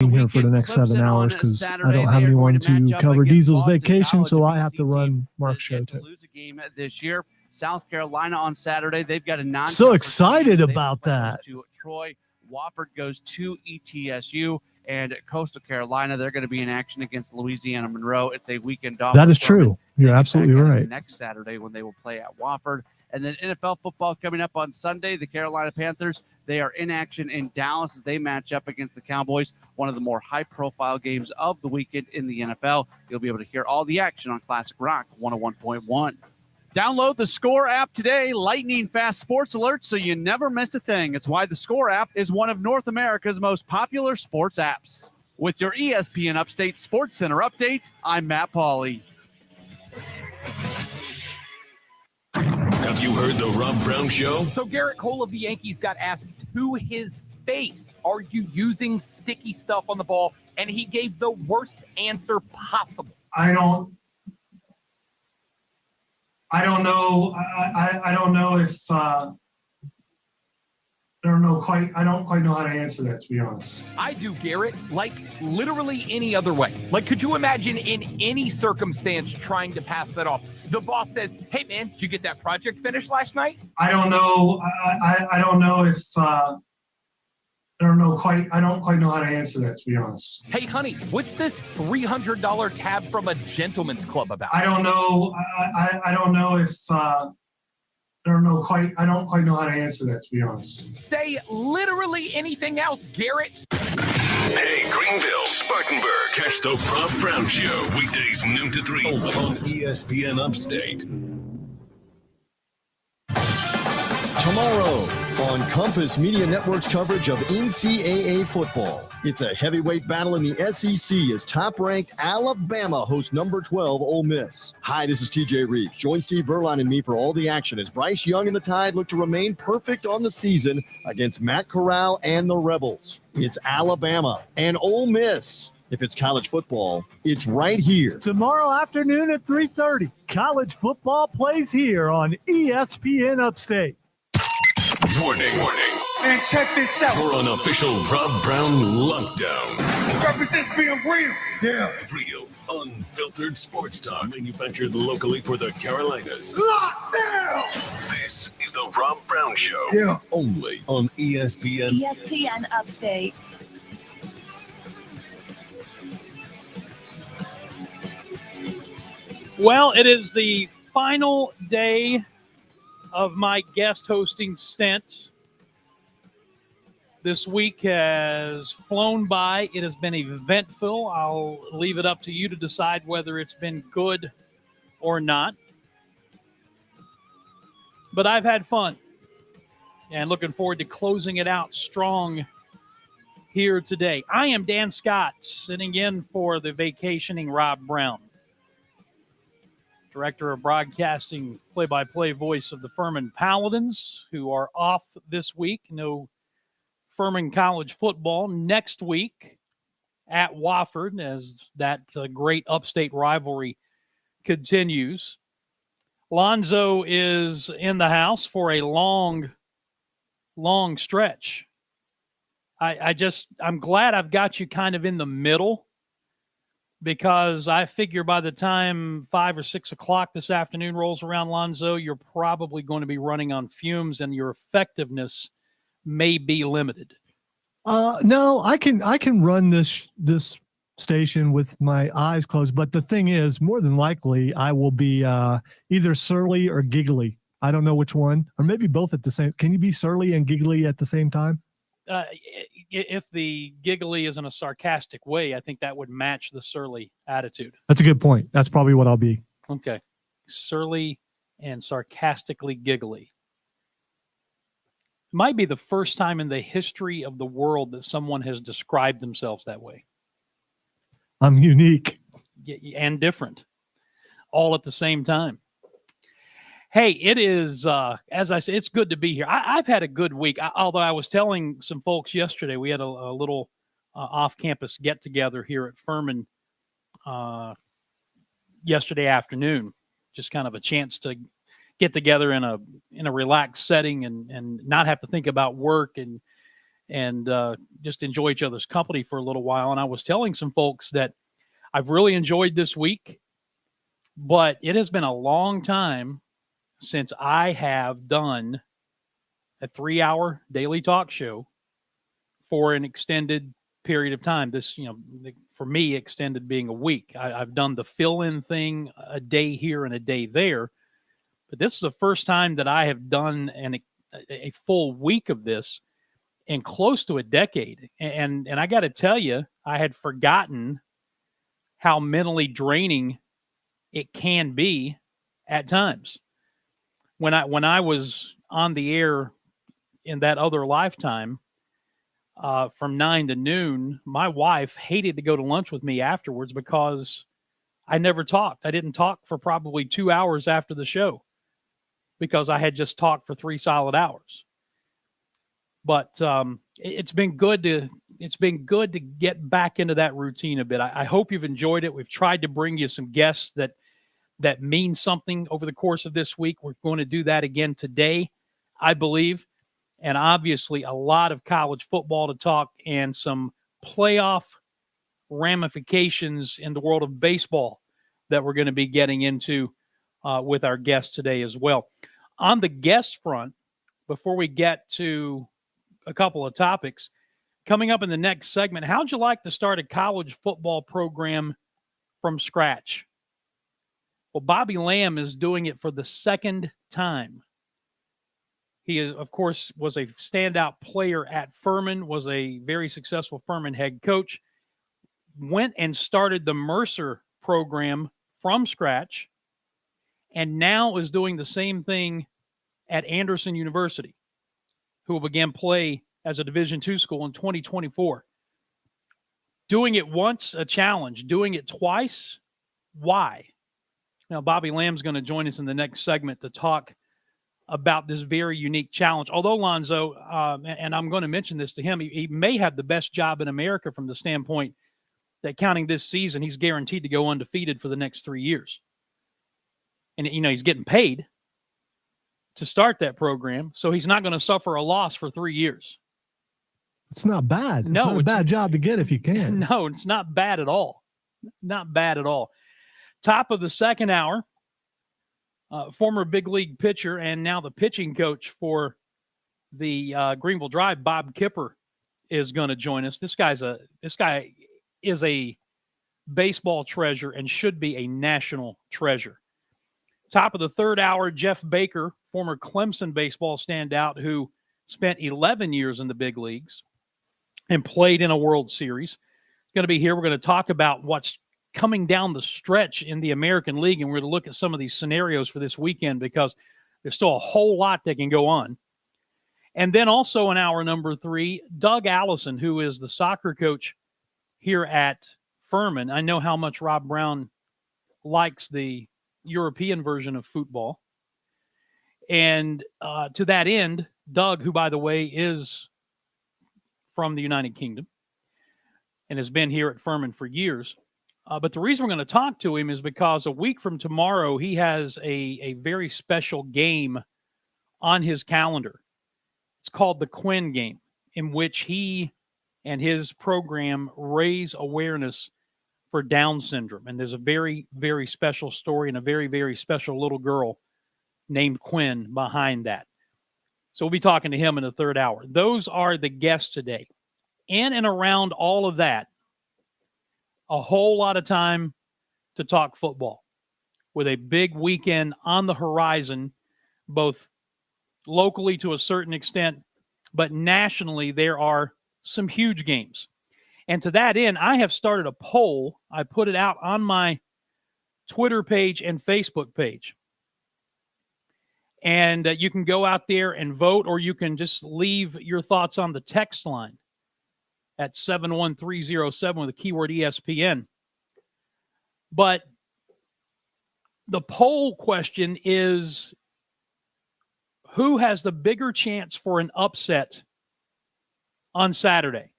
here for the next 7 hours because I don't have anyone to cover Diesel's vacation, so I have to run Mark's show too. Lose a game this year. South Carolina on Saturday. They've got a non. So excited about that. To Troy, Wofford goes to ETSU, and Coastal Carolina. They're going to be in action against Louisiana Monroe. It's a weekend off. That is true. You're absolutely right. Next Saturday when they will play at Wofford. And then NFL football coming up on Sunday. The Carolina Panthers, they are in action in Dallas as they match up against the Cowboys, one of the more high-profile games of the weekend in the NFL. You'll be able to hear all the action on Classic Rock 101.1. Download the Score app today, lightning-fast sports alerts so you never miss a thing. It's why the Score app is one of North America's most popular sports apps. With your ESPN Upstate Sports Center update, I'm Matt Pauley. Have you heard the Rob Brown Show? So Garrett Cole of the Yankees got asked to his face, are you using sticky stuff on the ball? And he gave the worst answer possible. I don't know. I don't know if I don't quite know how to answer that, to be honest. I do, Garrett, like literally any other way. Like, could you imagine in any circumstance trying to pass that off? The boss says, hey man, did you get that project finished last night? I don't know. I don't know if I don't quite know how to answer that, to be honest. Hey honey, what's this $300 tab from a gentleman's club about? I don't know. I don't know if I don't quite know how to answer that, to be honest. Say literally anything else, Garrett. Hey, Greenville, Spartanburg. Catch the Rob Brown Show weekdays noon to 3 on ESPN Upstate. Tomorrow on Compass Media Network's coverage of NCAA football. It's a heavyweight battle in the SEC as top-ranked Alabama hosts number 12 Ole Miss. Hi, this is TJ Reeves. Join Steve Berline and me for all the action as Bryce Young and the Tide look to remain perfect on the season against Matt Corral and the Rebels. It's Alabama and Ole Miss. If it's college football, it's right here. Tomorrow afternoon at 3:30, college football plays here on ESPN Upstate. Warning. Man, check this out. For an official Rob Brown lockdown. Represents being real. Yeah. Real, unfiltered sports talk. Manufactured locally for the Carolinas. Lockdown. This is the Rob Brown Show. Yeah. Only on ESPN. ESPN Upstate. Well, it is the final day of my guest hosting stint. This week has flown by. It has been eventful. I'll leave it up to you to decide whether it's been good or not. But I've had fun and looking forward to closing it out strong here today. I am Dan Scott, sitting in for the vacationing Rob Brown, Director of Broadcasting, play-by-play voice of the Furman Paladins, who are off this week. No Furman College football next week at Wofford as that great upstate rivalry continues. Lonzo is in the house for a long stretch. I'm glad I've got you kind of in the middle, because I figure by the time 5 or 6 o'clock this afternoon rolls around, Lonzo, you're probably going to be running on fumes and your effectiveness may be limited. No, I can run this station with my eyes closed. But the thing is, more than likely, I will be either surly or giggly. I don't know which one, or maybe both at the same. Can you be surly and giggly at the same time? If the giggly is in a sarcastic way, I think that would match the surly attitude. That's a good point. That's probably what I'll be. Okay. Surly and sarcastically giggly. Might be the first time in the history of the world that someone has described themselves that way. I'm unique. And different. All at the same time. Hey, it is, as I said, it's good to be here. I've had a good week, although I was telling some folks yesterday, we had a little off-campus get-together here at Furman yesterday afternoon. Just kind of a chance to get together in a relaxed setting and not have to think about work and and just enjoy each other's company for a little while. And I was telling some folks that I've really enjoyed this week, but it has been a long time since I have done a 3-hour daily talk show for an extended period of time. This, for me, extended being a week. I've done the fill-in thing a day here and a day there, but this is the first time that I have done a full week of this in close to a decade. And I got to tell you, I had forgotten how mentally draining it can be at times. When I was on the air in that other lifetime, from 9 to noon, my wife hated to go to lunch with me afterwards because I never talked. I didn't talk for probably 2 hours after the show because I had just talked for 3 solid hours. But it's been good to get back into that routine a bit. I hope you've enjoyed it. We've tried to bring you some guests that mean something over the course of this week. We're going to do that again today, I believe. And obviously a lot of college football to talk and some playoff ramifications in the world of baseball that we're going to be getting into with our guests today as well. On the guest front, before we get to a couple of topics, coming up in the next segment, how'd you like to start a college football program from scratch? Well, Bobby Lamb is doing it for the second time. He is, of course, was a standout player at Furman, was a very successful Furman head coach, went and started the Mercer program from scratch, and now is doing the same thing at Anderson University, who will begin play as a Division II school in 2024. Doing it once, a challenge. Doing it twice, why? Now, Bobby Lamb's going to join us in the next segment to talk about this very unique challenge. Although, Lonzo, and I'm going to mention this to him, he may have the best job in America from the standpoint that counting this season, he's guaranteed to go undefeated for the next 3 years. And, he's getting paid to start that program, so he's not going to suffer a loss for 3 years. It's not bad. It's not a bad job to get if you can. No, it's not bad at all. Not bad at all. Top of the second hour, former big league pitcher and now the pitching coach for the Greenville Drive, Bob Kipper, is going to join us. This guy is a baseball treasure and should be a national treasure. Top of the third hour, Jeff Baker, former Clemson baseball standout who spent 11 years in the big leagues and played in a World Series, is going to be here. We're going to talk about what's coming down the stretch in the American League, and we're going to look at some of these scenarios for this weekend because there's still a whole lot that can go on. And then also in hour number 3, Doug Allison, who is the soccer coach here at Furman. I know how much Rob Brown likes the European version of football. And to that end, Doug, who, by the way, is from the United Kingdom and has been here at Furman for years. But the reason we're going to talk to him is because a week from tomorrow, he has a very special game on his calendar. It's called the Quinn Game, in which he and his program raise awareness for Down syndrome. And there's a very, very special story and a very, very special little girl named Quinn behind that. So we'll be talking to him in the third hour. Those are the guests today. In and around all of that, a whole lot of time to talk football with a big weekend on the horizon, both locally to a certain extent, but nationally there are some huge games. And to that end, I have started a poll. I put it out on my Twitter page and Facebook page. And you can go out there and vote, or you can just leave your thoughts on the text line at 71307 with the keyword ESPN. But the poll question is, who has the bigger chance for an upset on Saturday?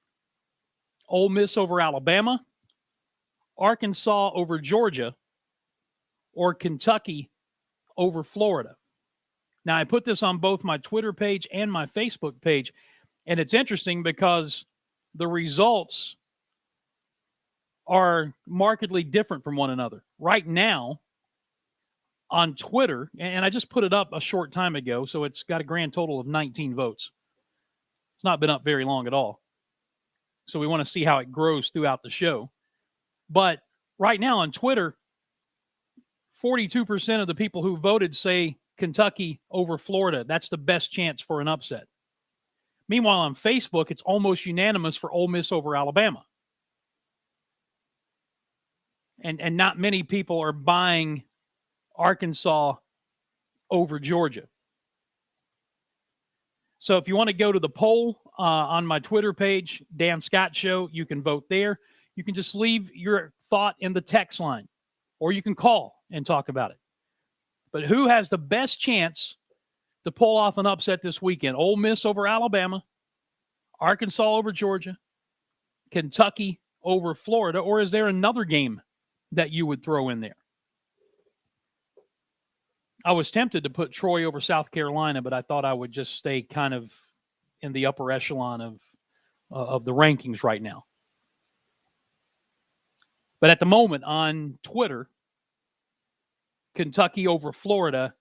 Ole Miss over Alabama, Arkansas over Georgia, or Kentucky over Florida? Now, I put this on both my Twitter page and my Facebook page, And it's interesting because the results are markedly different from one another. Right now, on Twitter, and I just put it up a short time ago, so it's got a grand total of 19 votes. It's not been up very long at all. So we want to see how it grows throughout the show. But right now on Twitter, 42% of the people who voted say Kentucky over Florida. That's the best chance for an upset. Meanwhile, on Facebook, it's almost unanimous for Ole Miss over Alabama. And not many people are buying Arkansas over Georgia. So if you want to go to the poll on my Twitter page, Dan Scott Show, you can vote there. You can just leave your thought in the text line, or you can call and talk about it. But who has the best chance to pull off an upset this weekend? Ole Miss over Alabama, Arkansas over Georgia, Kentucky over Florida, or is there another game that you would throw in there? I was tempted to put Troy over South Carolina, but I thought I would just stay kind of in the upper echelon of the rankings right now. But at the moment on Twitter, Kentucky over Florida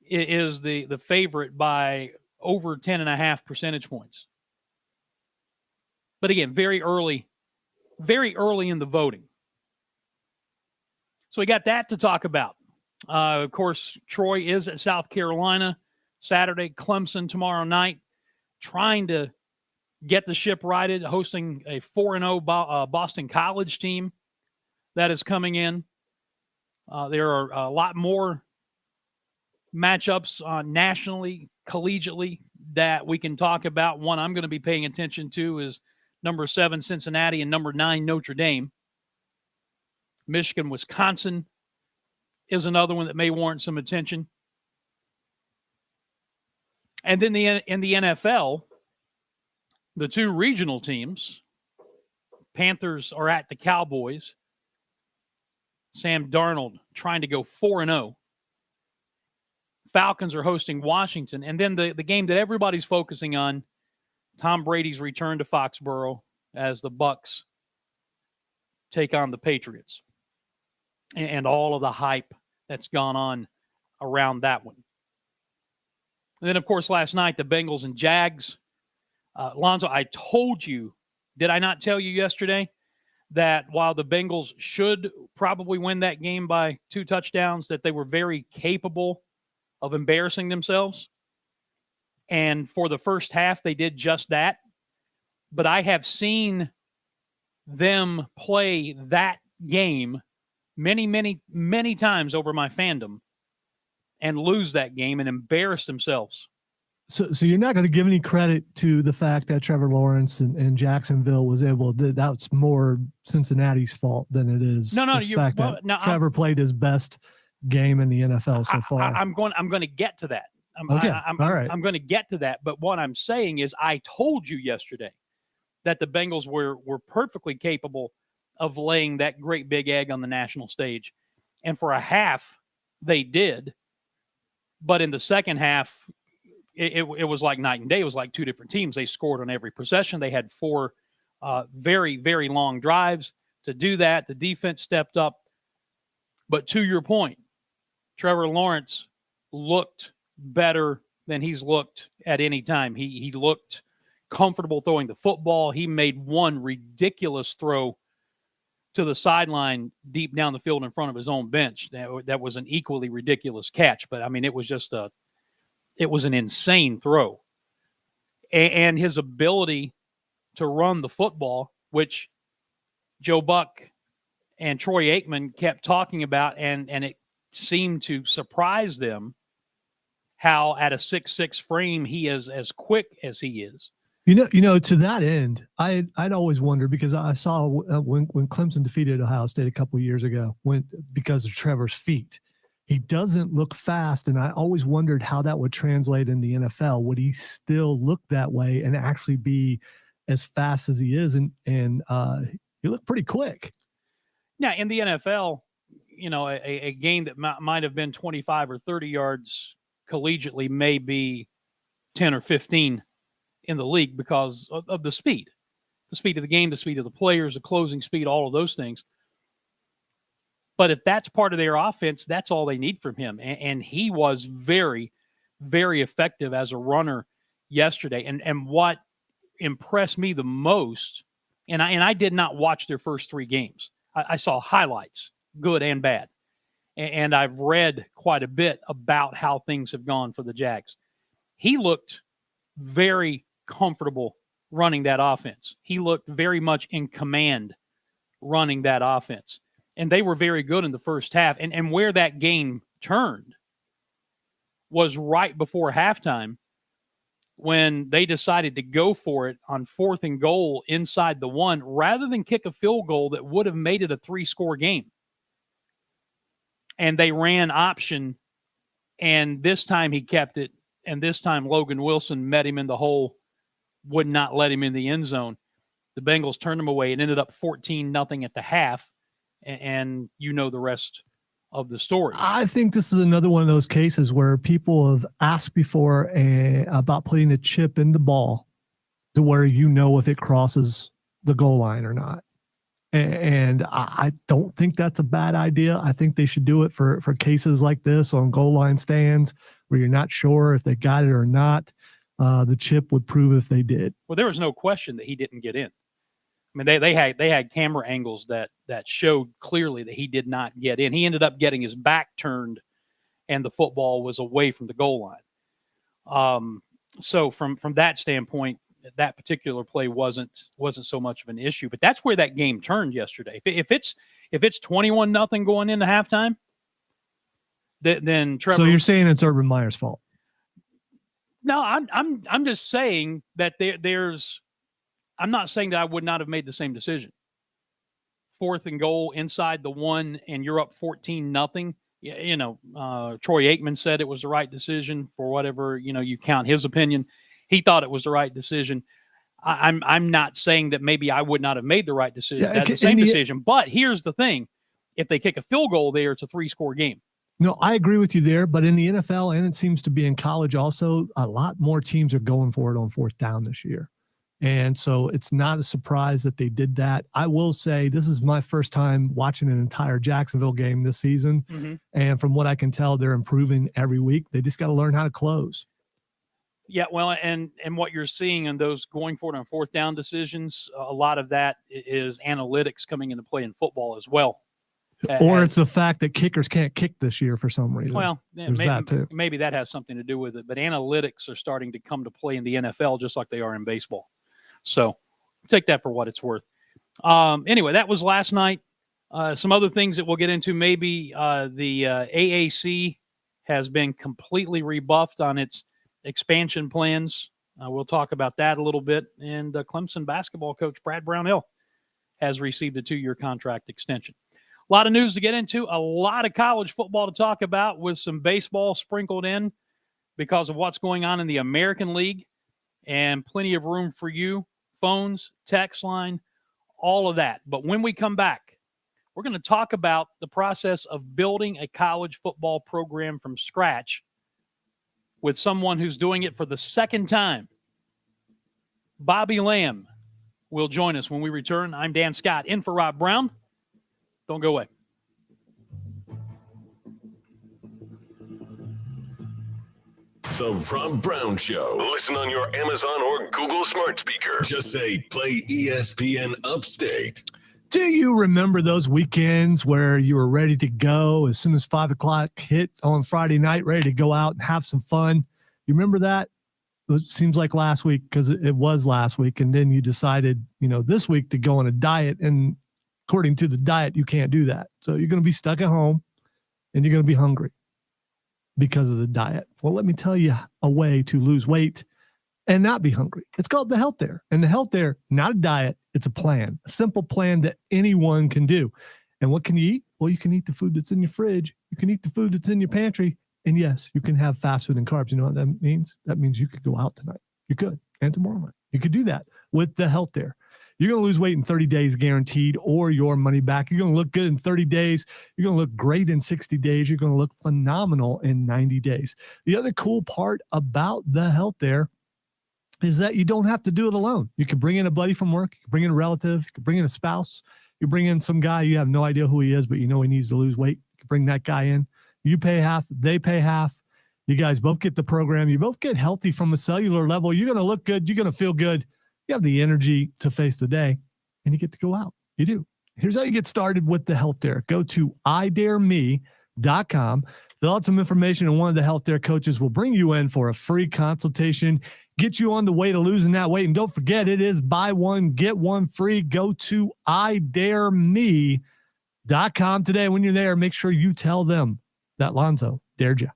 is the favorite by over 10.5 percentage points. But again, very early in the voting. So we got that to talk about. Of course, Troy is at South Carolina Saturday, Clemson tomorrow night, trying to get the ship righted, hosting a 4-0 Boston College team that is coming in. There are a lot more matchups nationally, collegiately, that we can talk about. One I'm going to be paying attention to is number 7, Cincinnati, and number 9, Notre Dame. Michigan, Wisconsin is another one that may warrant some attention. And then in the NFL, the 2 regional teams, Panthers are at the Cowboys. Sam Darnold trying to go 4-0. Falcons are hosting Washington. And then the game that everybody's focusing on, Tom Brady's return to Foxborough as the Bucs take on the Patriots. And all of the hype that's gone on around that one. And then, of course, last night, the Bengals and Jags. Lonzo, I told you, did I not tell you yesterday that while the Bengals should probably win that game by 2 touchdowns, that they were very capable of embarrassing themselves? And for the first half, they did just that. But I have seen them play that game many, many, many times over my fandom and lose that game and embarrass themselves. So you're not going to give any credit to the fact that Trevor Lawrence and Jacksonville was able to, that's more Cincinnati's fault than it is the fact that Trevor played his best game in the NFL so far. I'm going to get to that. All right. I'm going to get to that. But what I'm saying is I told you yesterday that the Bengals were perfectly capable of laying that great big egg on the national stage. And for a half, they did. But in the second half, it was like night and day. It was like 2 different teams. They scored on every possession. They had 4 very, very long drives to do that. The defense stepped up. But to your point, Trevor Lawrence looked better than he's looked at any time. He looked comfortable throwing the football. He made one ridiculous throw to the sideline deep down the field in front of his own bench. That was an equally ridiculous catch. But, I mean, it was just it was an insane throw. And his ability to run the football, which Joe Buck and Troy Aikman kept talking about, and it seemed to surprise them how at a 6'6" frame he is as quick as he is. You know, to that end, I'd always wondered, because I saw when Clemson defeated Ohio State a couple of years ago, because of Trevor's feet, he doesn't look fast, and I always wondered how that would translate in the NFL. Would he still look that way and actually be as fast as he is? And he looked pretty quick. Now, in the NFL, you know, a game that might have been 25 or 30 yards collegiately may be 10 or 15 in the league because of the speed of the game, the speed of the players, the closing speed, all of those things. But if that's part of their offense, that's all they need from him. And he was very, very effective as a runner yesterday. And what impressed me the most, and I did not watch their first 3 games. I saw highlights, good and bad. And I've read quite a bit about how things have gone for the Jags. He looked very comfortable running that offense. He looked very much in command running that offense. And they were very good in the first half. And where that game turned was right before halftime when they decided to go for it on 4th and goal inside the 1 rather than kick a field goal that would have made it a 3-score game. And they ran option, and this time he kept it, and this time Logan Wilson met him in the hole, would not let him in the end zone. The Bengals turned him away. It ended up 14-0 at the half, and you know the rest of the story. I think this is another one of those cases where people have asked before about putting a chip in the ball to where you know if it crosses the goal line or not. And I don't think that's a bad idea. I think they should do it for cases like this on goal line stands where you're not sure if they got it or not. The chip would prove if they did. Well, there was no question that he didn't get in. I mean, they had camera angles that showed clearly that he did not get in. He ended up getting his back turned, and the football was away from the goal line. So from that standpoint, that particular play wasn't so much of an issue. But that's where that game turned yesterday. If it's 21-0 going into halftime, then Trevor. So you're saying it's Urban Meyer's fault? No, I'm just saying that there's. I'm not saying that I would not have made the same decision. 4th and goal inside the 1, and you're up 14-0. You know, Troy Aikman said it was the right decision for whatever you count his opinion. He thought it was the right decision. I'm not saying that maybe I would not have made the right decision. That's the same decision. But here's the thing: if they kick a field goal there, it's a 3-score game. No, I agree with you there. But in the NFL, and it seems to be in college also, a lot more teams are going for it on 4th down this year. And so it's not a surprise that they did that. I will say this is my first time watching an entire Jacksonville game this season. Mm-hmm. And from what I can tell, they're improving every week. They just got to learn how to close. Yeah, well, and what you're seeing in those going for it on 4th down decisions, a lot of that is analytics coming into play in football as well. Or it's the fact that kickers can't kick this year for some reason. Well, maybe that has something to do with it. But analytics are starting to come to play in the NFL just like they are in baseball. So take that for what it's worth. Anyway, that was last night. Some other things that we'll get into. Maybe the AAC has been completely rebuffed on its expansion plans. We'll talk about that a little bit. And Clemson basketball coach Brad Brownhill has received a 2-year contract extension. A lot of news to get into, a lot of college football to talk about with some baseball sprinkled in because of what's going on in the American League, and plenty of room for you, phones, text line, all of that. But when we come back, we're going to talk about the process of building a college football program from scratch with someone who's doing it for the second time. Bobby Lamb will join us when we return. I'm Dan Scott, in for Rob Brown. Don't go away. The Rob Brown Show. Listen on your Amazon or Google smart speaker. Just say, play ESPN Upstate. Do you remember those weekends where you were ready to go as soon as 5 o'clock hit on Friday night, ready to go out and have some fun? You remember that? It seems like last week, because it was last week. And then you decided, this week to go on a diet. And according to the diet, you can't do that. So you're going to be stuck at home and you're going to be hungry because of the diet. Well, let me tell you a way to lose weight and not be hungry. It's called the Health Dare. And the Health Dare, not a diet, it's a plan, a simple plan that anyone can do. And what can you eat? Well, you can eat the food that's in your fridge. You can eat the food that's in your pantry. And yes, you can have fast food and carbs. You know what that means? That means you could go out tonight. You could. And tomorrow night. You could do that with the Health Dare. You're going to lose weight in 30 days guaranteed, or your money back. You're going to look good in 30 days. You're going to look great in 60 days. You're going to look phenomenal in 90 days. The other cool part about the Health Dare is that you don't have to do it alone. You can bring in a buddy from work, you can bring in a relative, you can bring in a spouse, you bring in some guy you have no idea who he is, but you know he needs to lose weight. You can bring that guy in. You pay half, they pay half. You guys both get the program. You both get healthy from a cellular level. You're going to look good. You're going to feel good. You have the energy to face the day, and you get to go out. You do. Here's how you get started with the Health Dare. Go to idareme.com. Fill out some information, and one of the Health Dare coaches will bring you in for a free consultation, get you on the way to losing that weight. And don't forget, it is buy one, get one free. Go to idareme.com today. When you're there, make sure you tell them that Lonzo dared you.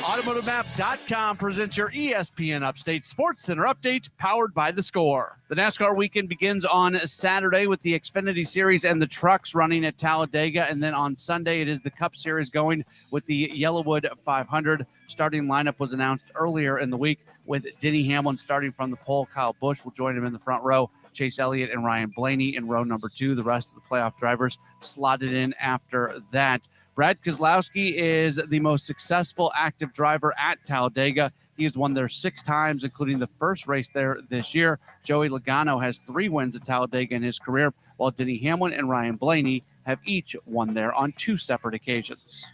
AutomotiveMap.com presents your ESPN Upstate Sports Center update, powered by The Score. The NASCAR weekend begins on Saturday with the Xfinity Series and the trucks running at Talladega. And then on Sunday, it is the Cup Series going with the Yellowwood 500. Starting lineup was announced earlier in the week with Denny Hamlin starting from the pole. Kyle Busch will join him in the front row. Chase Elliott and Ryan Blaney in row number 2. The rest of the playoff drivers slotted in after that. Brad Keselowski is the most successful active driver at Talladega. He has won there 6 times, including the first race there this year. Joey Logano has 3 wins at Talladega in his career, while Denny Hamlin and Ryan Blaney have each won there on 2 separate occasions.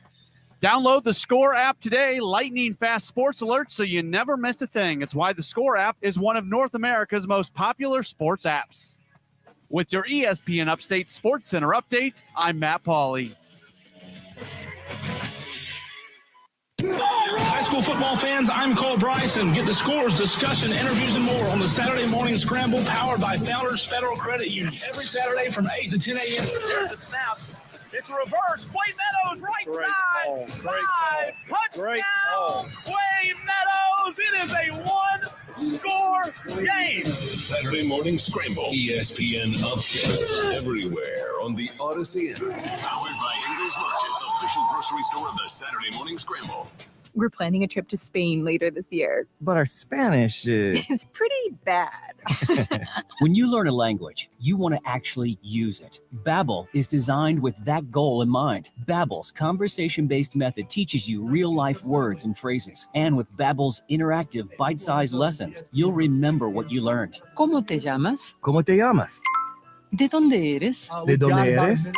Download the Score app today, lightning fast sports alerts so you never miss a thing. It's why the Score app is one of North America's most popular sports apps. With your ESPN Upstate Sports Center update, I'm Matt Pauley. High school football fans, I'm Cole Bryson. Get the scores, discussion, interviews, and more on the Saturday Morning Scramble powered by Founders Federal Credit Union. Every Saturday from 8 to 10 a.m. There's the snap. It's a reverse. Wade Meadows, right side. 5. Touchdown. Wade Meadows. It is a 1-score game. Saturday Morning Scramble. ESPN Upstate. Everywhere on the Odyssey app. Powered by Ingles Market, official grocery store of the Saturday Morning Scramble. We're planning a trip to Spain later this year. But our Spanish is... It's pretty bad. When you learn a language, you want to actually use it. Babbel is designed with that goal in mind. Babbel's conversation-based method teaches you real-life words and phrases. And with Babbel's interactive, bite-sized lessons, you'll remember what you learned. ¿Cómo te llamas? ¿Cómo te llamas? ¿De dónde eres? ¿De dónde eres?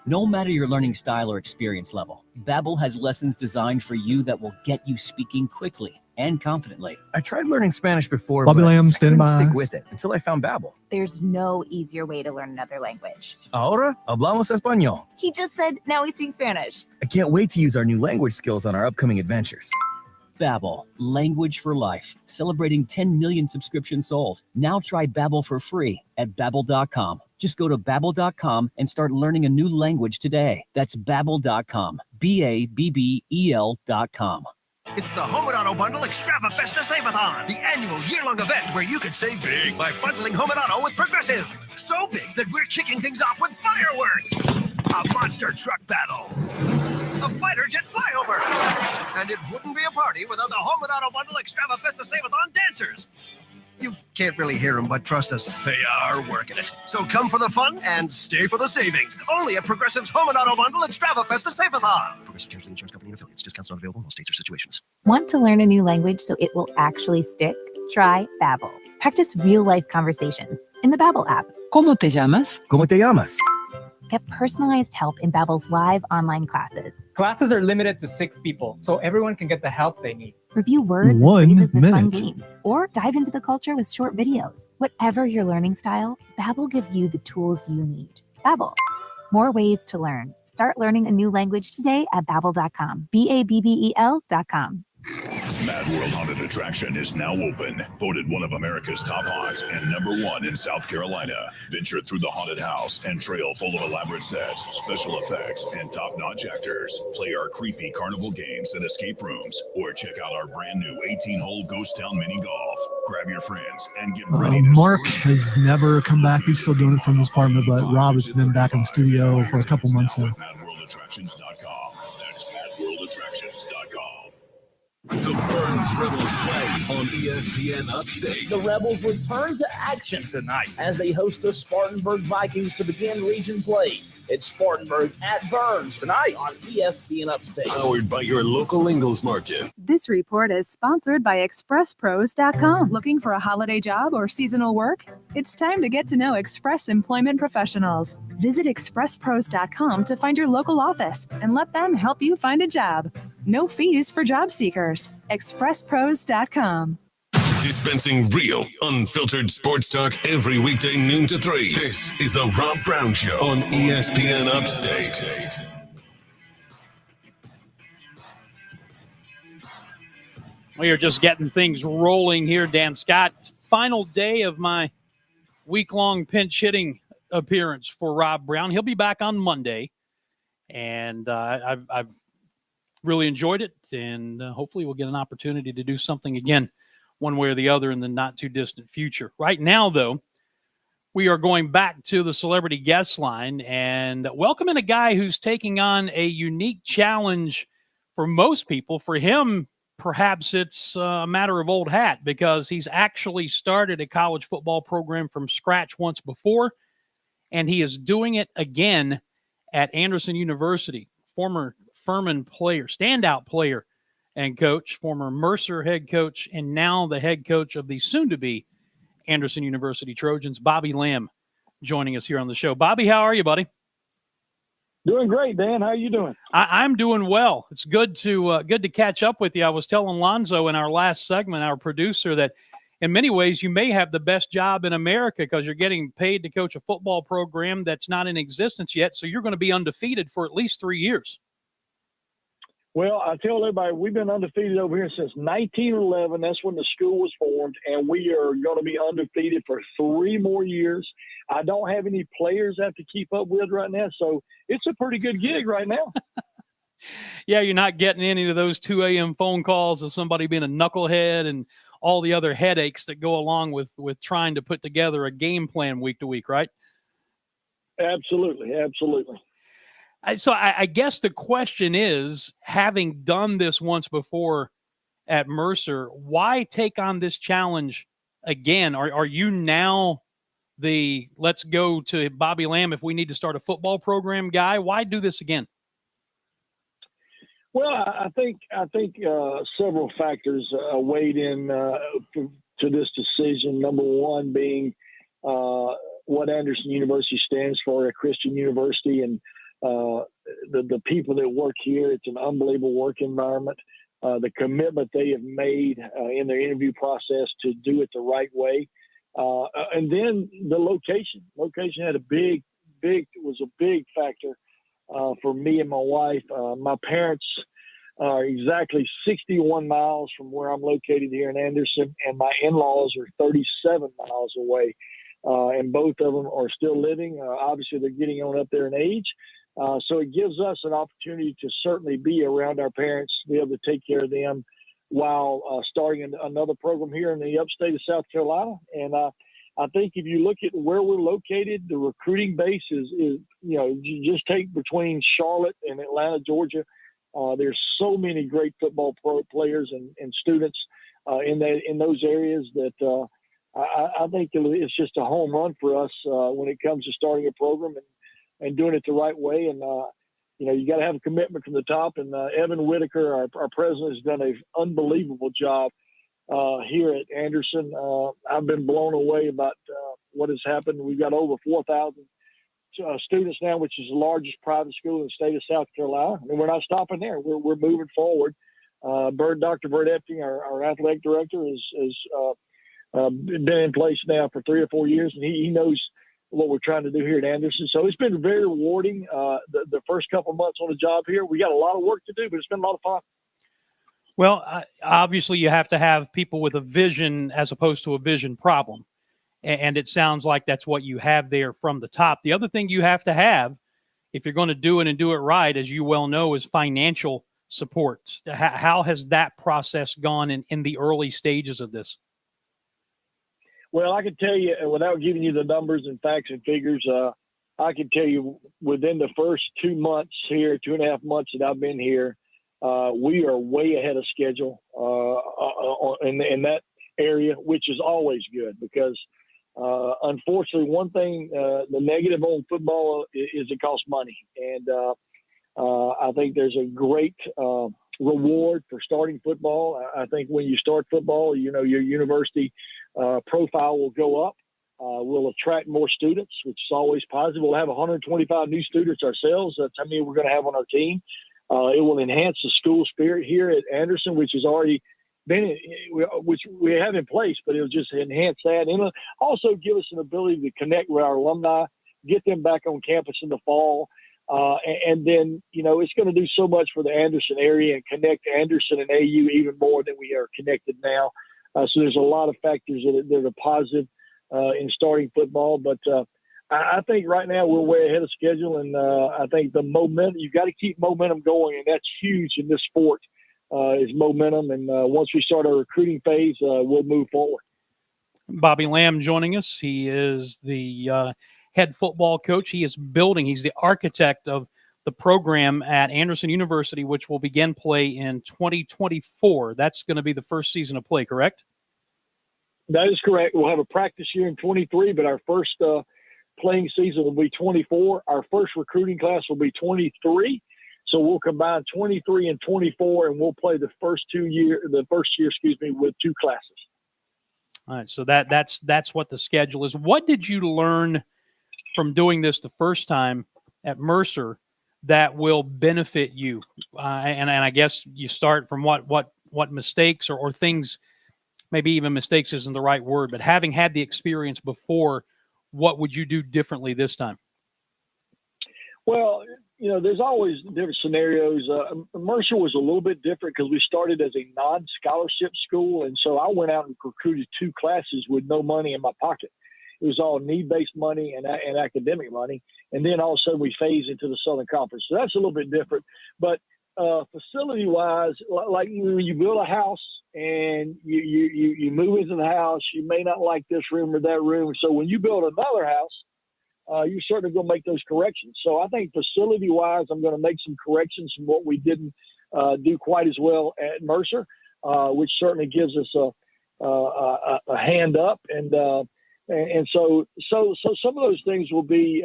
No matter your learning style or experience level, Babbel has lessons designed for you that will get you speaking quickly and confidently. I tried learning Spanish before, Bobby but Lamb, I stand couldn't by. stick with it until I found Babbel. There's no easier way to learn another language. Ahora hablamos español. He just said, now we speak Spanish. I can't wait to use our new language skills on our upcoming adventures. Babbel, language for life, celebrating 10 million subscriptions sold. Now try Babbel for free at Babbel.com. Just go to Babbel.com and start learning a new language today. That's Babbel.com. Babbel.com. It's the Home and Auto Bundle Extravafesta Save-a-thon, the annual year-long event where you can save big by bundling Home and Auto with Progressive. So big that we're kicking things off with fireworks, a monster truck battle, a fighter jet flyover, and it wouldn't be a party without the Home and Auto Bundle Extravafesta Save-a-thon dancers. You can't really hear them, but trust us, they are working it. So come for the fun and stay for the savings. Only at Progressive's Home and Auto Bundle Extravafesta Save-a-thon. Progressive Casualty Insurance Company and affiliates. Discounts not available in all states or situations. Want to learn a new language so it will actually stick? Try Babbel. Practice real-life conversations in the Babbel app. ¿Cómo te llamas? ¿Cómo te llamas? Get personalized help in Babbel's live online classes. Classes are limited to 6 people, so everyone can get the help they need. Review words One and phrases with fun minute. games, or dive into the culture with short videos. Whatever your learning style, Babbel gives you the tools you need. Babbel, more ways to learn. Start learning a new language today at Babbel.com. Babbel.com. Mad World Haunted Attraction is now open. Voted one of America's top haunts and #1 in South Carolina. Venture through the haunted house and trail full of elaborate sets, special effects, and top-notch actors. Play our creepy carnival games and escape rooms, or check out our brand new 18-hole Ghost Town mini golf. Grab your friends and get ready to Mark has never come back. He's still doing it from his apartment, but Rob has been back in the studio for a couple months now. MadWorldAttractions.com. That's MadWorldAttractions.com. The Burns Rebels play on ESPN Upstate. The Rebels return to action tonight as they host the Spartanburg Vikings to begin region play. It's Spartanburg at Burns tonight on ESPN Upstate. Powered by your local Ingles Market. This report is sponsored by ExpressPros.com. Looking for a holiday job or seasonal work? It's time to get to know Express Employment Professionals. Visit ExpressPros.com to find your local office and let them help you find a job. No fees for job seekers. ExpressPros.com. Dispensing real, unfiltered sports talk every weekday noon to 3. This is the Rob Brown Show on ESPN Upstate. We are just getting things rolling here, Dan Scott. Final day of my week-long pinch hitting appearance for Rob Brown. He'll be back on Monday, and I've really enjoyed it, and hopefully we'll get an opportunity to do something again one way or the other in the not-too-distant future. Right now, though, we are going back to the celebrity guest line and welcoming a guy who's taking on a unique challenge for most people. For him, perhaps it's a matter of old hat because he's actually started a college football program from scratch once before, and he is doing it again at Anderson University. Former Furman player, standout player and coach, former Mercer head coach, and now the head coach of the soon-to-be Anderson University Trojans, Bobby Lamb, joining us here on the show. Bobby, how are you, buddy? Doing great, Dan. How are you doing? I'm doing well. It's good to catch up with you. I was telling Lonzo in our last segment, our producer, that in many ways you may have the best job in America because you're getting paid to coach a football program that's not in existence yet, so you're going to be undefeated for at least 3 years. Well, I tell everybody, we've been undefeated over here since 1911. That's when the school was formed, and we are going to be undefeated for 3 more years. I don't have any players I have to keep up with right now, so it's a pretty good gig right now. Yeah, you're not getting any of those 2 a.m. phone calls of somebody being a knucklehead and all the other headaches that go along with trying to put together a game plan week to week, right? Absolutely, absolutely. So I guess the question is, having done this once before at Mercer, why take on this challenge again? Are you now the let's go to Bobby Lamb if we need to start a football program guy? Why do this again? Well, I think several factors weighed in to this decision. Number one being what Anderson University stands for, a Christian university, and the people that work here. It's an unbelievable work environment. The commitment they have made in their interview process to do it the right way. And then the location. Location had was a big factor for me and my wife. My parents are exactly 61 miles from where I'm located here in Anderson, and my in-laws are 37 miles away. And both of them are still living. Obviously, they're getting on up there in age. So it gives us an opportunity to certainly be around our parents, be able to take care of them while starting another program here in the upstate of South Carolina. And I think if you look at where we're located, the recruiting base is you just take between Charlotte and Atlanta, Georgia. There's so many great football players and students in those areas that I think it's just a home run for us when it comes to starting a program and doing it the right way. And, you got to have a commitment from the top. And Evan Whitaker, our president, has done an unbelievable job here at Anderson. I've been blown away about what has happened. We've got over 4,000 students now, which is the largest private school in the state of South Carolina. And we're not stopping there. We're moving forward. Dr. Bert Epting, our athletic director, is been in place now for 3 or 4 years, and he knows what we're trying to do here at Anderson. So it's been very rewarding. The first couple of months on the job here, we got a lot of work to do, but it's been a lot of fun. Well, obviously you have to have people with a vision as opposed to a vision problem. And it sounds like that's what you have there from the top. The other thing you have to have, if you're going to do it and do it right, as you well know, is financial support. How has that process gone in the early stages of this? Well, I can tell you, without giving you the numbers and facts and figures, I can tell you within the first 2 months here, 2.5 months that I've been here, we are way ahead of schedule in that area, which is always good because Unfortunately, one thing, the negative on football is it costs money. And I think there's a great reward for starting football. I think when you start football, you know, your university profile will go up. We'll attract more students, which is always positive. We'll have 125 new students ourselves. That's how many we're going to have on our team. It will enhance the school spirit here at Anderson, which has already been, which we have in place, but it'll just enhance that. And it'll also give us an ability to connect with our alumni, get them back on campus in the fall. And then, you know, it's going to do so much for the Anderson area and connect Anderson and AU even more than we are connected now. So there's a lot of factors that are positive in starting football. But I think right now we're way ahead of schedule. And I think the momentum, you've got to keep momentum going. And that's huge in this sport is momentum. And once we start our recruiting phase, we'll move forward. Bobby Lamb joining us. He is the head football coach. He's the architect of the program at Anderson University, which will begin play in 2024. That's going to be the first season of play, correct? That is correct. We'll have a practice year in 23, but our first playing season will be 24. Our first recruiting class will be 23. So we'll combine 23 and 24, and we'll play the first year, with two classes. All right. So that's what the schedule is. What did you learn from doing this the first time at Mercer that will benefit you? And I guess you start from what mistakes or things, maybe even mistakes isn't the right word, but having had the experience before, what would you do differently this time? Well, you know, there's always different scenarios. Mercer was a little bit different because we started as a non-scholarship school. And so I went out and recruited two classes with no money in my pocket. It was all need-based money and academic money. And then all of a sudden we phased into the Southern Conference. So that's a little bit different. But facility-wise, like when you build a house and you move into the house, you may not like this room or that room. So when you build another house, you're certainly going to make those corrections. So I think facility-wise, I'm going to make some corrections from what we didn't do quite as well at Mercer, which certainly gives us a hand up. And so some of those things will be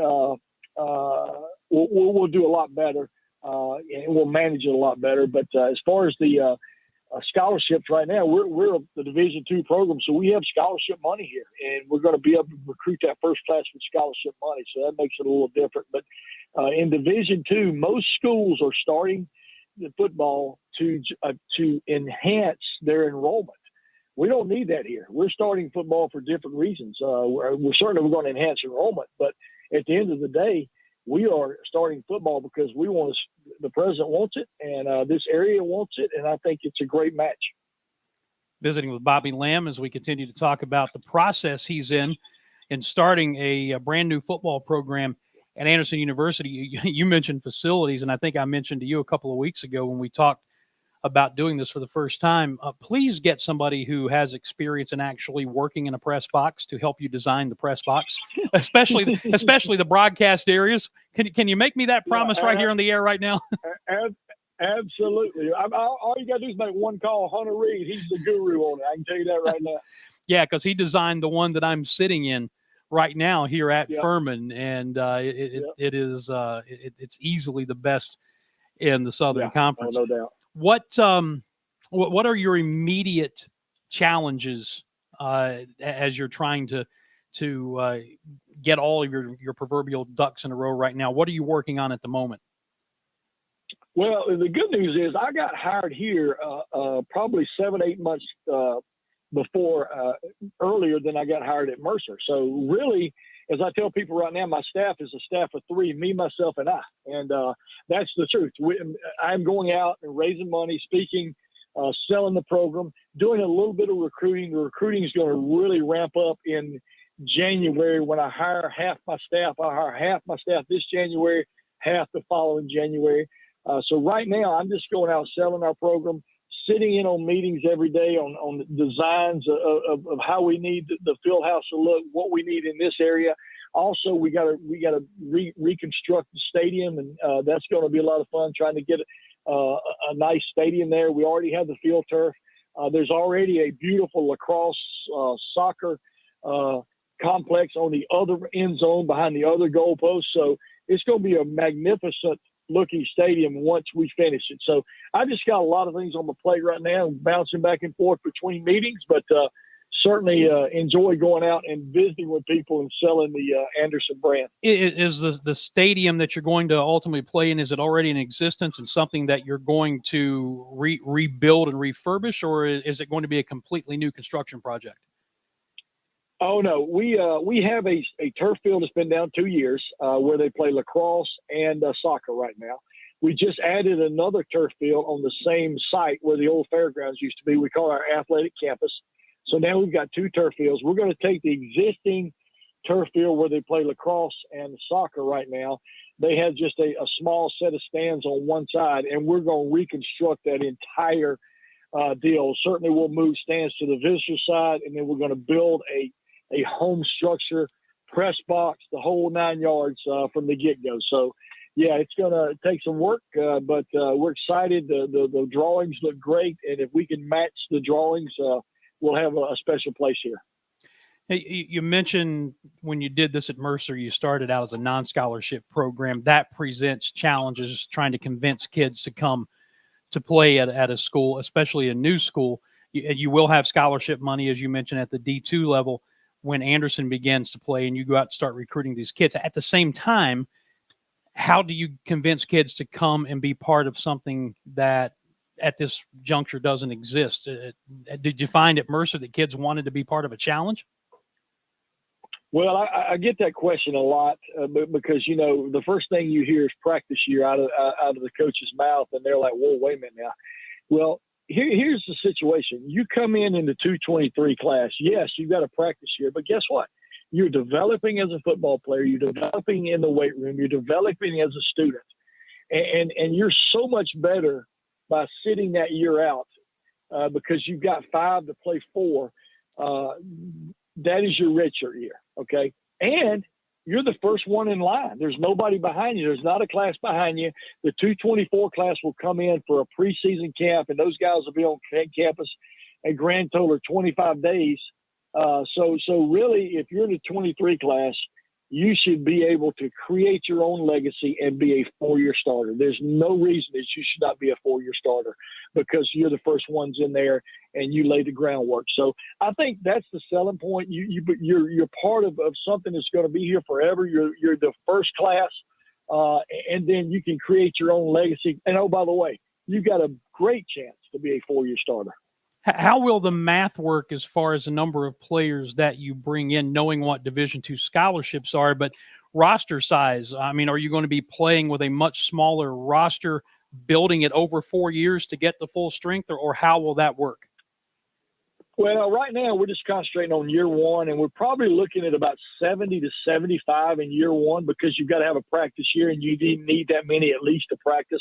we'll do a lot better, and we'll manage it a lot better. But as far as the scholarships right now, we're the Division II program, so we have scholarship money here, and we're going to be able to recruit that first class with scholarship money. So that makes it a little different. But in Division II, most schools are starting the football to enhance their enrollment. We don't need that here. We're starting football for different reasons. We're certainly going to enhance enrollment, but at the end of the day, we are starting football because we want to. The president wants it, and this area wants it, and I think it's a great match. Visiting with Bobby Lamb as we continue to talk about the process he's in starting a brand new football program at Anderson University. You mentioned facilities, and I think I mentioned to you a couple of weeks ago when we talked about doing this for the first time. Please get somebody who has experience in actually working in a press box to help you design the press box, especially the broadcast areas. Can you make me that promise right here on the air right now? Absolutely. All you got to do is make one call. Hunter Reed, he's the guru on it. I can tell you that right now. Yeah, because he designed the one that I'm sitting in right now here at Furman, and it's easily the best in the Southern Conference. No doubt. What are your immediate challenges as you're trying to get all of your proverbial ducks in a row right now? What are you working on at the moment? Well, the good news is I got hired here probably 7-8 months earlier than I got hired at Mercer. So really, as I tell people right now, my staff is a staff of three: me, myself, and I. And that's the truth. I'm going out and raising money, speaking, selling the program, doing a little bit of recruiting. The recruiting is going to really ramp up in January when I hire half my staff. I hire half my staff this January, half the following January. So right now, I'm just going out selling our program, sitting in on meetings every day on designs of how we need the field house to look, what we need in this area. Also, we got to reconstruct the stadium, and that's going to be a lot of fun trying to get a nice stadium there. We already have the field turf. There's already a beautiful lacrosse, soccer complex on the other end zone behind the other goalpost. So it's going to be a magnificent looking stadium once we finish it. So I just got a lot of things on my plate right now, bouncing back and forth between meetings, but certainly enjoy going out and visiting with people and selling the Anderson brand. Is the stadium that you're going to ultimately play in, is it already in existence and something that you're going to rebuild and refurbish, or is it going to be a completely new construction project? Oh, no. We have a turf field that's been down 2 years where they play lacrosse and soccer right now. We just added another turf field on the same site where the old fairgrounds used to be. We call it our athletic campus. So now we've got 2 turf fields. We're going to take the existing turf field where they play lacrosse and soccer right now. They have just a small set of stands on one side, and we're going to reconstruct that entire deal. Certainly we'll move stands to the visitor side, and then we're going to build a home structure, press box, the whole 9 yards from the get-go. So, yeah, it's going to take some work, but we're excited. The drawings look great, and if we can match the drawings, we'll have a special place here. Hey, you mentioned when you did this at Mercer, you started out as a non-scholarship program. That presents challenges trying to convince kids to come to play at a school, especially a new school. You will have scholarship money, as you mentioned, at the D2 level when Anderson begins to play and you go out and start recruiting these kids. At the same time, how do you convince kids to come and be part of something that at this juncture doesn't exist? Did you find at Mercer that kids wanted to be part of a challenge? Well, I get that question a lot because, you know, the first thing you hear is practice year out of the coach's mouth, and they're like, whoa, wait a minute now. Well, here's the situation. You come in the 223 class. Yes, you've got a practice year, but guess what? You're developing as a football player. You're developing in the weight room. You're developing as a student. And you're so much better by sitting that year out because you've got 5 to play 4. That is your redshirt year, okay? And you're the first one in line. There's nobody behind you. There's not a class behind you. The 224 class will come in for a preseason camp, and those guys will be on campus a grand total of 25 days. So really, if you're in the 23 class, you should be able to create your own legacy and be a 4-year starter. There's no reason that you should not be a 4-year starter because you're the first ones in there and you lay the groundwork. So I think that's the selling point. You're part of something that's going to be here forever. You're the first class, and then you can create your own legacy. And oh, by the way, you've got a great chance to be a 4-year starter. How will the math work as far as the number of players that you bring in, knowing what Division II scholarships are, but roster size? I mean, are you going to be playing with a much smaller roster, building it over 4 years to get the full strength, or how will that work? Well, right now we're just concentrating on year one, and we're probably looking at about 70 to 75 in year one because you've got to have a practice year, and you need that many at least to practice.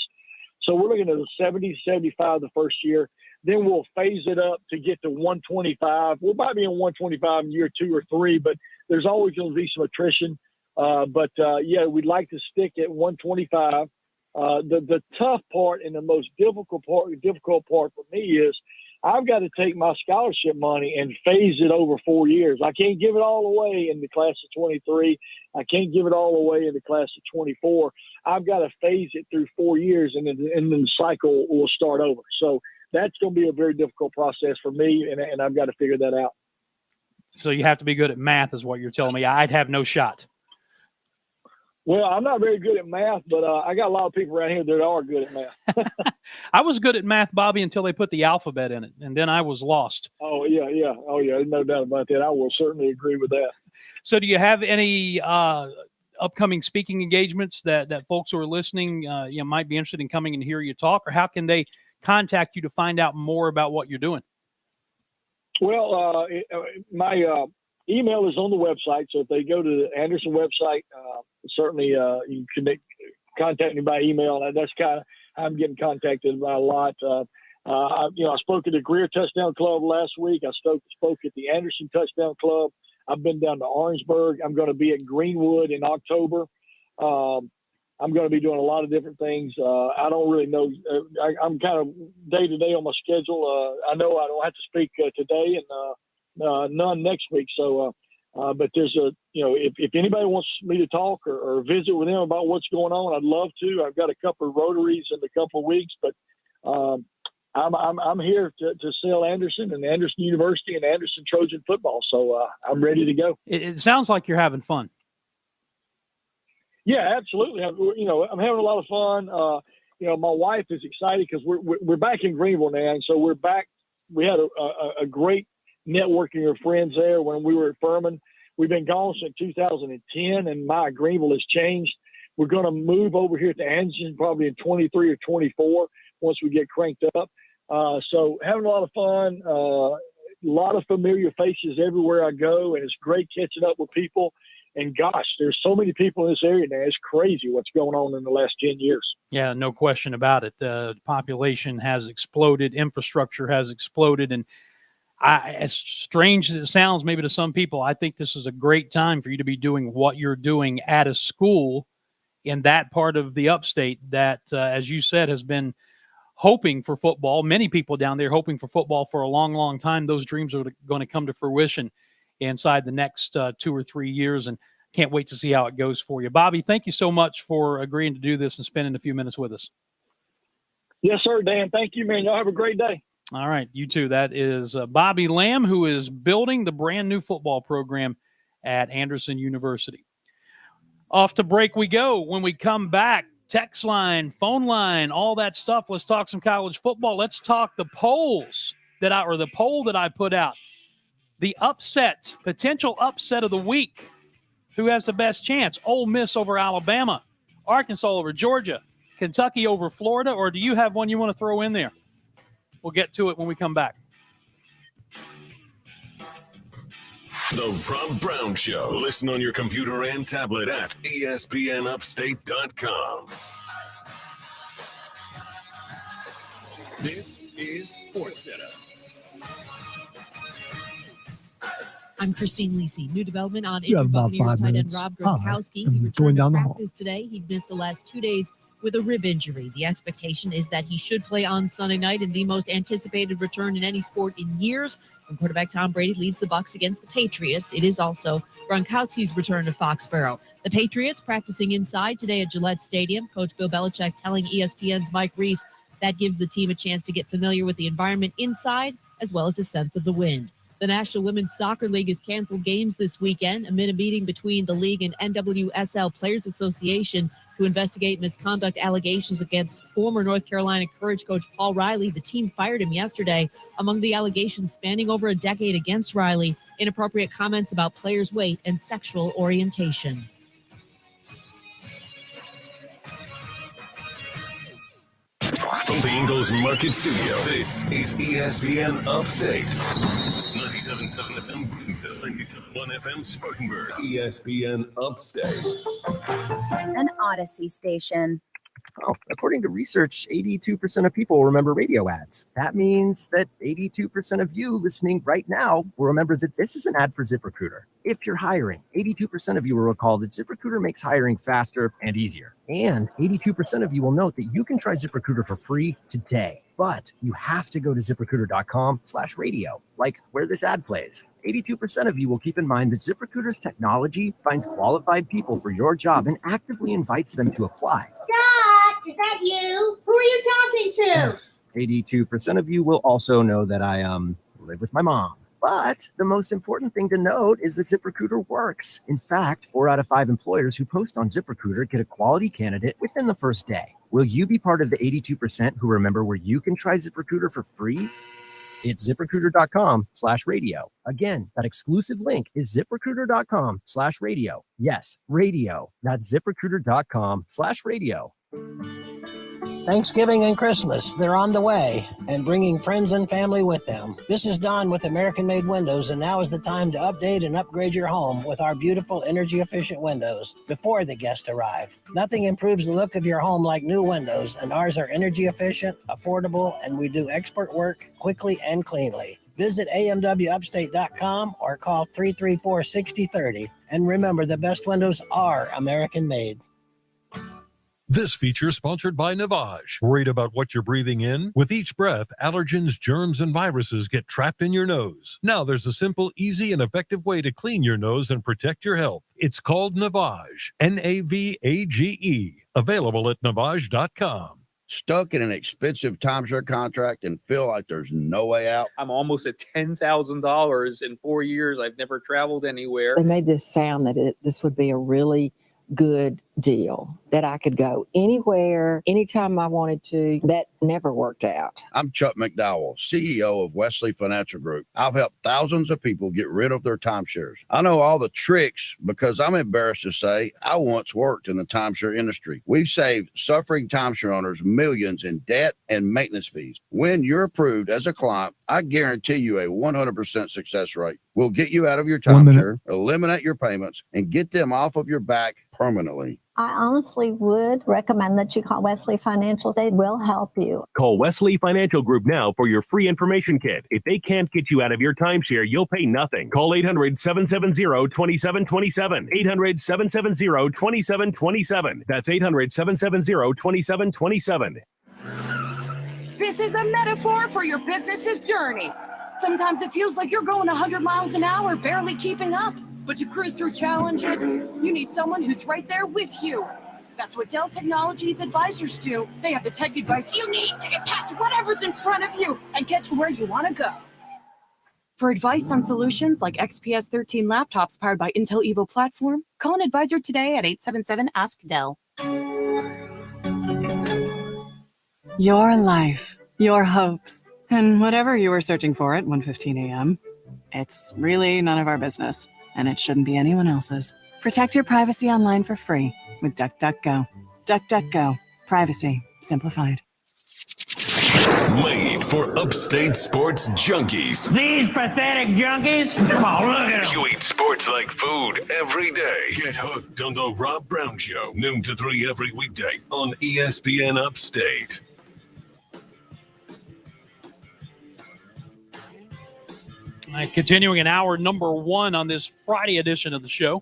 So we're looking at a 70 to 75 the first year. Then we'll phase it up to get to 125. We might be in 125 in year 2 or 3, but there's always going to be some attrition. Yeah, we'd like to stick at 125. The tough part and the most difficult part for me is I've got to take my scholarship money and phase it over 4 years. I can't give it all away in the class of 23. I can't give it all away in the class of 24. I've got to phase it through 4 years, and then the cycle will start over. So that's going to be a very difficult process for me, and I've got to figure that out. So you have to be good at math is what you're telling me. I'd have no shot. Well, I'm not very good at math, but I got a lot of people around here that are good at math. I was good at math, Bobby, until they put the alphabet in it, and then I was lost. Oh, yeah. Oh, yeah, no doubt about that. I will certainly agree with that. So do you have any upcoming speaking engagements that folks who are listening might be interested in coming and hear you talk, or how can they contact you to find out more about what you're doing? Well, my email is on the website, so if they go to the Anderson website, certainly you can contact me by email. That's kind of how I'm getting contacted by a lot. I spoke at the Greer Touchdown Club last week. I spoke at the Anderson Touchdown Club. I've been down to Orangeburg. I'm going to be at Greenwood in October. I'm going to be doing a lot of different things. I don't really know. I'm kind of day to day on my schedule. I know I don't have to speak today and none next week. So But there's if anybody wants me to talk or visit with them about what's going on, I'd love to. I've got a couple of rotaries in a couple of weeks, but I'm here to sell Anderson and Anderson University and Anderson Trojan football. So I'm ready to go. It sounds like you're having fun. Yeah, absolutely. I'm having a lot of fun. My wife is excited because we're back in Greenville now, and so we're back. We had a great networking of friends there when we were at Furman. We've been gone since 2010, and my Greenville has changed. We're going to move over here to Anderson probably in 23 or 24 once we get cranked up. So having a lot of fun, a lot of familiar faces everywhere I go, and it's great catching up with people. And gosh, there's so many people in this area now. It's crazy what's going on in the last 10 years. Yeah, no question about it. The population has exploded. Infrastructure has exploded. And as strange as it sounds maybe to some people, I think this is a great time for you to be doing what you're doing at a school in that part of the upstate that, as you said, has been hoping for football. Many people down there hoping for football for a long, long time. Those dreams are going to come to fruition inside the next 2 or 3 years, and can't wait to see how it goes for you. Bobby, thank you so much for agreeing to do this and spending a few minutes with us. Yes, sir, Dan. Thank you, man. Y'all have a great day. All right, you too. That is Bobby Lamb, who is building the brand new football program at Anderson University. Off to break we go. When we come back, text line, phone line, all that stuff. Let's talk some college football. Let's talk the polls the poll that I put out. The potential upset of the week. Who has the best chance? Ole Miss over Alabama, Arkansas over Georgia, Kentucky over Florida, or do you have one you want to throw in there? We'll get to it when we come back. The Rob Brown Show. Listen on your computer and tablet at ESPNUpstate.com. This is SportsCenter. I'm Christine Lisi. New development on You have injured about Buccaneers 5 tight end minutes. Rob Hi. Gronkowski. I'm He going returned down to the hall. practice today. He'd missed the last 2 days with a rib injury. The expectation is that he should play on Sunday night in the most anticipated return in any sport in years. When quarterback Tom Brady leads the Bucs against the Patriots, it is also Gronkowski's return to Foxborough. The Patriots practicing inside today at Gillette Stadium. Coach Bill Belichick telling ESPN's Mike Reese that gives the team a chance to get familiar with the environment inside as well as a sense of the wind. The National Women's Soccer League has canceled games this weekend amid a meeting between the league and NWSL Players Association to investigate misconduct allegations against former North Carolina Courage coach Paul Riley. The team fired him yesterday. Among the allegations spanning over a decade against Riley, inappropriate comments about players' weight and sexual orientation. From the Ingles Market Studio, this is ESPN Upstate. 97.7 FM Greenville, 97.1 FM Spartanburg. ESPN Upstate. An Odyssey station. Oh, according to research, 82% of people remember radio ads. That means that 82% of you listening right now will remember that this is an ad for ZipRecruiter. If you're hiring, 82% of you will recall that ZipRecruiter makes hiring faster and easier. And 82% of you will note that you can try ZipRecruiter for free today. But you have to go to ZipRecruiter.com/radio, like where this ad plays. 82% of you will keep in mind that ZipRecruiter's technology finds qualified people for your job and actively invites them to apply. Dad, is that you? Who are you talking to? 82% of you will also know that I live with my mom. But the most important thing to note is that ZipRecruiter works. In fact, 4 out of 5 employers who post on ZipRecruiter get a quality candidate within the first day. Will you be part of the 82% who remember where you can try ZipRecruiter for free? It's ZipRecruiter.com/radio. Again, that exclusive link is ZipRecruiter.com/radio. Yes, radio, not ZipRecruiter.com/radio. Thanksgiving and Christmas, they're on the way and bringing friends and family with them. This is Don with American-Made Windows, and now is the time to update and upgrade your home with our beautiful energy-efficient windows before the guests arrive. Nothing improves the look of your home like new windows, and ours are energy-efficient, affordable, and we do expert work quickly and cleanly. Visit amwupstate.com or call 334-6030. And remember, the best windows are American-made. This feature sponsored by Navage. Worried about what you're breathing in? With each breath, allergens, germs, and viruses get trapped in your nose. Now there's a simple, easy, and effective way to clean your nose and protect your health. It's called Navage. Navage. Available at Navage.com. Stuck in an expensive timeshare contract and feel like there's no way out? I'm almost at $10,000 in 4 years. I've never traveled anywhere. They made this sound that this would be a really good deal, that I could go anywhere, anytime I wanted to. That never worked out. I'm Chuck McDowell, CEO of Wesley Financial Group. I've helped thousands of people get rid of their timeshares. I know all the tricks because I'm embarrassed to say I once worked in the timeshare industry. We've saved suffering timeshare owners millions in debt and maintenance fees. When you're approved as a client, I guarantee you a 100% success rate. We'll get you out of your timeshare, eliminate your payments, and get them off of your back permanently. I honestly would recommend that you call Wesley Financial. They will help you. Call Wesley Financial Group now for your free information kit. If they can't get you out of your timeshare, you'll pay nothing. Call 800-770-2727. 800-770-2727. That's 800-770-2727. This is a metaphor for your business's journey. Sometimes it feels like you're going 100 miles an hour, barely keeping up. But to cruise through challenges, you need someone who's right there with you. That's what Dell Technologies advisors do. They have the tech advice you need to get past whatever's in front of you and get to where you want to go. For advice on solutions like XPS 13 laptops powered by Intel Evo platform, call an advisor today at 877-ASK-DELL. Your life, your hopes, and whatever you were searching for at 1:15 a.m., it's really none of our business, and it shouldn't be anyone else's. Protect your privacy online for free with DuckDuckGo. DuckDuckGo. Privacy simplified. Made for Upstate sports junkies. These pathetic junkies? Come on, look at them. You eat sports like food every day. Get hooked on the Rob Brown Show, noon to 3 every weekday on ESPN Upstate. Continuing in hour number 1 on this Friday edition of the show.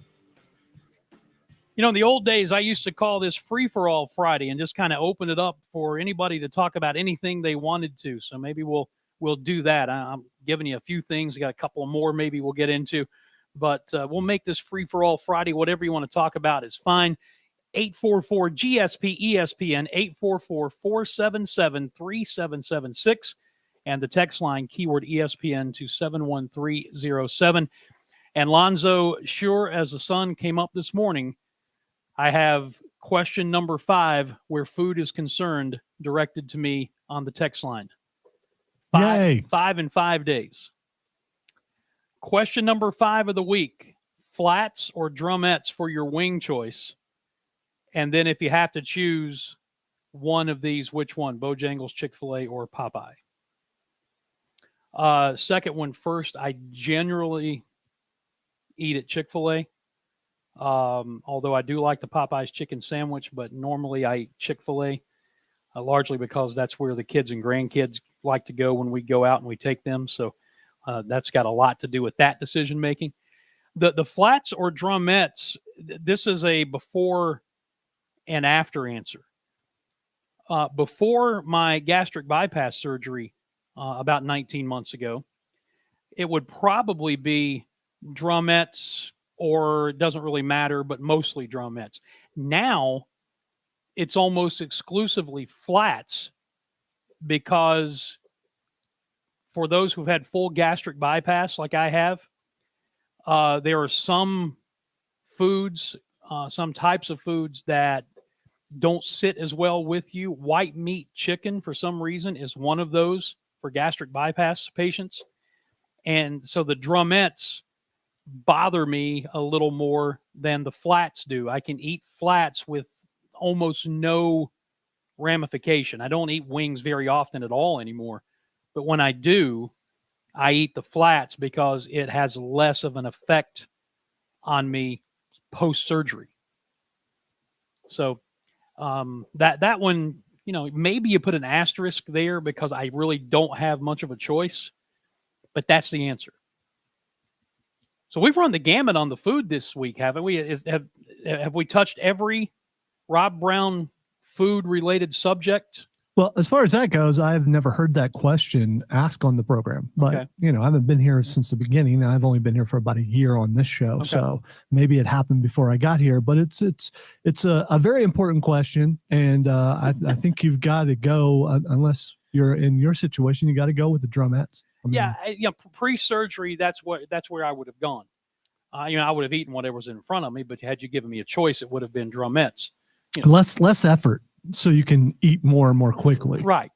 You know, in the old days, I used to call this Free-for-All Friday and just kind of open it up for anybody to talk about anything they wanted to. So maybe we'll do that. I'm giving you a few things. I got a couple more maybe we'll get into. But we'll make this Free-for-All Friday. Whatever you want to talk about is fine. 844-GSP-ESPN, 844-477-3776. And the text line, keyword ESPN, to 71307. And Lonzo, sure as the sun came up this morning, I have question number 5, where food is concerned, directed to me on the text line. 5 in 5 days. Question number 5 of the week, flats or drumettes for your wing choice. And then if you have to choose one of these, which one? Bojangles, Chick-fil-A, or Popeye? Second one first, I generally eat at Chick-fil-A. Although I do like the Popeyes chicken sandwich, but normally I eat Chick-fil-A, largely because that's where the kids and grandkids like to go when we go out and we take them. So that's got a lot to do with that decision making. The flats or drumettes, this is a before and after answer. Before my gastric bypass surgery, about 19 months ago, it would probably be drumettes, or it doesn't really matter, but mostly drumettes. Now it's almost exclusively flats, because for those who've had full gastric bypass like I have, there are some foods, some types of foods that don't sit as well with you. White meat chicken, for some reason, is one of those for gastric bypass patients. And so the drumettes bother me a little more than the flats do. I can eat flats with almost no ramification. I don't eat wings very often at all anymore. But when I do, I eat the flats because it has less of an effect on me post-surgery. So that one, you know, maybe you put an asterisk there because I really don't have much of a choice, but that's the answer. So we've run the gamut on the food this week, haven't we? Have we touched every Rob Brown food related subject? Well, as far as that goes, I've never heard that question asked on the program, but Okay. I haven't been here since the beginning. I've only been here for about a year on this show. Okay. So maybe it happened before I got here, but it's a very important question. And I think you've got to go, unless you're in your situation, you got to go with the drumettes. Pre-surgery, that's where I would have gone. I would have eaten whatever was in front of me, but had you given me a choice, it would have been drumettes. Less effort, so you can eat more and more quickly. Right.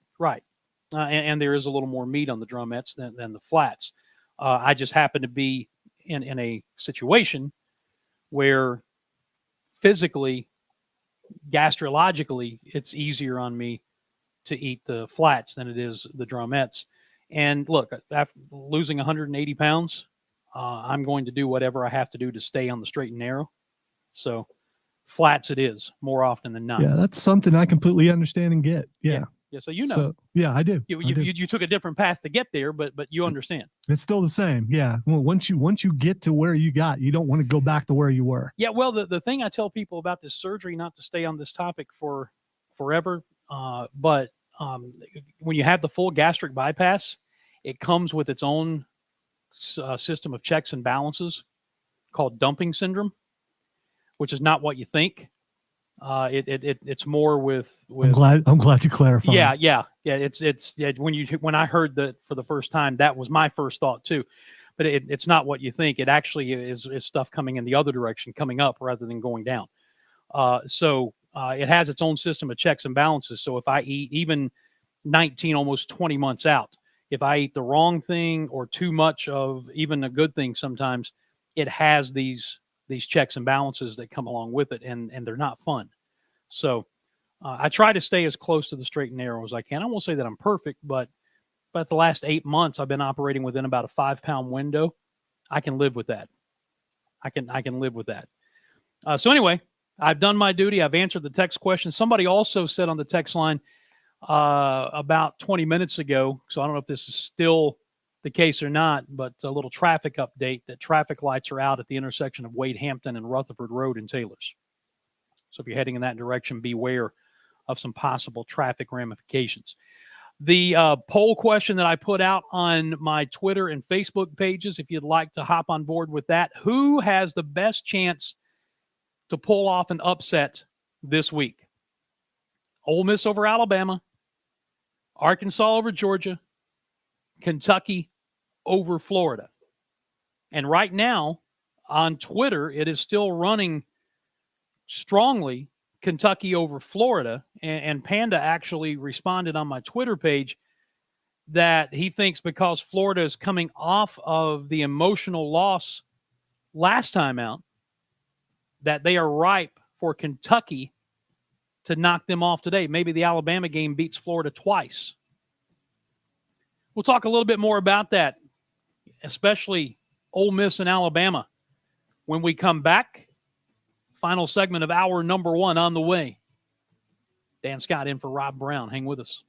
And there is a little more meat on the drumettes than the flats. I just happen to be in a situation where physically, gastrologically, it's easier on me to eat the flats than it is the drumettes. And look, after losing 180 pounds, I'm going to do whatever I have to do to stay on the straight and narrow. So flats it is more often than not. Yeah, that's something I completely understand and get. Yeah. So yeah, I do. You took a different path to get there, but you understand. It's still the same. Yeah. Well, once you get to where you got, you don't want to go back to where you were. Yeah. Well, the thing I tell people about this surgery, not to stay on this topic for forever, but when you have the full gastric bypass, it comes with its own system of checks and balances called dumping syndrome, which is not what you think. It's more with. I'm glad you clarified. Yeah. It's when I heard that for the first time, that was my first thought too, but it's not what you think. It actually is stuff coming in the other direction, coming up rather than going down. So it has its own system of checks and balances. So if I eat even 19, almost 20 months out, if I eat the wrong thing or too much of even a good thing, sometimes it has these checks and balances that come along with it, and they're not fun. So I try to stay as close to the straight and narrow as I can. I won't say that I'm perfect, but the last 8 months I've been operating within about a 5-pound window. I can live with that. I can live with that. So anyway, I've done my duty. I've answered the text question. Somebody also said on the text line about 20 minutes ago, so I don't know if this is still the case or not, but a little traffic update that traffic lights are out at the intersection of Wade Hampton and Rutherford Road in Taylors. So if you're heading in that direction, beware of some possible traffic ramifications. The poll question that I put out on my Twitter and Facebook pages, if you'd like to hop on board with that, who has the best chance to pull off an upset this week? Ole Miss over Alabama, Arkansas over Georgia, Kentucky over Florida. And right now on Twitter, it is still running strongly Kentucky over Florida. And Panda actually responded on my Twitter page that he thinks because Florida is coming off of the emotional loss last time out, that they are ripe for Kentucky to knock them off today. Maybe the Alabama game beats Florida twice. We'll talk a little bit more about that, especially Ole Miss and Alabama, when we come back. Final segment of hour number 1 on the way. Dan Scott in for Rob Brown. Hang with us.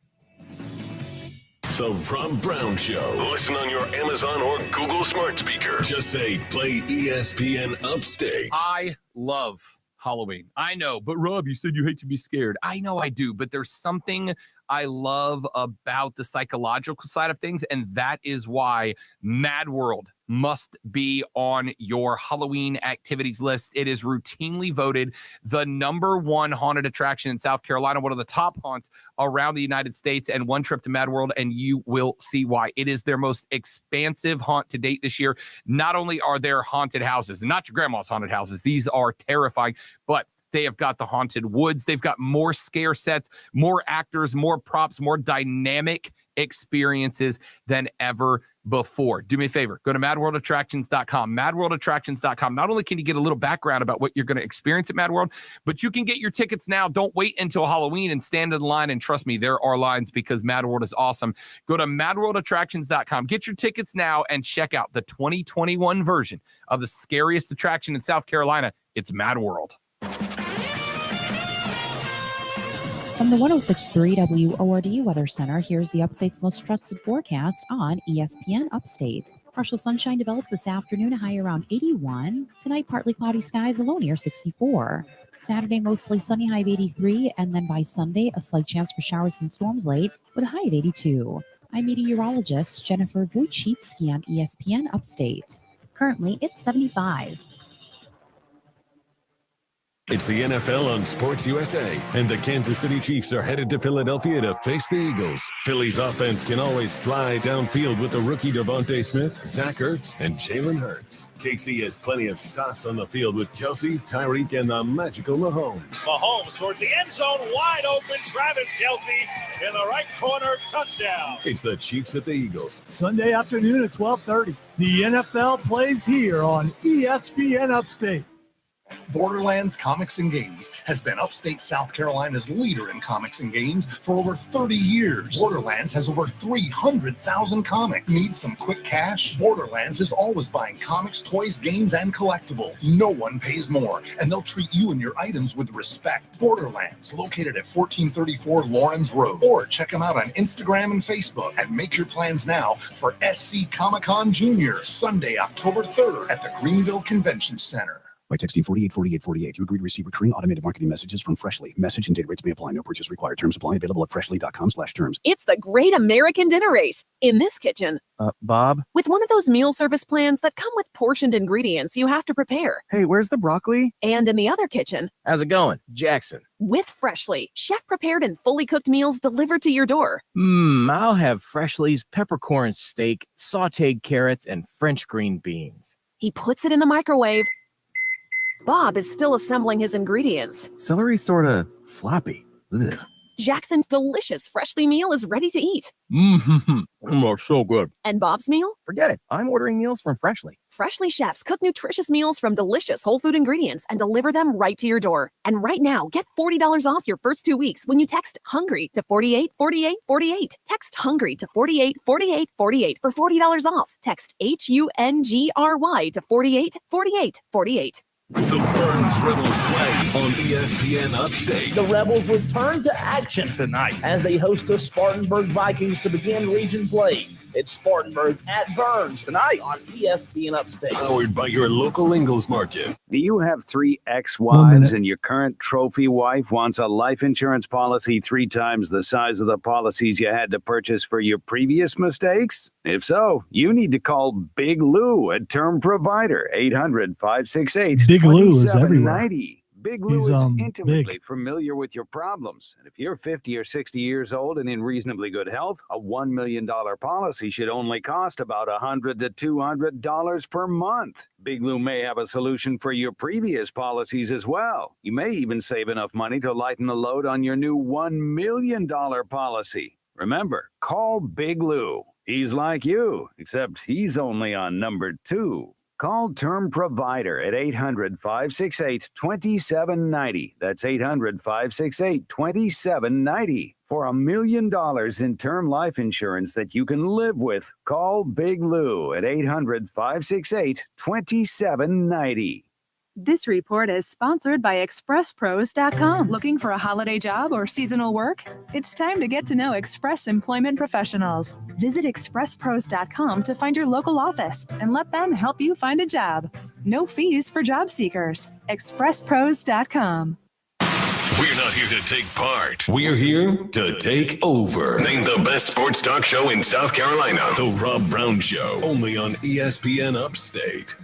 The Rob Brown Show. Listen on your Amazon or Google smart speaker. Just say, play ESPN Upstate. I love Halloween. I know, but Rob, you said you hate to be scared. I know I do, but there's something I love about the psychological side of things, and that is why Mad World must be on your Halloween activities list. It is routinely voted the #1 haunted attraction in South Carolina, one of the top haunts around the United States, and one trip to Mad World, and you will see why. It is their most expansive haunt to date this year. Not only are there haunted houses, and not your grandma's haunted houses, these are terrifying, but they have got the haunted woods. They've got more scare sets, more actors, more props, more dynamic experiences than ever before. Do me a favor. Go to madworldattractions.com. Madworldattractions.com. Not only can you get a little background about what you're going to experience at Mad World, but you can get your tickets now. Don't wait until Halloween and stand in line. And trust me, there are lines because Mad World is awesome. Go to madworldattractions.com. Get your tickets now and check out the 2021 version of the scariest attraction in South Carolina. It's Mad World. From the 106.3 WORD Weather Center, here's the Upstate's most trusted forecast on ESPN Upstate. Partial sunshine develops this afternoon, a high around 81. Tonight, partly cloudy skies, a low near 64. Saturday, mostly sunny, high of 83. And then by Sunday, a slight chance for showers and storms late with a high of 82. I'm meteorologist Jennifer Wojcicki on ESPN Upstate. Currently, it's 75. It's the NFL on Sports USA, and the Kansas City Chiefs are headed to Philadelphia to face the Eagles. Philly's offense can always fly downfield with the rookie Devontae Smith, Zach Ertz, and Jalen Hurts. KC has plenty of sauce on the field with Kelsey, Tyreek, and the magical Mahomes. Mahomes towards the end zone, wide open. Travis Kelsey in the right corner, touchdown. It's the Chiefs at the Eagles. Sunday afternoon at 12:30. The NFL plays here on ESPN Upstate. Borderlands Comics and Games has been Upstate South Carolina's leader in comics and games for over 30 years. Borderlands has over 300,000 comics. Need some quick cash? Borderlands is always buying comics, toys, games, and collectibles. No one pays more, and they'll treat you and your items with respect. Borderlands, located at 1434 Lawrence Road. Or check them out on Instagram and Facebook, and make your plans now for SC Comic-Con Junior, Sunday, October 3rd at the Greenville Convention Center. By texting 484848, you agree to receive recurring automated marketing messages from Freshly. Message and data rates may apply. No purchase required. Terms apply. Available at freshly.com/terms. It's the Great American Dinner Race in this kitchen. Bob? With one of those meal service plans that come with portioned ingredients you have to prepare. Hey, where's the broccoli? And in the other kitchen. How's it going? Jackson. With Freshly, chef-prepared and fully cooked meals delivered to your door. I'll have Freshly's peppercorn steak, sautéed carrots, and French green beans. He puts it in the microwave. Bob is still assembling his ingredients. Celery's sort of floppy. Ugh. Jackson's delicious Freshly meal is ready to eat. So good. And Bob's meal? Forget it. I'm ordering meals from Freshly. Freshly chefs cook nutritious meals from delicious whole food ingredients and deliver them right to your door. And right now, get $40 off your first 2 weeks when you text HUNGRY to 484848. Text HUNGRY to 484848 for $40 off. Text HUNGRY to 484848. The Burns Rebels play on ESPN Upstate. The Rebels return to action tonight as they host the Spartanburg Vikings to begin region play. It's Spartanburg at Burns tonight on ESPN Upstate. Powered by your local Ingalls Market. Do you have 3 ex-wives and your current trophy wife wants a life insurance policy 3 times the size of the policies you had to purchase for your previous mistakes? If so, you need to call Big Lou at Term Provider, 800-568-2790. Big Lou is everywhere. Big Lou He's, is intimately big. familiar with your problems. And if you're 50 or 60 years old and in reasonably good health, a $1 million policy should only cost about $100 to $200 per month. Big Lou may have a solution for your previous policies as well. You may even save enough money to lighten the load on your new $1 million policy. Remember, call Big Lou. He's like you, except he's only on number 2. Call Term Provider at 800-568-2790. That's 800-568-2790. For $1 million in term life insurance that you can live with, call Big Lou at 800-568-2790. This report is sponsored by ExpressPros.com. Looking for a holiday job or seasonal work? It's time to get to know Express Employment Professionals. Visit ExpressPros.com to find your local office and let them help you find a job. No fees for job seekers. ExpressPros.com. We're not here to take part. We're here to take over. Named the best sports talk show in South Carolina. The Rob Brown Show. Only on ESPN Upstate.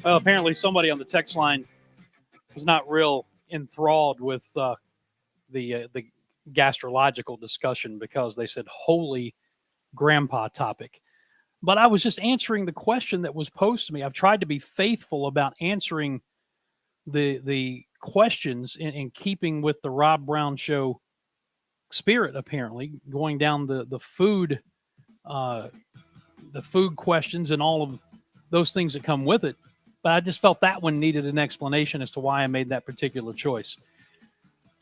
Well, apparently somebody on the text line was not real enthralled with the gastrological discussion because they said holy grandpa topic. But I was just answering the question that was posed to me. I've tried to be faithful about answering the questions in keeping with the Rob Brown Show spirit, apparently, going down the food questions and all of those things that come with it. But I just felt that one needed an explanation as to why I made that particular choice.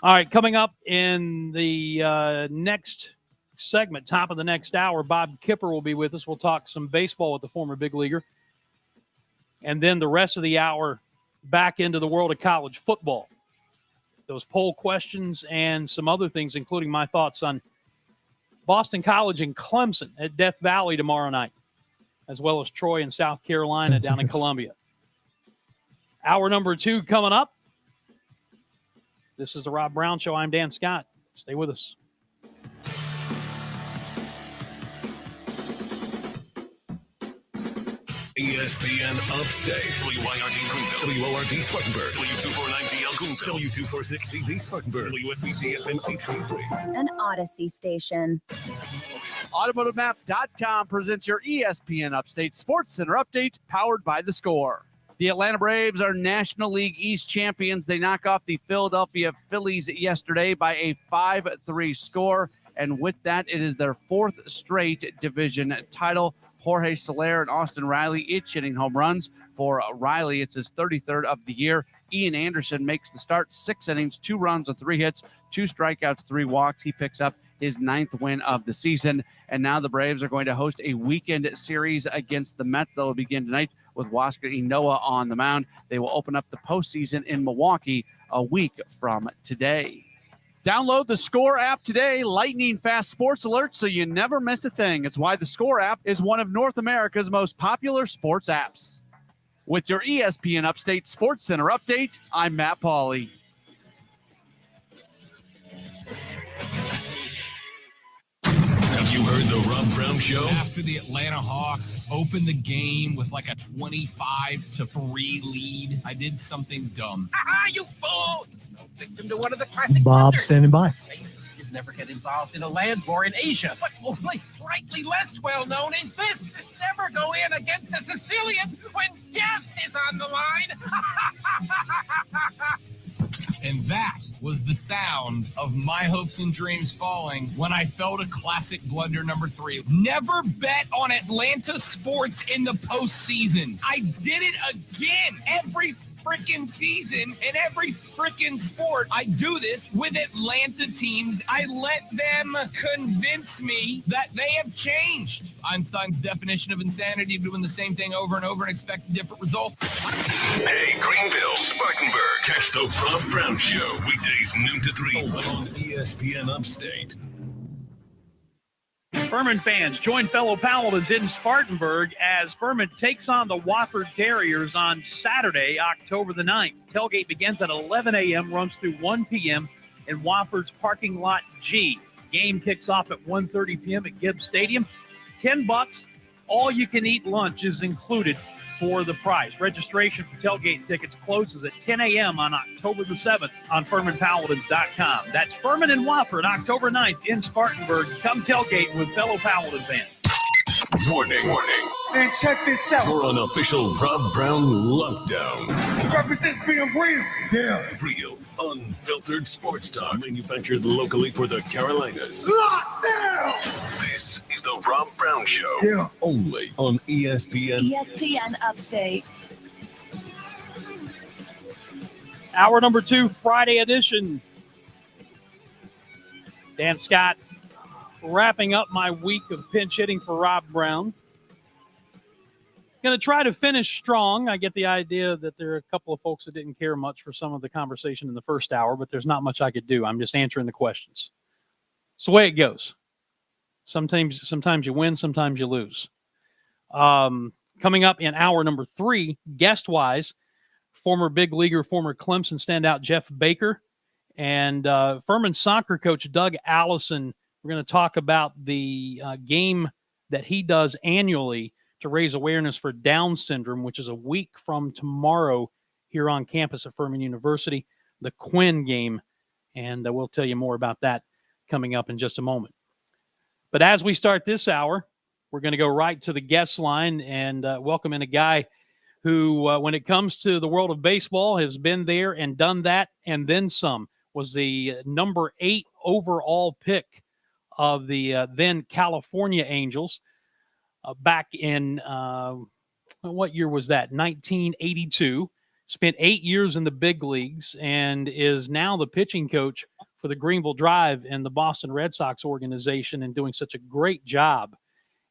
All right, coming up in the next segment, top of the next hour, Bob Kipper will be with us. We'll talk some baseball with the former big leaguer. And then the rest of the hour, back into the world of college football. Those poll questions and some other things, including my thoughts on Boston College and Clemson at Death Valley tomorrow night. as well as Troy and South Carolina down in Columbia. Hour number 2 coming up. This is the Rob Brown Show. I'm Dan Scott. Stay with us. ESPN Upstate, WYRD Greenville, WORD Spartanburg, W249DL Greenville, W246CV Spartanburg, WFBC FM HD3. An Odyssey station. AutomotiveMap.com presents your ESPN Upstate Sports Center update, powered by The Score. The Atlanta Braves are National League East champions. They knock off the Philadelphia Phillies yesterday by a 5-3 score, and with that, it is their 4th straight division title. Jorge Soler and Austin Riley each hitting home runs. For Riley, it's his 33rd of the year. Ian Anderson makes the start, 6 innings, 2 runs with 3 hits, 2 strikeouts, 3 walks. He picks up his 9th win of the season. And now the Braves are going to host a weekend series against the Mets. They'll begin tonight with Huascar Ynoa on the mound. They will open up the postseason in Milwaukee a week from today. Download the Score app today. Lightning fast sports alerts so you never miss a thing. It's why the Score app is one of North America's most popular sports apps. With your ESPN Upstate Sports Center update, I'm Matt Pauley. Have you heard the Rob Brown Show? After the Atlanta Hawks opened the game with like a 25-3 lead, I did something dumb. You fool! No victim to one of the classic Bob blunders. standing by. Just never get involved in a land war in Asia. But only slightly less well known is this: never go in against a Sicilian when gas is on the line. And that was the sound of my hopes and dreams falling when I felt a classic blunder number 3. Never bet on Atlanta sports in the postseason. I did it again every freaking season in every freaking sport. I do this with Atlanta teams. I let them convince me that they have changed. Einstein's definition of insanity: doing the same thing over and over and expecting different results. Hey, Greenville, Spartanburg. Catch the Rob Brown Show, weekdays noon to 3 on ESPN Upstate. Furman fans, join fellow Paladins in Spartanburg as Furman takes on the Wofford Terriers on Saturday, October the 9th. Tailgate begins at 11 a.m., runs through 1 p.m. in Wofford's parking lot G. Game kicks off at 1:30 p.m. at Gibbs Stadium. $10, all-you-can-eat lunch is included for the price. Registration for tailgate tickets closes at 10 a.m. on October the 7th on FurmanPaladins.com. That's Furman and Wofford, October 9th in Spartanburg. Come tailgate with fellow Paladin fans. Warning. And check this out. For an official Rob Brown lockdown. Represents being real. Yeah. Real, unfiltered sports talk manufactured locally for the Carolinas. Lockdown! This is the Rob Brown Show. Yeah. Only on ESPN. ESPN Upstate. Hour number 2, Friday edition. Dan Scott wrapping up my week of pinch hitting for Rob Brown. Going to try to finish strong. I get the idea that there are a couple of folks that didn't care much for some of the conversation in the first hour, but there's not much I could do. I'm just answering the questions. It's the way it goes. Sometimes you win, sometimes you lose. Coming up in hour number 3, guest-wise, former big leaguer, former Clemson standout Jeff Baker, and Furman soccer coach Doug Allison. We're going to talk about the game that he does annually to raise awareness for Down syndrome, which is a week from tomorrow here on campus at Furman University, the Quinn game. And we'll tell you more about that coming up in just a moment. But as we start this hour, we're going to go right to the guest line and welcome in a guy who, when it comes to the world of baseball, has been there and done that and then some. Was the number 8 overall pick of the then California Angels back in, what year was that? 1982. Spent 8 years in the big leagues and is now the pitching coach for the Greenville Drive and the Boston Red Sox organization, and doing such a great job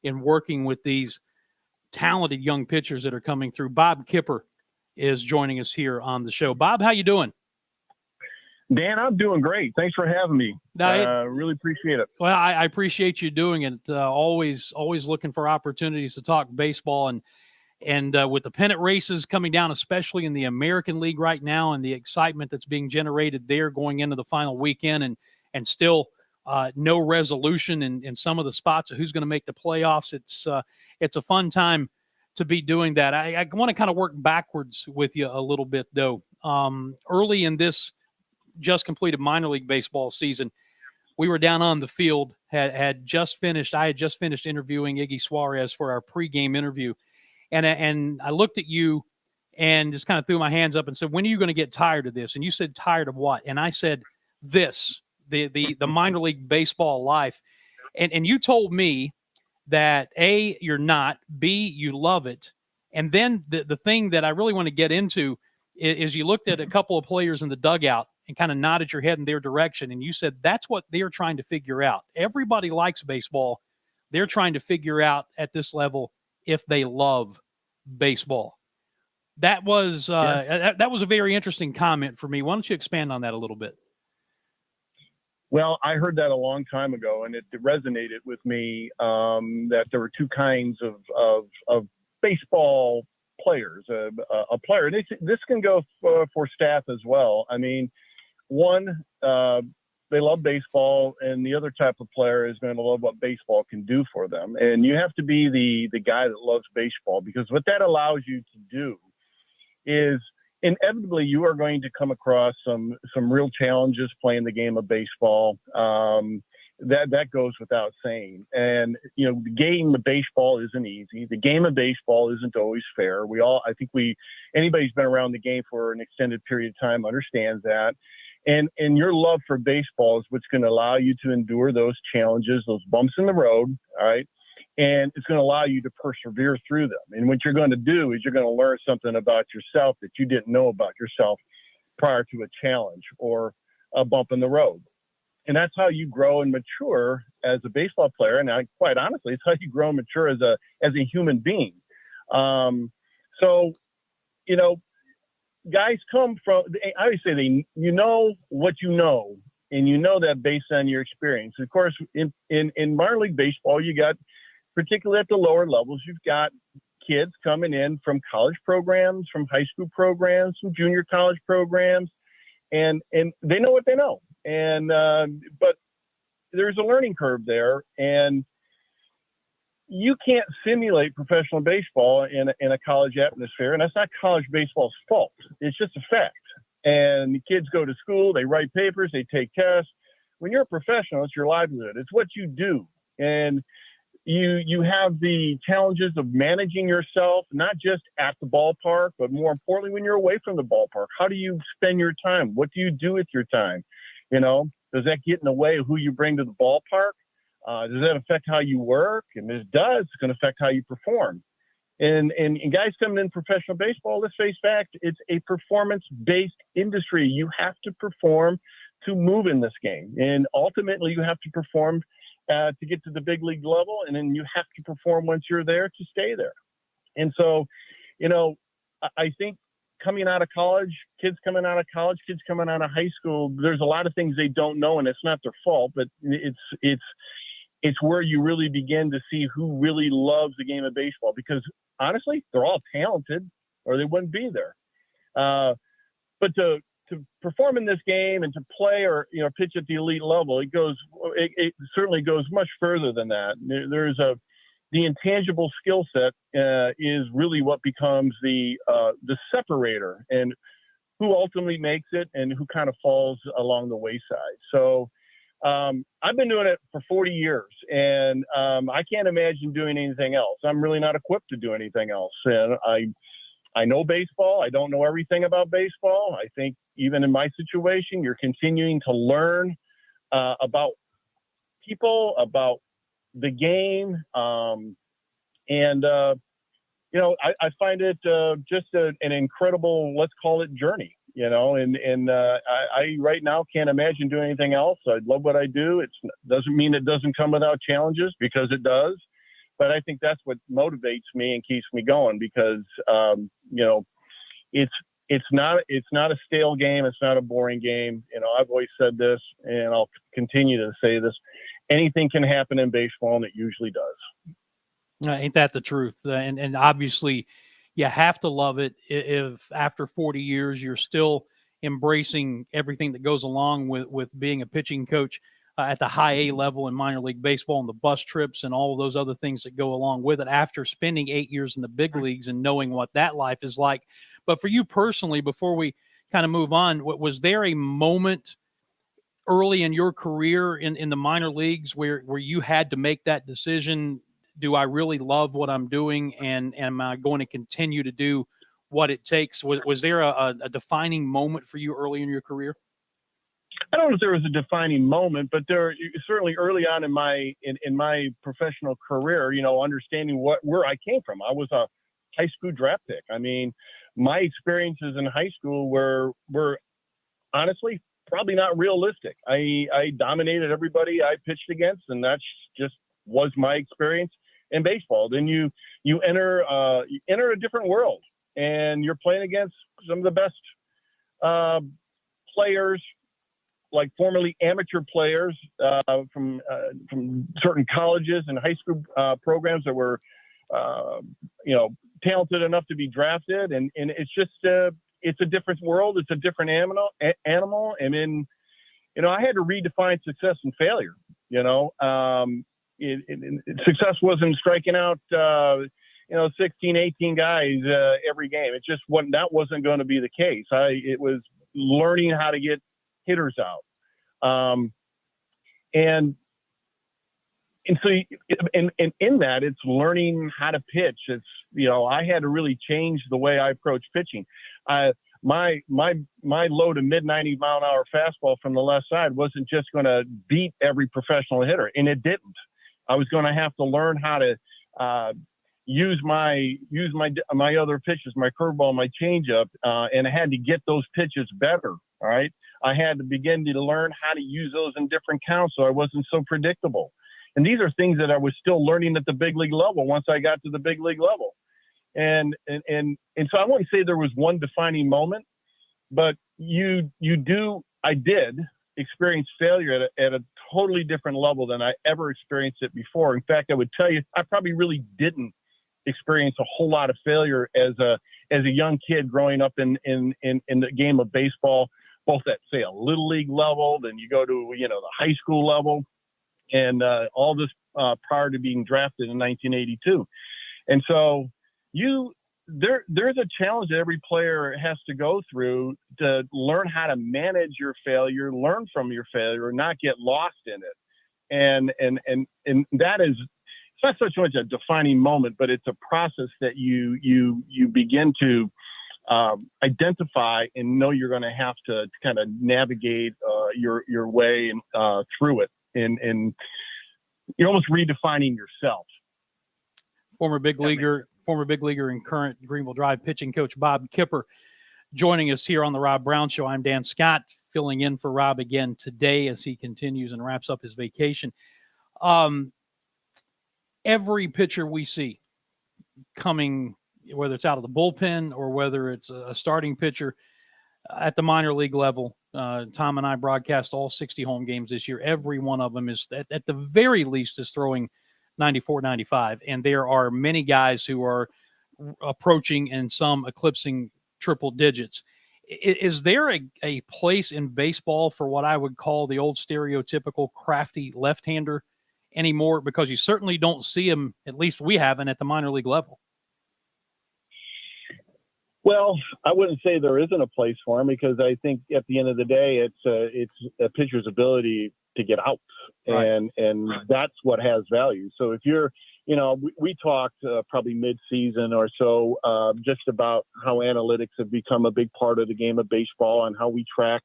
in working with these talented young pitchers that are coming through. Bob Kipper is joining us here on the show. Bob, how you doing? Dan, I'm doing great. Thanks for having me. No, really appreciate it. Well, I appreciate you doing it. Always looking for opportunities to talk baseball, and with the pennant races coming down, especially in the American League right now, and the excitement that's being generated there going into the final weekend, and still no resolution in some of the spots of who's going to make the playoffs. It's a fun time to be doing that. I want to kind of work backwards with you a little bit, though. Early in this just completed minor league baseball season, we were down on the field, I had just finished interviewing Iggy Suarez for our pregame interview. And I looked at you and just kind of threw my hands up and said, when are you going to get tired of this? And you said, tired of what? And I said, this, the minor league baseball life. And you told me that A, you're not, B, you love it. And then the thing that I really want to get into is you looked at a couple of players in the dugout and kind of nodded your head in their direction. And you said, that's what they're trying to figure out. Everybody likes baseball. They're trying to figure out at this level if they love baseball. That was that was a very interesting comment for me. Why don't you expand on that a little bit? Well, I heard that a long time ago, and it resonated with me that there were two kinds of baseball players. A player, and this can go for staff as well. I mean, one, they love baseball, and the other type of player is going to love what baseball can do for them. And you have to be the guy that loves baseball, because what that allows you to do is inevitably you are going to come across some real challenges playing the game of baseball. That goes without saying. And, you know, the game of baseball isn't easy. The game of baseball isn't always fair. Anybody's been around the game for an extended period of time understands that. And your love for baseball is what's going to allow you to endure those challenges, those bumps in the road, all right? And it's going to allow you to persevere through them. And what you're going to do is you're going to learn something about yourself that you didn't know about yourself prior to a challenge or a bump in the road. And that's how you grow and mature as a baseball player. And quite honestly, it's how you grow and mature as a human being. So, you know, guys come from, I always say you know what you know, and you know that based on your experience. Of course, in minor league baseball, you got, particularly at the lower levels, you've got kids coming in from college programs, from high school programs, from junior college programs, and they know what they know. And but there's a learning curve there, and you can't simulate professional baseball in a college atmosphere, and that's not college baseball's fault. It's just a fact. And the kids go to school, they write papers, they take tests. When you're a professional, it's your livelihood. It's what you do. And you have the challenges of managing yourself, not just at the ballpark, but more importantly, when you're away from the ballpark. How do you spend your time? What do you do with your time? You know, does that get in the way of who you bring to the ballpark? Does that affect how you work? And if it does, it's going to affect how you perform. And guys coming in professional baseball, let's face fact, it's a performance-based industry. You have to perform to move in this game. And ultimately, you have to perform to get to the big league level. And then you have to perform once you're there to stay there. And so, you know, I think coming out of college, kids coming out of high school, there's a lot of things they don't know, and it's not their fault, but it's where you really begin to see who really loves the game of baseball, because honestly, they're all talented or they wouldn't be there. But to perform in this game and to play or, you know, pitch at the elite level, it certainly goes much further than that. There's the intangible skill set is really what becomes the separator, and who ultimately makes it and who kind of falls along the wayside. So I've been doing it for 40 years, and I can't imagine doing anything else. I'm really not equipped to do anything else. And I know baseball. I don't know everything about baseball. I think even in my situation, you're continuing to learn about people, about the game. You know, I find it just an incredible, let's call it, journey, you know, and I right now can't imagine doing anything else. I love what I do. It doesn't mean it doesn't come without challenges, because it does. But I think that's what motivates me and keeps me going, because, you know, it's it's not a stale game. It's not a boring game. I've always said this, and I'll continue to say this. Anything can happen in baseball, and it usually does. Ain't that the truth? And obviously, you have to love it if after 40 years you're still embracing everything that goes along with being a pitching coach at the high A level in minor league baseball, and the bus trips and all of those other things that go along with it after spending 8 years in the big leagues and knowing what that life is like. But for you personally, before we kind of move on, was there a moment early in your career in the minor leagues where you had to make that decision? Do I really love what I'm doing, and am I going to continue to do what it takes? Was there a defining moment for you early in your career? I don't know if there was a defining moment, but there certainly early on in my professional career, understanding where I came from. I was a high school draft pick. I mean, my experiences in high school were honestly probably not realistic. I dominated everybody I pitched against, and that's just was my experience in baseball. Then you enter a different world, and you're playing against some of the best players, like formerly amateur players from certain colleges and high school programs that were talented enough to be drafted, and it's just it's a different world. It's a different animal. And then I had to redefine success and failure. Success wasn't striking out 16, 18 guys every game. It just wasn't going to be the case. It was learning how to get hitters out. And so in that, it's learning how to pitch. It's, I had to really change the way I approach pitching. My low to mid 90 mile an hour fastball from the left side wasn't just going to beat every professional hitter, and it didn't. I was going to have to learn how to use my other pitches, my curveball, my changeup, and I had to get those pitches better. All right, I had to begin to learn how to use those in different counts, so I wasn't so predictable. And these are things that I was still learning at the big league level once I got to the big league level. And so I wouldn't say there was one defining moment, but I did experience failure at a totally different level than I ever experienced it before. In fact, I would tell you, I probably really didn't experience a whole lot of failure as a young kid growing up in the game of baseball, both at, say, a little league level, then you go to, the high school level, and all this prior to being drafted in 1982. And so there's a challenge that every player has to go through to learn how to manage your failure, learn from your failure, not get lost in it. And that is, it's not so much a defining moment, but it's a process that you begin to identify and know you're going to have to kind of navigate your way through it. And you're almost redefining yourself. Former big leaguer and current Greenville Drive pitching coach Bob Kipper joining us here on the Rob Brown Show. I'm Dan Scott, filling in for Rob again today as he continues and wraps up his vacation. Every pitcher we see coming, whether it's out of the bullpen or whether it's a starting pitcher at the minor league level, Tom and I broadcast all 60 home games this year. Every one of them is at the very least is throwing 94, 95. And there are many guys who are approaching and some eclipsing triple digits. Is there a place in baseball for what I would call the old stereotypical crafty left-hander anymore? Because you certainly don't see him, at least we haven't, at the minor league level. Well, I wouldn't say there isn't a place for him, because I think at the end of the day, it's a pitcher's ability to get out, right. and that's what has value. So if you're, we talked probably mid-season or so just about how analytics have become a big part of the game of baseball and how we track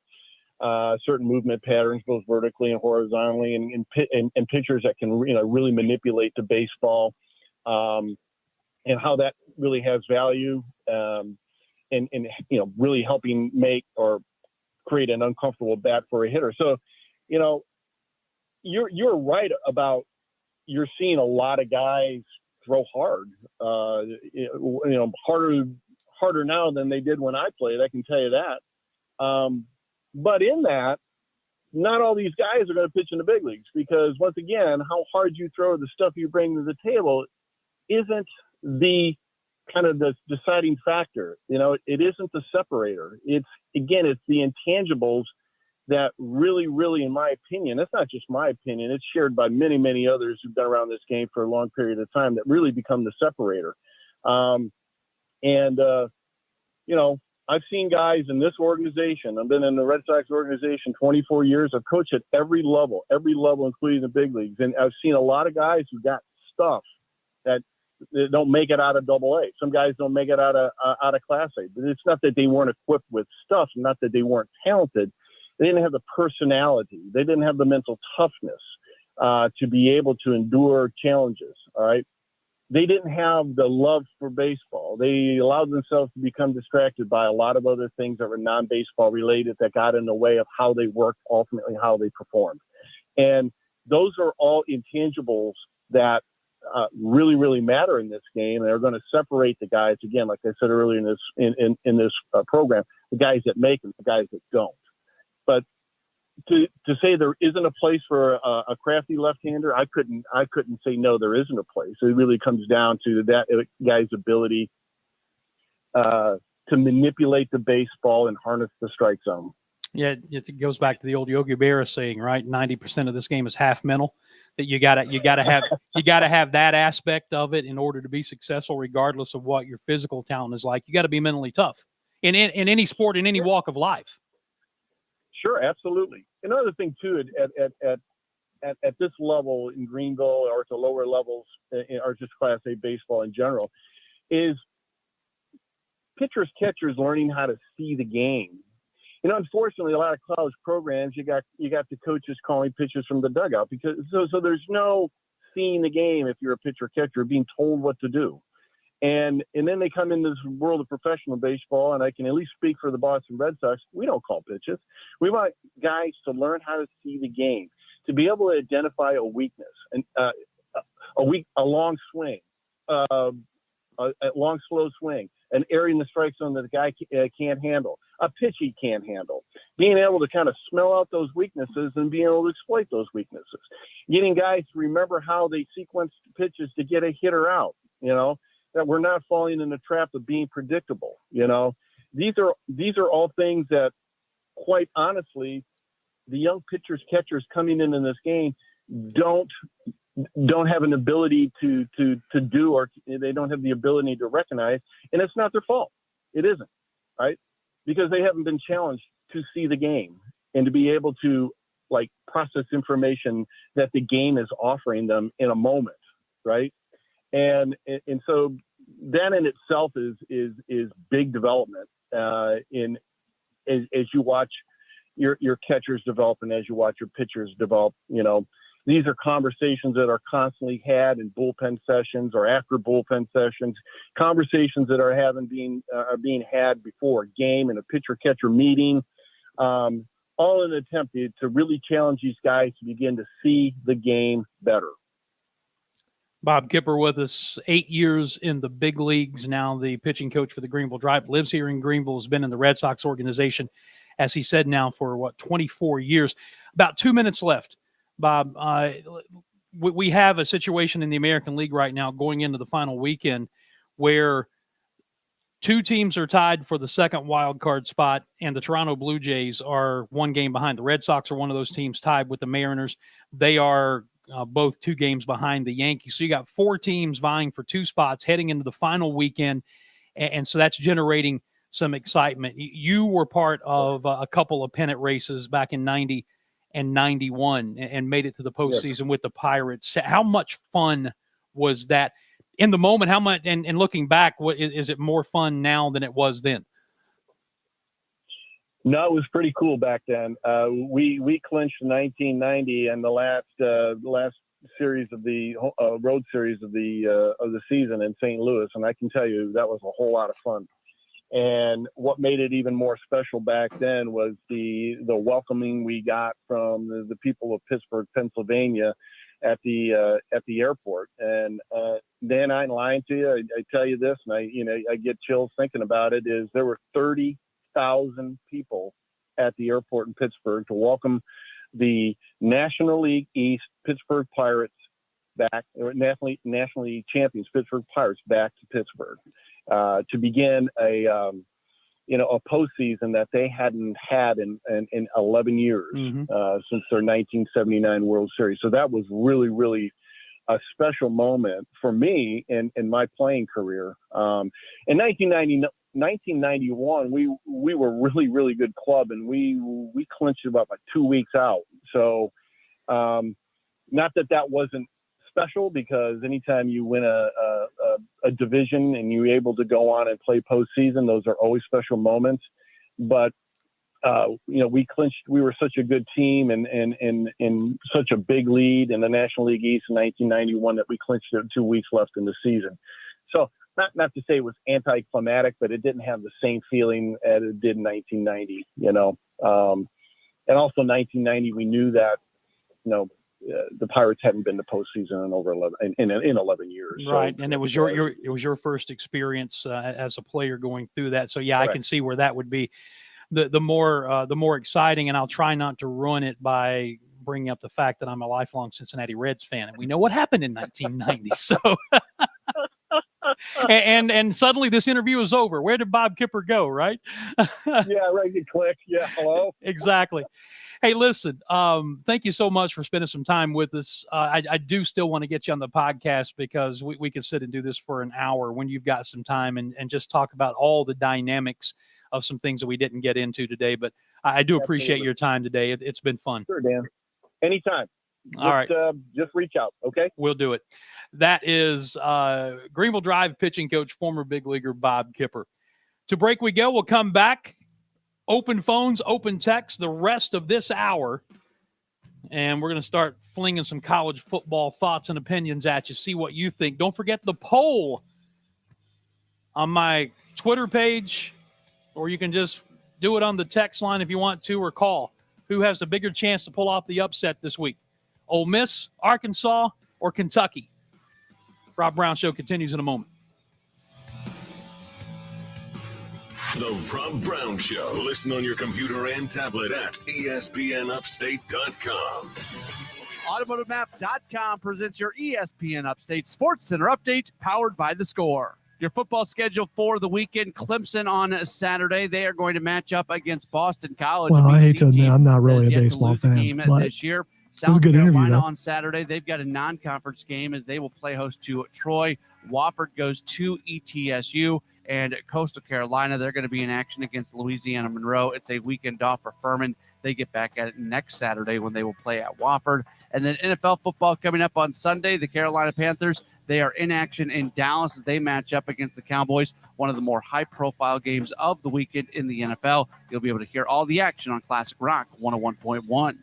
certain movement patterns, both vertically and horizontally, and pitchers that can really manipulate the baseball, and how that really has value. And really helping make or create an uncomfortable bat for a hitter. So, you're right about, you're seeing a lot of guys throw hard, harder now than they did when I played. I can tell you that. But in that, not all these guys are going to pitch in the big leagues because, once again, how hard you throw, the stuff you bring to the table isn't the kind of the deciding factor. You know, it isn't the separator. It's the intangibles that really, really, in my opinion, that's not just my opinion, it's shared by many, many others who've been around this game for a long period of time, that really become the separator. You know, I've seen guys in this organization. I've been in the Red Sox organization 24 years. I've coached at every level, including the big leagues. And I've seen a lot of guys who got stuff that don't make it out of AA. Some guys don't make it out of Class A. But it's not that they weren't equipped with stuff, not that they weren't talented. They didn't have the personality. They didn't have the mental toughness to be able to endure challenges. All right. They didn't have the love for baseball. They allowed themselves to become distracted by a lot of other things that were non-baseball related that got in the way of how they worked, ultimately how they performed. And those are all intangibles that really, really matter in this game. And they're going to separate the guys, again, like I said earlier in this program, the guys that make it, the guys that don't. But to say there isn't a place for a crafty left-hander, I couldn't say no, there isn't a place. It really comes down to that guy's ability to manipulate the baseball and harness the strike zone. Yeah, it goes back to the old Yogi Berra saying, right? 90% of this game is half mental. That you gotta have that aspect of it in order to be successful, regardless of what your physical talent is like. You got to be mentally tough in any sport, in any walk of life. Sure, absolutely. Another thing too, at this level in Greenville or at the lower levels, or just Class A baseball in general, is pitchers, catchers learning how to see the game. You know, unfortunately, a lot of college programs, you got the coaches calling pitches from the dugout because so there's no seeing the game if you're a pitcher catcher, being told what to do. And then they come into this world of professional baseball, and I can at least speak for the Boston Red Sox. We don't call pitches. We want guys to learn how to see the game, to be able to identify a weakness, and a long swing, a long slow swing, an area in the strike zone that the guy can't handle, a pitch he can't handle. Being able to kind of smell out those weaknesses and being able to exploit those weaknesses. Getting guys to remember how they sequence pitches to get a hitter out. You know, that we're not falling in the trap of being predictable. You know, these are all things that, quite honestly, the young pitchers, catchers coming in this game don't have an ability to do, or they don't have the ability to recognize, and it's not their fault. It isn't, right? Because they haven't been challenged to see the game and to be able to like process information that the game is offering them in a moment, right? And so that in itself is big development as you watch your catchers develop and as you watch your pitchers develop. You know, these are conversations that are constantly had in bullpen sessions or after bullpen sessions, conversations that are being had before a game in a pitcher catcher meeting, all in an attempt to really challenge these guys to begin to see the game better. Bob Kipper with us, 8 years in the big leagues, now the pitching coach for the Greenville Drive, lives here in Greenville, has been in the Red Sox organization, as he said, now for 24 years. About 2 minutes left, Bob. We have a situation in the American League right now going into the final weekend where two teams are tied for the second wild card spot, and the Toronto Blue Jays are one game behind. The Red Sox are one of those teams tied with the Mariners. They are both 2 games behind the Yankees. So you got 4 teams vying for 2 spots heading into the final weekend. And so that's generating some excitement. You were part of a couple of pennant races back in 90 and 91 and made it to the postseason with the Pirates. How much fun was that in the moment? How much, and looking back, is it more fun now than it was then? No, it was pretty cool back then. We clinched 1990 and the last series of the road series of the season in St. Louis, and I can tell you that was a whole lot of fun. And what made it even more special back then was the welcoming we got from the people of Pittsburgh, Pennsylvania, at the airport. And Dan, I ain't lying to you. I tell you this, and I get chills thinking about it. Is there were 30,000 people at the airport in Pittsburgh to welcome the National League East Pittsburgh Pirates back, or National League champions Pittsburgh Pirates back to Pittsburgh to begin a postseason that they hadn't had in 11 years since their 1979 World Series. So that was really, really a special moment for me in my playing career. In 1991, we were a really, really good club, and we clinched about 2 weeks out. So not that wasn't special, because anytime you win a division and you're able to go on and play postseason, those are always special moments. But we clinched. We were such a good team and such a big lead in the National League East in 1991 that we clinched it 2 weeks left in the season. So not to say it was anticlimactic, but it didn't have the same feeling as it did in 1990. And also 1990, we knew that the Pirates hadn't been to postseason in over 11 years. Right, so, and it was your first experience as a player going through that. So yeah, I can see where that would be the more exciting. And I'll try not to ruin it by bringing up the fact that I'm a lifelong Cincinnati Reds fan, and we know what happened in 1990. So. And suddenly this interview is over. Where did Bob Kipper go, right? Yeah, right. You click. Yeah, hello. Exactly. Hey, listen, thank you so much for spending some time with us. I do still want to get you on the podcast, because we could sit and do this for an hour when you've got some time and just talk about all the dynamics of some things that we didn't get into today. But I do appreciate your time today. It's been fun. Sure, Dan. Anytime. All right. Just reach out, okay? We'll do it. That is Greenville Drive pitching coach, former big leaguer Bob Kipper. To break we go. We'll come back. Open phones, open text, the rest of this hour. And we're going to start flinging some college football thoughts and opinions at you. See what you think. Don't forget the poll on my Twitter page, or you can just do it on the text line if you want to, or call. Who has the bigger chance to pull off the upset this week? Ole Miss, Arkansas, or Kentucky? Rob Brown Show continues in a moment. The Rob Brown Show. Listen on your computer and tablet at ESPNUpstate.com. AutomotiveMap.com presents your ESPN Upstate Sports Center update, powered by The Score. Your football schedule for the weekend: Clemson on Saturday. They are going to match up against Boston College. Well, I hate to admit, I'm not really a baseball fan, but this year. it was a South good interview, Carolina though. on Saturday. They've got a non-conference game as they will play host to Troy. Wofford goes to ETSU. And Coastal Carolina, they're going to be in action against Louisiana Monroe. It's a weekend off for Furman. They get back at it next Saturday when they will play at Wofford. And then NFL football coming up on Sunday. The Carolina Panthers, they are in action in Dallas as they match up against the Cowboys, one of the more high-profile games of the weekend in the NFL. You'll be able to hear all the action on Classic Rock 101.1.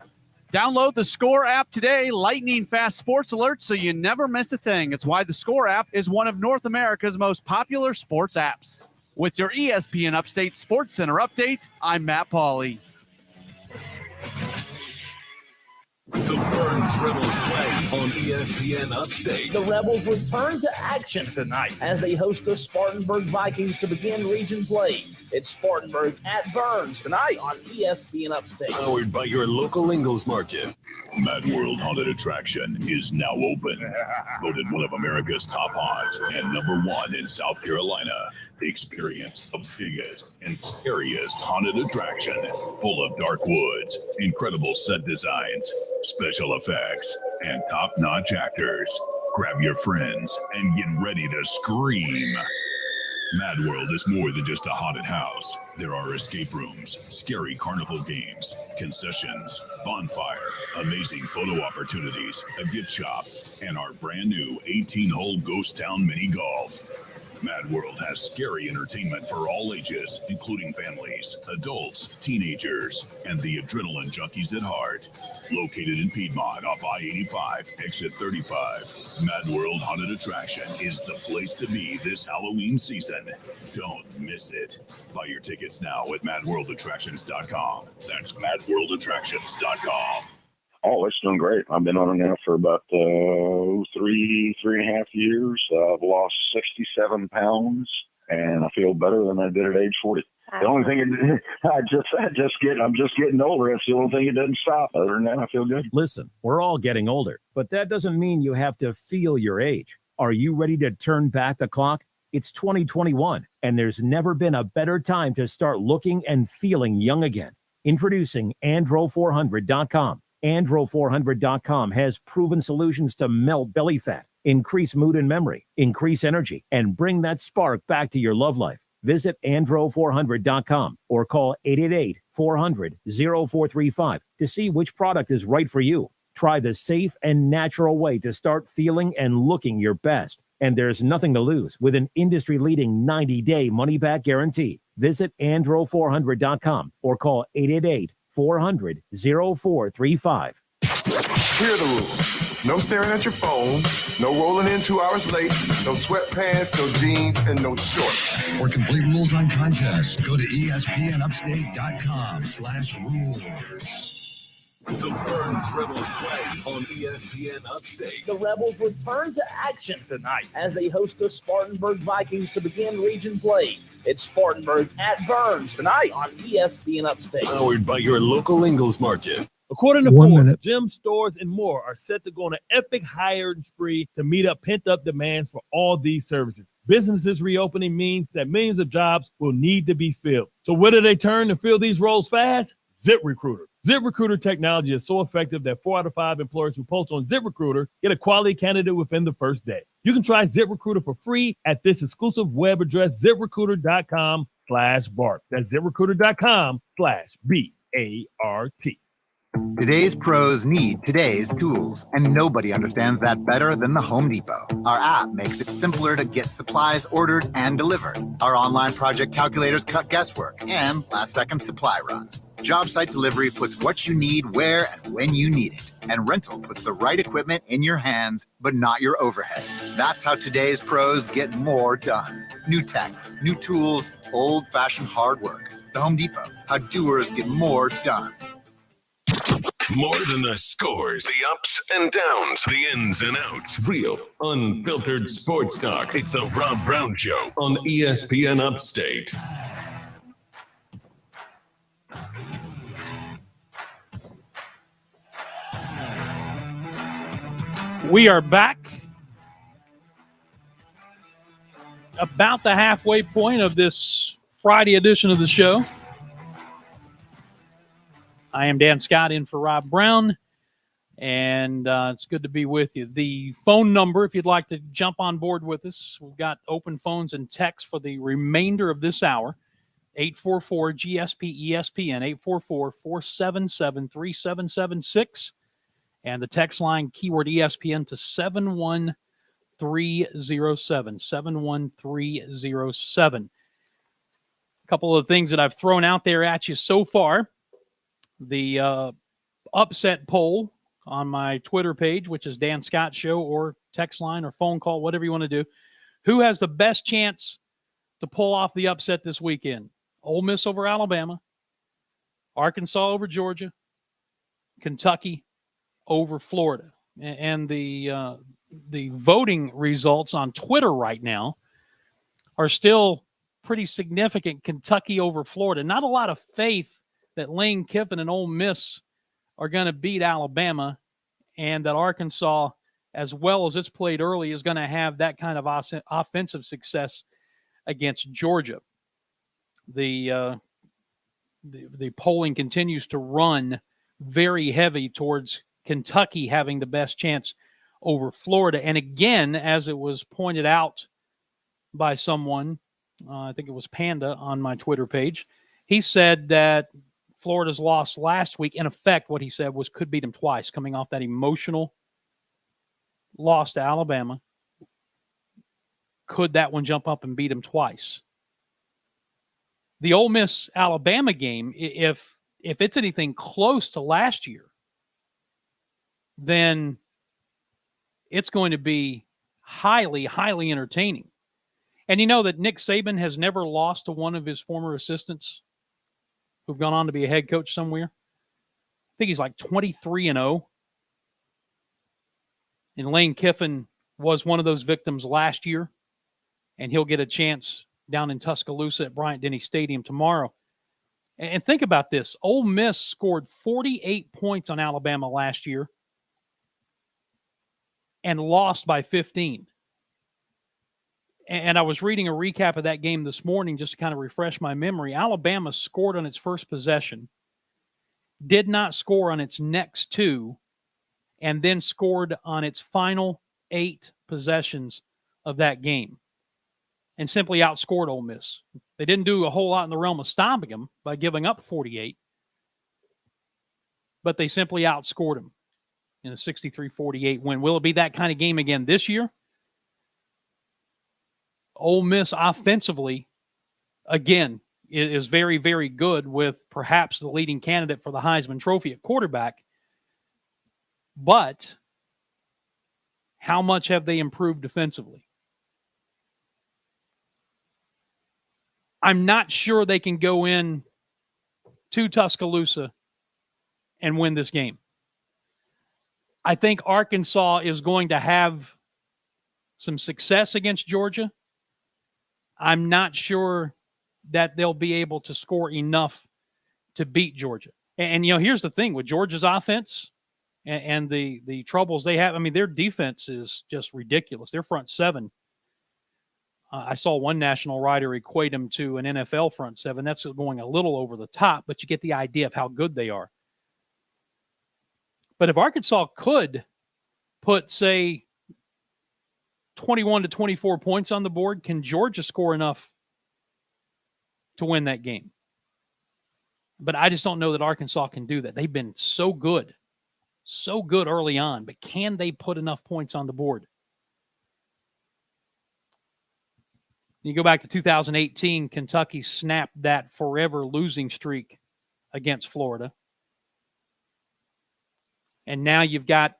Download the Score app today. Lightning fast sports alerts so you never miss a thing. It's why the Score app is one of North America's most popular sports apps. With your ESPN Upstate Sports Center update, I'm Matt Pauley. The Burns Rebels play on ESPN Upstate. The Rebels return to action tonight as they host the Spartanburg Vikings to begin region play. It's Spartanburg at Burns tonight on ESPN Upstate. Powered by your local Ingles Market. Mad World Haunted Attraction is now open. Voted one of America's top haunts and #1 in South Carolina. Experience the biggest and scariest haunted attraction. Full of dark woods, incredible set designs, special effects, and top-notch actors. Grab your friends and get ready to scream. Mad World is more than just a haunted house. There are escape rooms, scary carnival games, concessions, bonfire, amazing photo opportunities, a gift shop, and our brand new 18-hole Ghost Town mini golf. Mad World has scary entertainment for all ages, including families, adults, teenagers, and the adrenaline junkies at heart. Located in Piedmont off I-85, exit 35, Mad World Haunted Attraction is the place to be this Halloween season. Don't miss it. Buy your tickets now at madworldattractions.com. That's madworldattractions.com. Oh, it's doing great. I've been on it now for about 3.5 years. I've lost 67 pounds, and I feel better than I did at age 40. The only thing I'm just getting older. That's the only thing that doesn't stop. Other than that, I feel good. Listen, we're all getting older, but that doesn't mean you have to feel your age. Are you ready to turn back the clock? It's 2021, and there's never been a better time to start looking and feeling young again. Introducing Andro400.com. Andro400.com has proven solutions to melt belly fat, increase mood and memory, increase energy, and bring that spark back to your love life. Visit Andro400.com or call 888-400-0435 to see which product is right for you. Try the safe and natural way to start feeling and looking your best. And there's nothing to lose with an industry-leading 90-day money-back guarantee. Visit Andro400.com or call 888-400-0435. Here are the rules. No staring at your phone, no rolling in 2 hours late, no sweatpants, no jeans, and no shorts. For complete rules on contests, go to ESPNUpstate.com/rules. The Burns Rebels play on ESPN Upstate. The Rebels return to action tonight as they host the Spartanburg Vikings to begin region play. It's Spartanburg at Burns tonight on ESPN Upstate. Powered by your local Ingles Market. According to 1 Ford, minute. gym stores and more are set to go on an epic hiring spree to meet up pent-up demands for all these services. Businesses reopening means that millions of jobs will need to be filled. So where do they turn to fill these roles fast? ZipRecruiter. ZipRecruiter technology is so effective that 4 out of 5 employers who post on ZipRecruiter get a quality candidate within the first day. You can try ZipRecruiter for free at this exclusive web address, ZipRecruiter.com/Bart. That's ZipRecruiter.com/BART. Today's pros need today's tools, and nobody understands that better than the Home Depot. Our app makes it simpler to get supplies ordered and delivered. Our online project calculators cut guesswork and last-second supply runs. Job site delivery puts what you need where and when you need it. And rental puts the right equipment in your hands, but not your overhead. That's how today's pros get more done. New tech, new tools, old-fashioned hard work. The Home Depot, how doers get more done. More than the scores, the ups and downs, the ins and outs. Real, unfiltered sports talk. It's the Rob Brown Show on ESPN Upstate. We are back about the halfway point of this Friday edition of the show. I am Dan Scott in for Rob Brown, and it's good to be with you. The phone number, if you'd like to jump on board with us, we've got open phones and text for the remainder of this hour, 844-GSP-ESPN, 844-477-3776, and the text line, keyword ESPN, to 71307, 71307. A couple of things that I've thrown out there at you so far. The upset poll on my Twitter page, which is Dan Scott Show, or text line or phone call, whatever you want to do. Who has the best chance to pull off the upset this weekend? Ole Miss over Alabama, Arkansas over Georgia, Kentucky over Florida. And the voting results on Twitter right now are still pretty significant. Kentucky over Florida. Not a lot of faith that Lane Kiffin and Ole Miss are going to beat Alabama, and that Arkansas, as well as it's played early, is going to have that kind of offensive success against Georgia. The polling continues to run very heavy towards Kentucky having the best chance over Florida. And again, as it was pointed out by someone, I think it was Panda on my Twitter page, he said that Florida's loss last week, in effect, what he said was could beat them twice, coming off that emotional loss to Alabama. Could that one jump up and beat them twice? The Ole Miss-Alabama game, if it's anything close to last year, then it's going to be highly, highly entertaining. And you know that Nick Saban has never lost to one of his former assistants who've gone on to be a head coach somewhere. I think he's like 23-0 And Lane Kiffin was one of those victims last year, and he'll get a chance down in Tuscaloosa at Bryant-Denny Stadium tomorrow. And think about this. Ole Miss scored 48 points on Alabama last year and lost by 15. And I was reading a recap of that game this morning just to kind of refresh my memory. Alabama scored on its first possession, did not score on its next two, and then scored on its final 8 possessions of that game and simply outscored Ole Miss. They didn't do a whole lot in the realm of stopping them by giving up 48, but they simply outscored them in a 63-48 win. Will it be that kind of game again this year? Ole Miss offensively, again, is very, very good with perhaps the leading candidate for the Heisman Trophy at quarterback. But how much have they improved defensively? I'm not sure they can go in to Tuscaloosa and win this game. I think Arkansas is going to have some success against Georgia. I'm not sure that they'll be able to score enough to beat Georgia. And here's the thing with Georgia's offense and the troubles they have. I mean, their defense is just ridiculous. Their front seven. I saw one national writer equate them to an NFL front seven. That's going a little over the top, but you get the idea of how good they are. But if Arkansas could put, say, 21 to 24 points on the board, can Georgia score enough to win that game? But I just don't know that Arkansas can do that. They've been so good early on, but can they put enough points on the board? You go back to 2018, Kentucky snapped that forever losing streak against Florida. And now you've got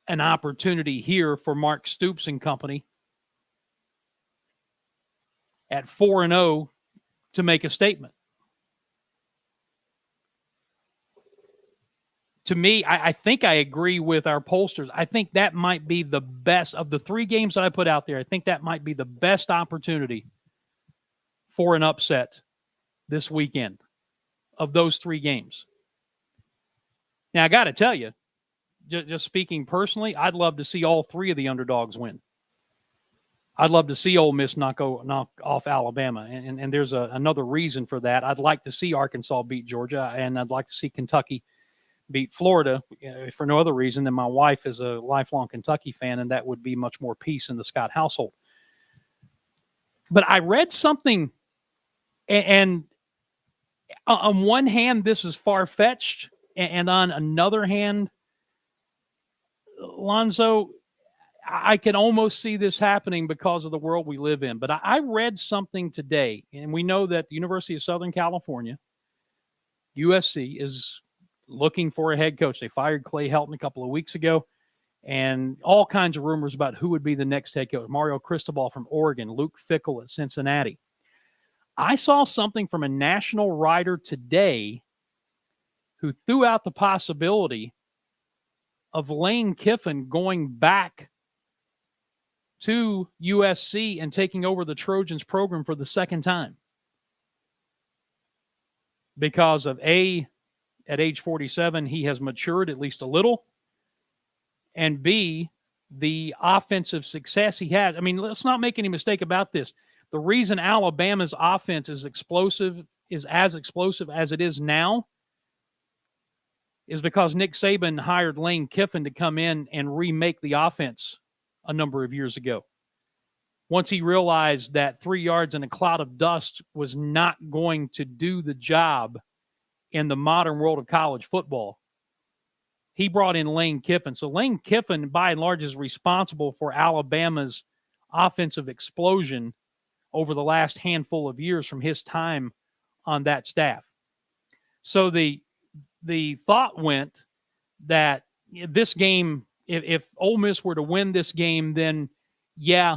an opportunity here for Mark Stoops and company at 4-0 to make a statement. To me, I think I agree with our pollsters. I think that might be the best of the 3 games that I put out there. I think that might be the best opportunity for an upset this weekend of those 3 games. Now, I got to tell you, just speaking personally, I'd love to see all 3 of the underdogs win. I'd love to see Ole Miss knock off Alabama, and there's another reason for that. I'd like to see Arkansas beat Georgia, and I'd like to see Kentucky beat Florida for no other reason than my wife is a lifelong Kentucky fan, and that would be much more peace in the Scott household. But I read something, and on one hand, this is far-fetched, and on another hand, Lonzo, I can almost see this happening because of the world we live in. But I read something today, and we know that the University of Southern California, USC, is looking for a head coach. They fired Clay Helton a couple of weeks ago, and all kinds of rumors about who would be the next head coach. Mario Cristobal from Oregon, Luke Fickell at Cincinnati. I saw something from a national writer today who threw out the possibility of Lane Kiffin going back to USC and taking over the Trojans program for the second time. Because of A, at age 47, he has matured at least a little, and B, the offensive success he has. I mean, let's not make any mistake about this. The reason Alabama's offense is as explosive as it is now is because Nick Saban hired Lane Kiffin to come in and remake the offense a number of years ago. Once he realized that 3 yards in a cloud of dust was not going to do the job in the modern world of college football, he brought in Lane Kiffin. So Lane Kiffin, by and large, is responsible for Alabama's offensive explosion over the last handful of years from his time on that staff. So the thought went that this game, if Ole Miss were to win this game, then yeah,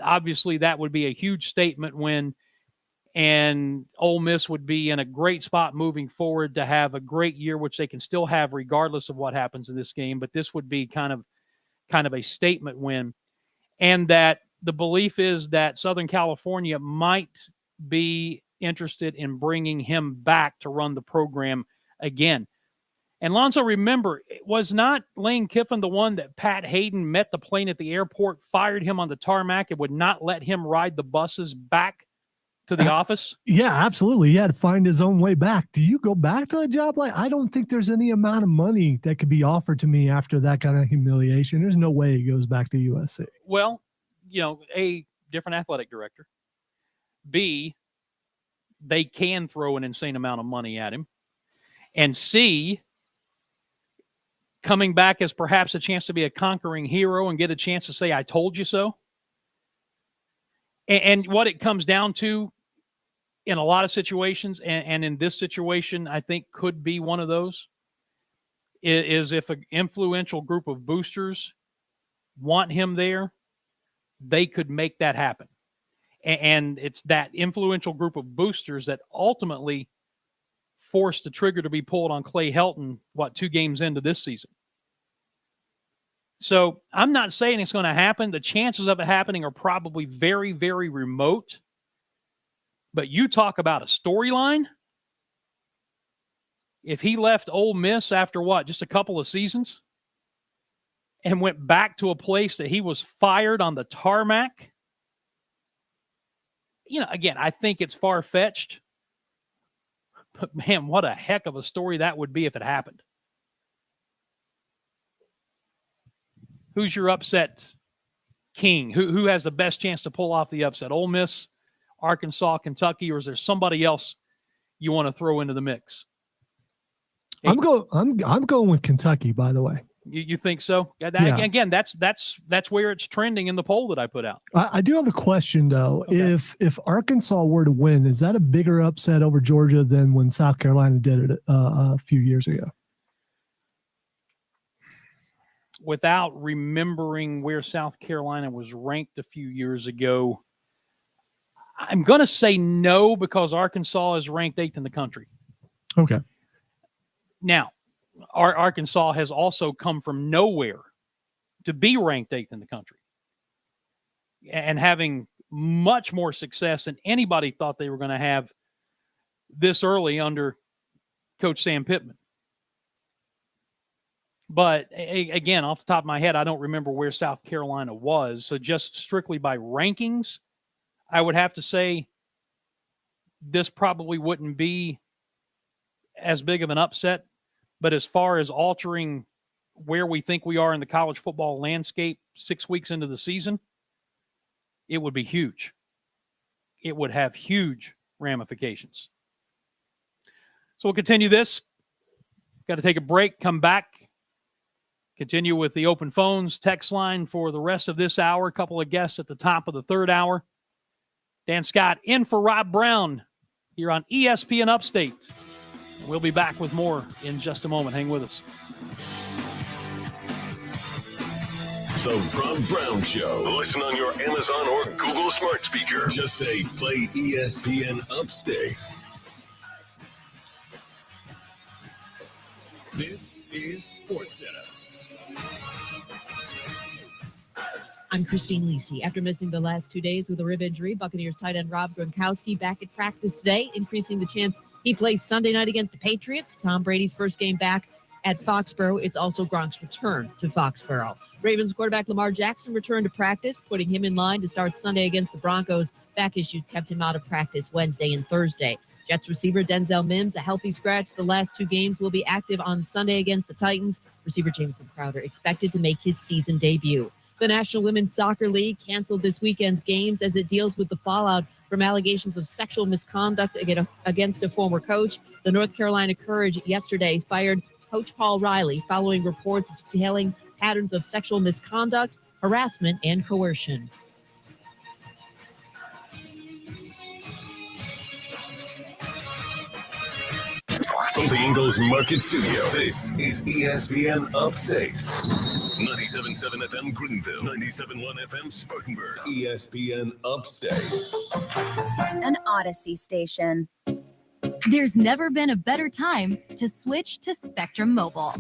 obviously that would be a huge statement win, and Ole Miss would be in a great spot moving forward to have a great year, which they can still have regardless of what happens in this game. But this would be kind of kind of a statement win. And that the belief is that Southern California might be interested in bringing him back to run the program again. And Lonzo, remember, was not Lane Kiffin the one that Pat Hayden met the plane at the airport, fired him on the tarmac, and would not let him ride the buses back to the office? Yeah, absolutely. He had to find his own way back. Do you go back to a job like? I don't think there's any amount of money that could be offered to me after that kind of humiliation. There's no way he goes back to USC. Well, A, different athletic director. B, they can throw an insane amount of money at him. And C, coming back as perhaps a chance to be a conquering hero and get a chance to say, I told you so. And what it comes down to in a lot of situations, and in this situation, I think could be one of those, is if an influential group of boosters want him there, they could make that happen. And it's that influential group of boosters that ultimately forced the trigger to be pulled on Clay Helton, 2 games into this season. So I'm not saying it's going to happen. The chances of it happening are probably very, very remote. But you talk about a storyline. If he left Ole Miss after just a couple of seasons and went back to a place that he was fired on the tarmac, again, I think it's far-fetched. But, man, what a heck of a story that would be if it happened. Who's your upset king? Who has the best chance to pull off the upset? Ole Miss, Arkansas, Kentucky, or is there somebody else you want to throw into the mix? I'm going with Kentucky, by the way. You think so? Yeah. Again, that's where it's trending in the poll that I put out. I do have a question, though. Okay. If Arkansas were to win, is that a bigger upset over Georgia than when South Carolina did it a few years ago? Without remembering where South Carolina was ranked a few years ago, I'm going to say no, because Arkansas is ranked 8th in the country. Okay. Now, Arkansas has also come from nowhere to be ranked 8th in the country and having much more success than anybody thought they were going to have this early under Coach Sam Pittman. But again, off the top of my head, I don't remember where South Carolina was. So just strictly by rankings, I would have to say this probably wouldn't be as big of an upset. But as far as altering where we think we are in the college football landscape 6 weeks into the season, it would be huge. It would have huge ramifications. So we'll continue this. Got to take a break, come back. Continue with the open phones, text line for the rest of this hour. A couple of guests at the top of the third hour. Dan Scott in for Rob Brown here on ESPN Upstate. We'll be back with more in just a moment. Hang with us. The Rob Brown Show. Listen on your Amazon or Google smart speaker. Just say, play ESPN Upstate. This is SportsCenter. I'm Christine Lisi. After missing the last 2 days with a rib injury, Buccaneers tight end Rob Gronkowski back at practice today, increasing the chance he plays Sunday night against the Patriots. Tom Brady's first game back at Foxborough. It's also Gronk's return to Foxborough. Ravens quarterback Lamar Jackson returned to practice, putting him in line to start Sunday against the Broncos. Back issues kept him out of practice Wednesday and Thursday. Jets receiver Denzel Mims, a healthy scratch the last 2 games, will be active on Sunday against the Titans. Receiver Jameson Crowder expected to make his season debut. The National Women's Soccer League canceled this weekend's games as it deals with the fallout from allegations of sexual misconduct against a former coach. The North Carolina Courage yesterday fired Coach Paul Riley following reports detailing patterns of sexual misconduct, harassment, and coercion. From the Ingalls Market Studio, this is ESPN Upstate. 97.7 FM Greenville, 97.1 FM Spartanburg, ESPN Upstate. An Odyssey station. There's never been a better time to switch to Spectrum Mobile.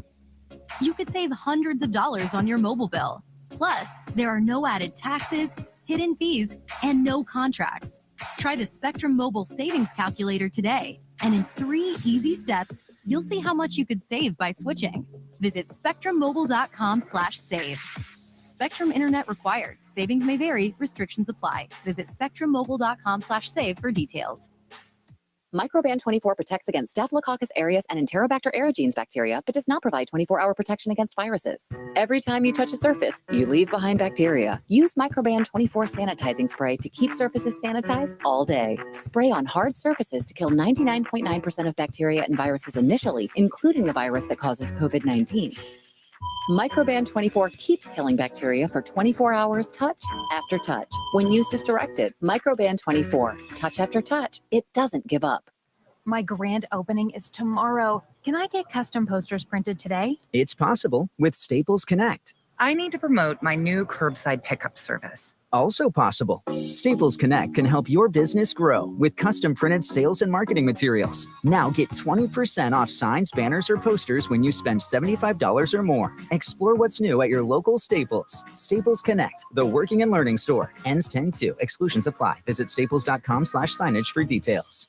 You could save hundreds of dollars on your mobile bill. Plus, there are no added taxes, hidden fees, and no contracts. Try the Spectrum Mobile Savings Calculator today, and in 3 easy steps, you'll see how much you could save by switching. Visit spectrummobile.com/save. Spectrum Internet required. Savings may vary. Restrictions apply. Visit spectrummobile.com/save for details. Microban 24 protects against Staphylococcus aureus and Enterobacter aerogenes bacteria, but does not provide 24-hour protection against viruses. Every time you touch a surface, you leave behind bacteria. Use Microban 24 sanitizing spray to keep surfaces sanitized all day. Spray on hard surfaces to kill 99.9% of bacteria and viruses initially, including the virus that causes COVID-19. Microban 24 keeps killing bacteria for 24 hours, touch after touch. When used as directed, Microban 24, touch after touch, it doesn't give up. My grand opening is tomorrow. Can I get custom posters printed today? It's possible with Staples Connect. I need to promote my new curbside pickup service. Also possible. Staples Connect can help your business grow with custom printed sales and marketing materials. Now get 20% off signs, banners, or posters when you spend $75 or more. Explore what's new at your local Staples. Staples Connect, the working and learning store. Ends 10/2. Exclusions apply. Visit staples.com/signage for details.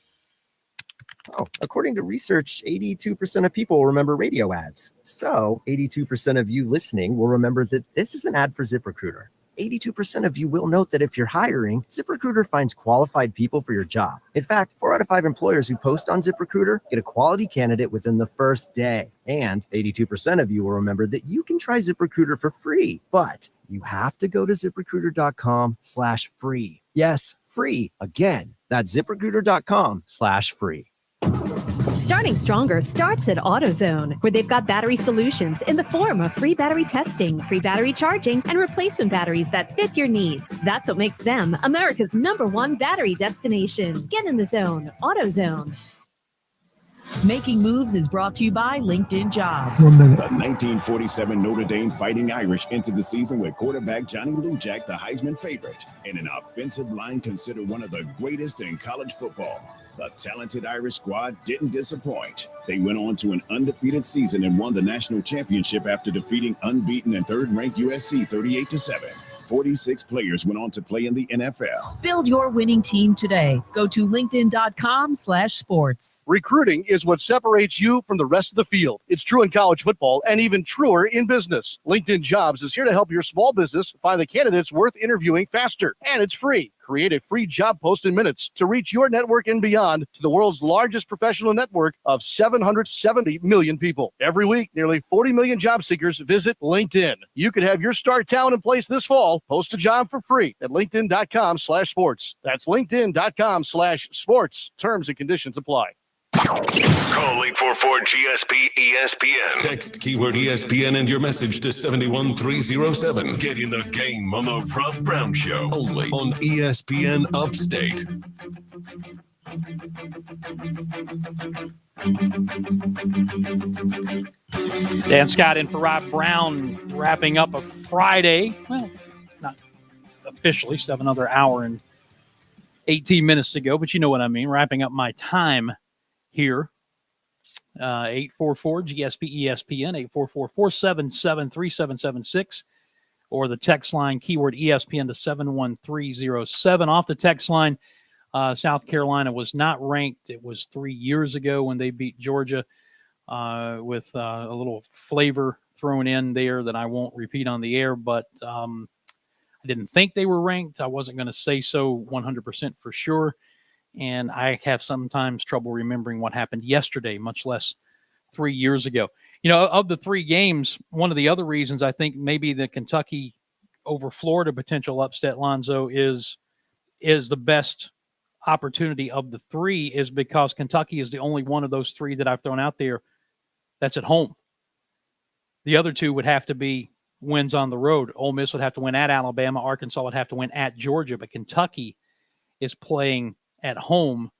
Oh, according to research, 82% of people remember radio ads. So 82% of you listening will remember that this is an ad for ZipRecruiter. 82% of you will note that if you're hiring, ZipRecruiter finds qualified people for your job. In fact, 4 out of 5 employers who post on ZipRecruiter get a quality candidate within the first day. And 82% of you will remember that you can try ZipRecruiter for free, but you have to go to ZipRecruiter.com/free. Yes, free. Again, that's ZipRecruiter.com/free. Starting Stronger starts at AutoZone, where they've got battery solutions in the form of free battery testing, free battery charging, and replacement batteries that fit your needs. That's what makes them America's #1 battery destination. Get in the zone. AutoZone. Making Moves is brought to you by LinkedIn Jobs. The 1947 Notre Dame Fighting Irish entered the season with quarterback Johnny Lujack, the Heisman favorite, and an offensive line considered one of the greatest in college football. The talented Irish squad didn't disappoint. They went on to an undefeated season and won the national championship after defeating unbeaten and third-ranked USC 38-7. 46 players went on to play in the NFL. Build your winning team today. Go to linkedin.com/sports. Recruiting is what separates you from the rest of the field. It's true in college football and even truer in business. LinkedIn Jobs is here to help your small business find the candidates worth interviewing faster. And it's free. Create a free job post in minutes to reach your network and beyond to the world's largest professional network of 770 million people. Every week, nearly 40 million job seekers visit LinkedIn. You could have your star talent in place this fall. Post a job for free at linkedin.com/sports. That's linkedin.com/sports. Terms and conditions apply. Call 844-GSP ESPN. Text keyword ESPN and your message to 71307. Get in the game on the Rob Brown Show. Only on ESPN Upstate. Dan Scott in for Rob Brown, wrapping up a Friday. Well, not officially, still have another hour and 18 minutes to go, but you know what I mean. Wrapping up my time here. 844-GSP-ESPN, 844-477-3776, or the text line, keyword ESPN to 71307. Off the text line, South Carolina was not ranked. It was 3 years ago when they beat Georgia with a little flavor thrown in there that I won't repeat on the air, but I didn't think they were ranked. I wasn't going to say so 100% for sure. And I have sometimes trouble remembering what happened yesterday, much less 3 years ago. You know, of the 3 games, one of the other reasons I think maybe the Kentucky over Florida potential upset, Lonzo, is the best opportunity of the 3 is because Kentucky is the only one of those 3 that I've thrown out there that's at home. The other 2 would have to be wins on the road. Ole Miss would have to win at Alabama. Arkansas would have to win at Georgia. But Kentucky is playing at home,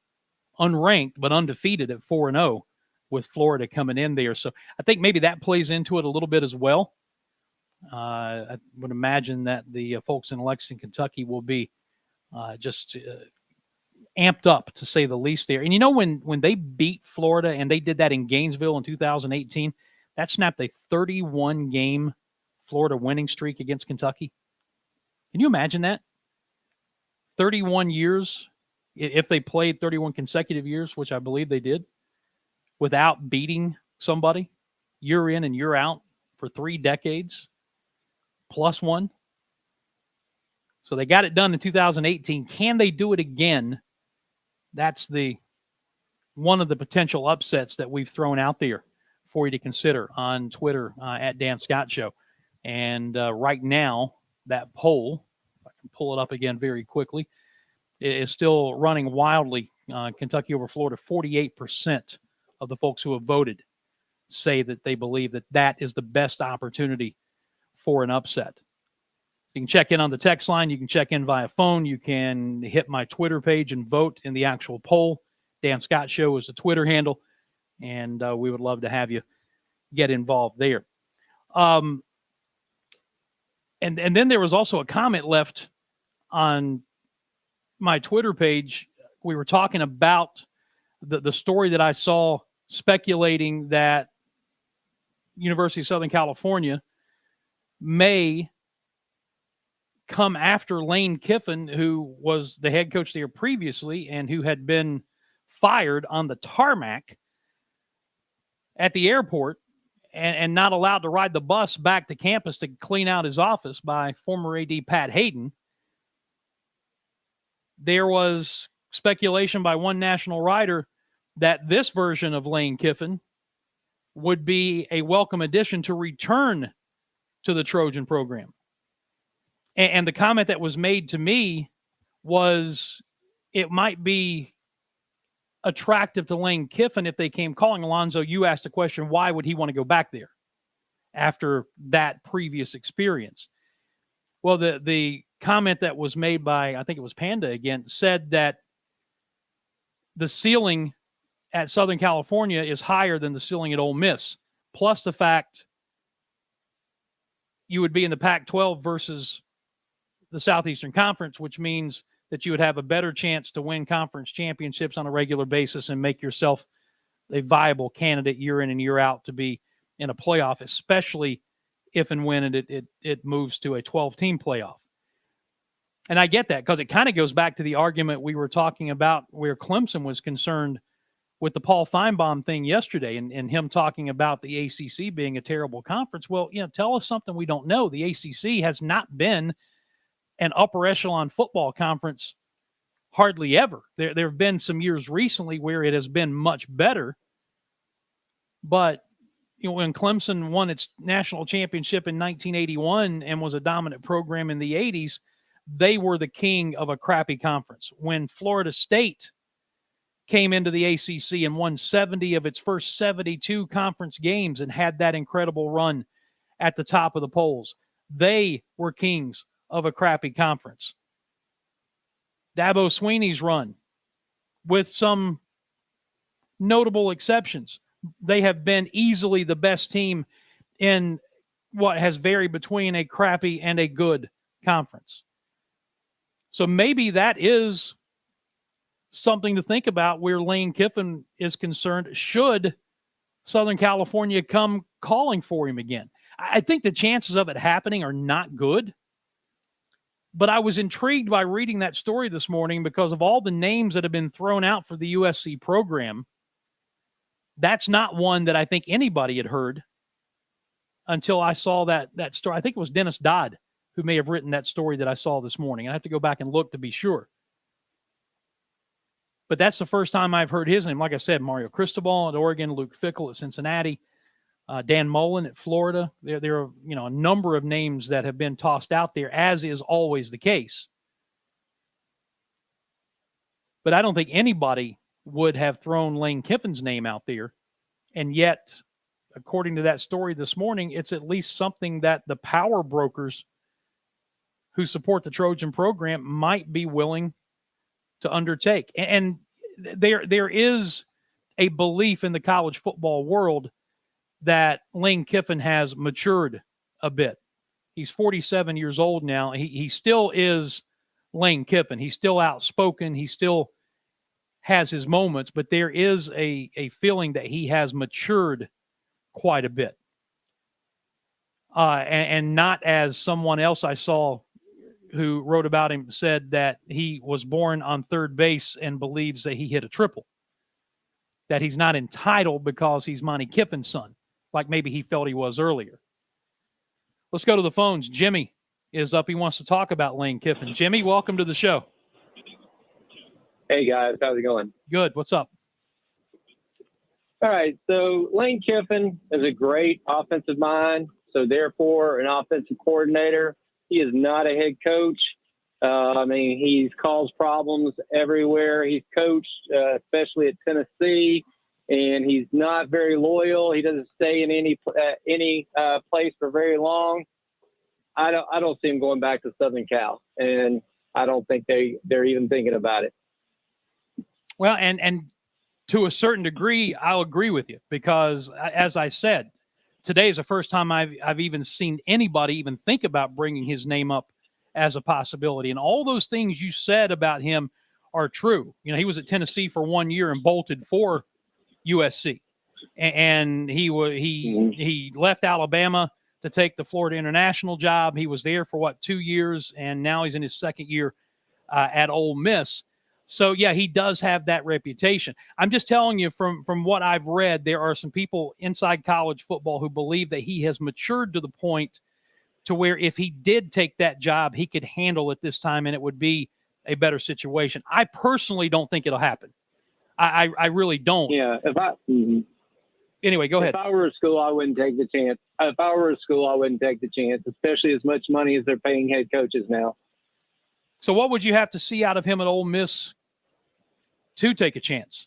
unranked but undefeated at 4-0 with Florida coming in there. So I think maybe that plays into it a little bit as well. I would imagine that the folks in Lexington, Kentucky will be just amped up, to say the least there. And you know, when they beat Florida, and they did that in Gainesville in 2018, that snapped a 31-game Florida winning streak against Kentucky. Can you imagine that? 31 years, if they played 31 consecutive years, which I believe they did, without beating somebody year in and year out for 3 decades, plus one. So they got it done in 2018. Can they do it again? That's one of the potential upsets that we've thrown out there for you to consider on Twitter at Dan Scott Show. And right now, that poll, if I can pull it up again very quickly, is still running wildly. Kentucky over Florida, 48% of the folks who have voted say that they believe that that is the best opportunity for an upset. You can check in on the text line. You can check in via phone. You can hit my Twitter page and vote in the actual poll. Dan Scott Show is the Twitter handle, and we would love to have you get involved there. And then there was also a comment left on my Twitter page. We were talking about the story that I saw speculating that University of Southern California may come after Lane Kiffin, who was the head coach there previously and who had been fired on the tarmac at the airport and not allowed to ride the bus back to campus to clean out his office by former AD Pat Hayden. There was speculation by one national writer that this version of Lane Kiffin would be a welcome addition to return to the Trojan program. And the comment that was made to me was it might be attractive to Lane Kiffin if they came calling. Alonzo, you asked the question, why would he want to go back there after that previous experience? Well, the comment that was made by, I think it was Panda again, said that the ceiling at Southern California is higher than the ceiling at Ole Miss, plus the fact you would be in the Pac-12 versus the Southeastern Conference, which means that you would have a better chance to win conference championships on a regular basis and make yourself a viable candidate year in and year out to be in a playoff, especially if and when it moves to a 12-team playoff. And I get that because it kind of goes back to the argument we were talking about where Clemson was concerned with the Paul Feinbaum thing yesterday and him talking about the ACC being a terrible conference. Well, tell us something we don't know. The ACC has not been an upper echelon football conference hardly ever. There have been some years recently where it has been much better. But when Clemson won its national championship in 1981 and was a dominant program in the 80s, they were the king of a crappy conference. When Florida State came into the ACC and won 70 of its first 72 conference games and had that incredible run at the top of the polls, they were kings of a crappy conference. Dabo Swinney's run, with some notable exceptions, they have been easily the best team in what has varied between a crappy and a good conference. So maybe that is something to think about where Lane Kiffin is concerned should Southern California come calling for him again. I think the chances of it happening are not good. But I was intrigued by reading that story this morning because of all the names that have been thrown out for the USC program. That's not one that I think anybody had heard until I saw that story. I think it was Dennis Dodd who may have written that story that I saw this morning. I have to go back and look to be sure. But that's the first time I've heard his name. Like I said, Mario Cristobal at Oregon, Luke Fickell at Cincinnati, Dan Mullen at Florida. There are a number of names that have been tossed out there, as is always the case. But I don't think anybody would have thrown Lane Kiffin's name out there. And yet, according to that story this morning, it's at least something that the power brokers who support the Trojan program might be willing to undertake. And there is a belief in the college football world that Lane Kiffin has matured a bit. He's 47 years old now. He still is Lane Kiffin. He's still outspoken. He still has his moments, but there is a feeling that he has matured quite a bit. and not as someone else I saw who wrote about him said that he was born on third base and believes that he hit a triple, that he's not entitled because he's Monty Kiffin's son, like maybe he felt he was earlier. Let's go to the phones. Jimmy is up. He wants to talk about Lane Kiffin. Jimmy, welcome to the show. Hey, guys. How's it going? Good. What's up? All right. So Lane Kiffin is a great offensive mind. So therefore, an offensive coordinator. He is not a head coach. He's caused problems everywhere he's coached, especially at Tennessee. And he's not very loyal. He doesn't stay in any place for very long. I don't see him going back to Southern Cal, and I don't think they're even thinking about it. Well, and to a certain degree, I'll agree with you because, as I said, today is the first time I've even seen anybody even think about bringing his name up as a possibility. And all those things you said about him are true. You know, he was at Tennessee for 1 year and bolted for USC, and he left Alabama to take the Florida International job. He was there for 2 years, and now he's in his second year at Ole Miss. So yeah, he does have that reputation. I'm just telling you from what I've read, there are some people inside college football who believe that he has matured to the point to where if he did take that job, he could handle it this time and it would be a better situation. I personally don't think it'll happen. I really don't. Yeah. Anyway, go ahead. If I were a school, I wouldn't take the chance. If I were a school, I wouldn't take the chance, especially as much money as they're paying head coaches now. So what would you have to see out of him at Ole Miss to take a chance?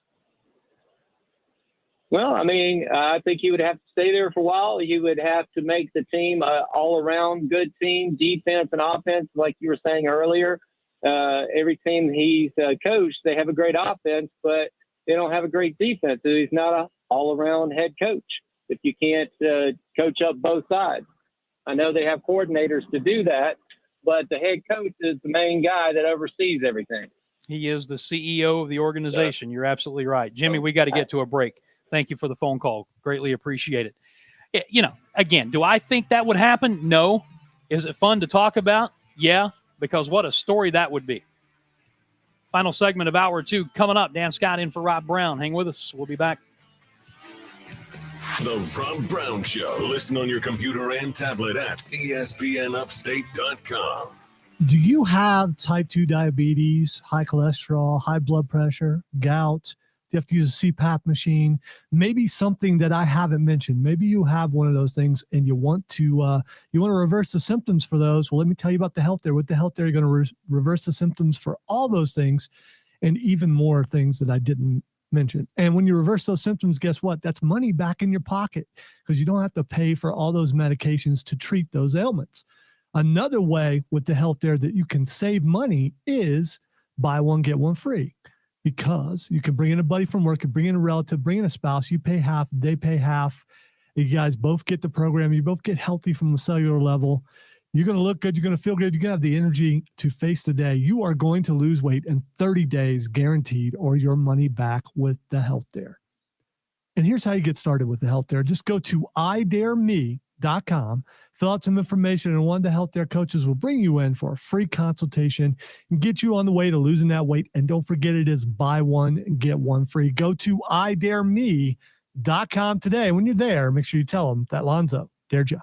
Well, I think he would have to stay there for a while. He would have to make the team an all-around good team, defense and offense, like you were saying earlier. Every team he's coached, they have a great offense, but they don't have a great defense. So he's not an all-around head coach if you can't coach up both sides. I know they have coordinators to do that, but the head coach is the main guy that oversees everything. He is the CEO of the organization. You're absolutely right. Jimmy, we got to get to a break. Thank you for the phone call. Greatly appreciate it. Again, do I think that would happen? No. Is it fun to talk about? Yeah, because what a story that would be. Final segment of Hour 2 coming up. Dan Scott in for Rob Brown. Hang with us. We'll be back. The Rob Brown Show. Listen on your computer and tablet at ESPNUpstate.com. Do you have type 2 diabetes, high cholesterol, high blood pressure, gout? Do you have to use a CPAP machine? Maybe something that I haven't mentioned. Maybe you have one of those things and you want to reverse the symptoms for those. Well, let me tell you about the Health Dare. With the Health Dare, you're going to reverse the symptoms for all those things and even more things that I didn't mention. And when you reverse those symptoms, guess what? That's money back in your pocket because you don't have to pay for all those medications to treat those ailments. Another way with the Health Dare that you can save money is buy one, get one free, because you can bring in a buddy from work, you bring in a relative, bring in a spouse, you pay half, they pay half. You guys both get the program. You both get healthy from the cellular level. You're going to look good. You're going to feel good. You're going to have the energy to face the day. You are going to lose weight in 30 days guaranteed, or your money back with the Health Dare. And here's how you get started with the Health Dare. Just go to idareme.com, fill out some information, and one of the Health Dare coaches will bring you in for a free consultation and get you on the way to losing that weight. And don't forget, it is buy one and get one free. Go to idareme.com today. When you're there, make sure you tell them that Lonzo dared you.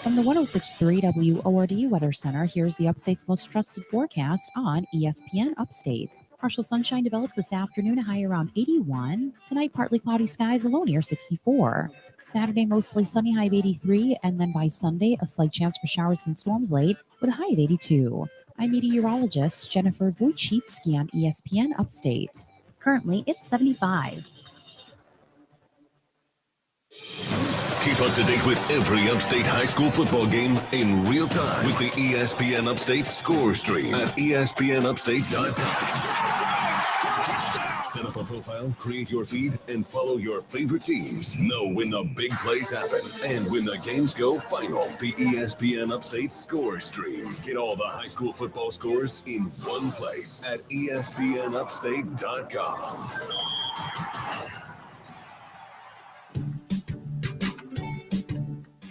From the 106.3 WORD Weather Center, here's the Upstate's most trusted forecast on ESPN Upstate. Partial sunshine develops this afternoon, a high around 81. Tonight, partly cloudy skies, a low near 64. Saturday, mostly sunny, high of 83. And then by Sunday, a slight chance for showers and storms late with a high of 82. I'm meteorologist Jennifer Wojcicki on ESPN Upstate. Currently, it's 75. Keep up to date with every Upstate high school football game in real time with the ESPN Upstate score stream at ESPNUpstate.com. Set up a profile, create your feed, and follow your favorite teams. Know when the big plays happen and when the games go final. The ESPN Upstate score stream. Get all the high school football scores in one place at ESPNUpstate.com.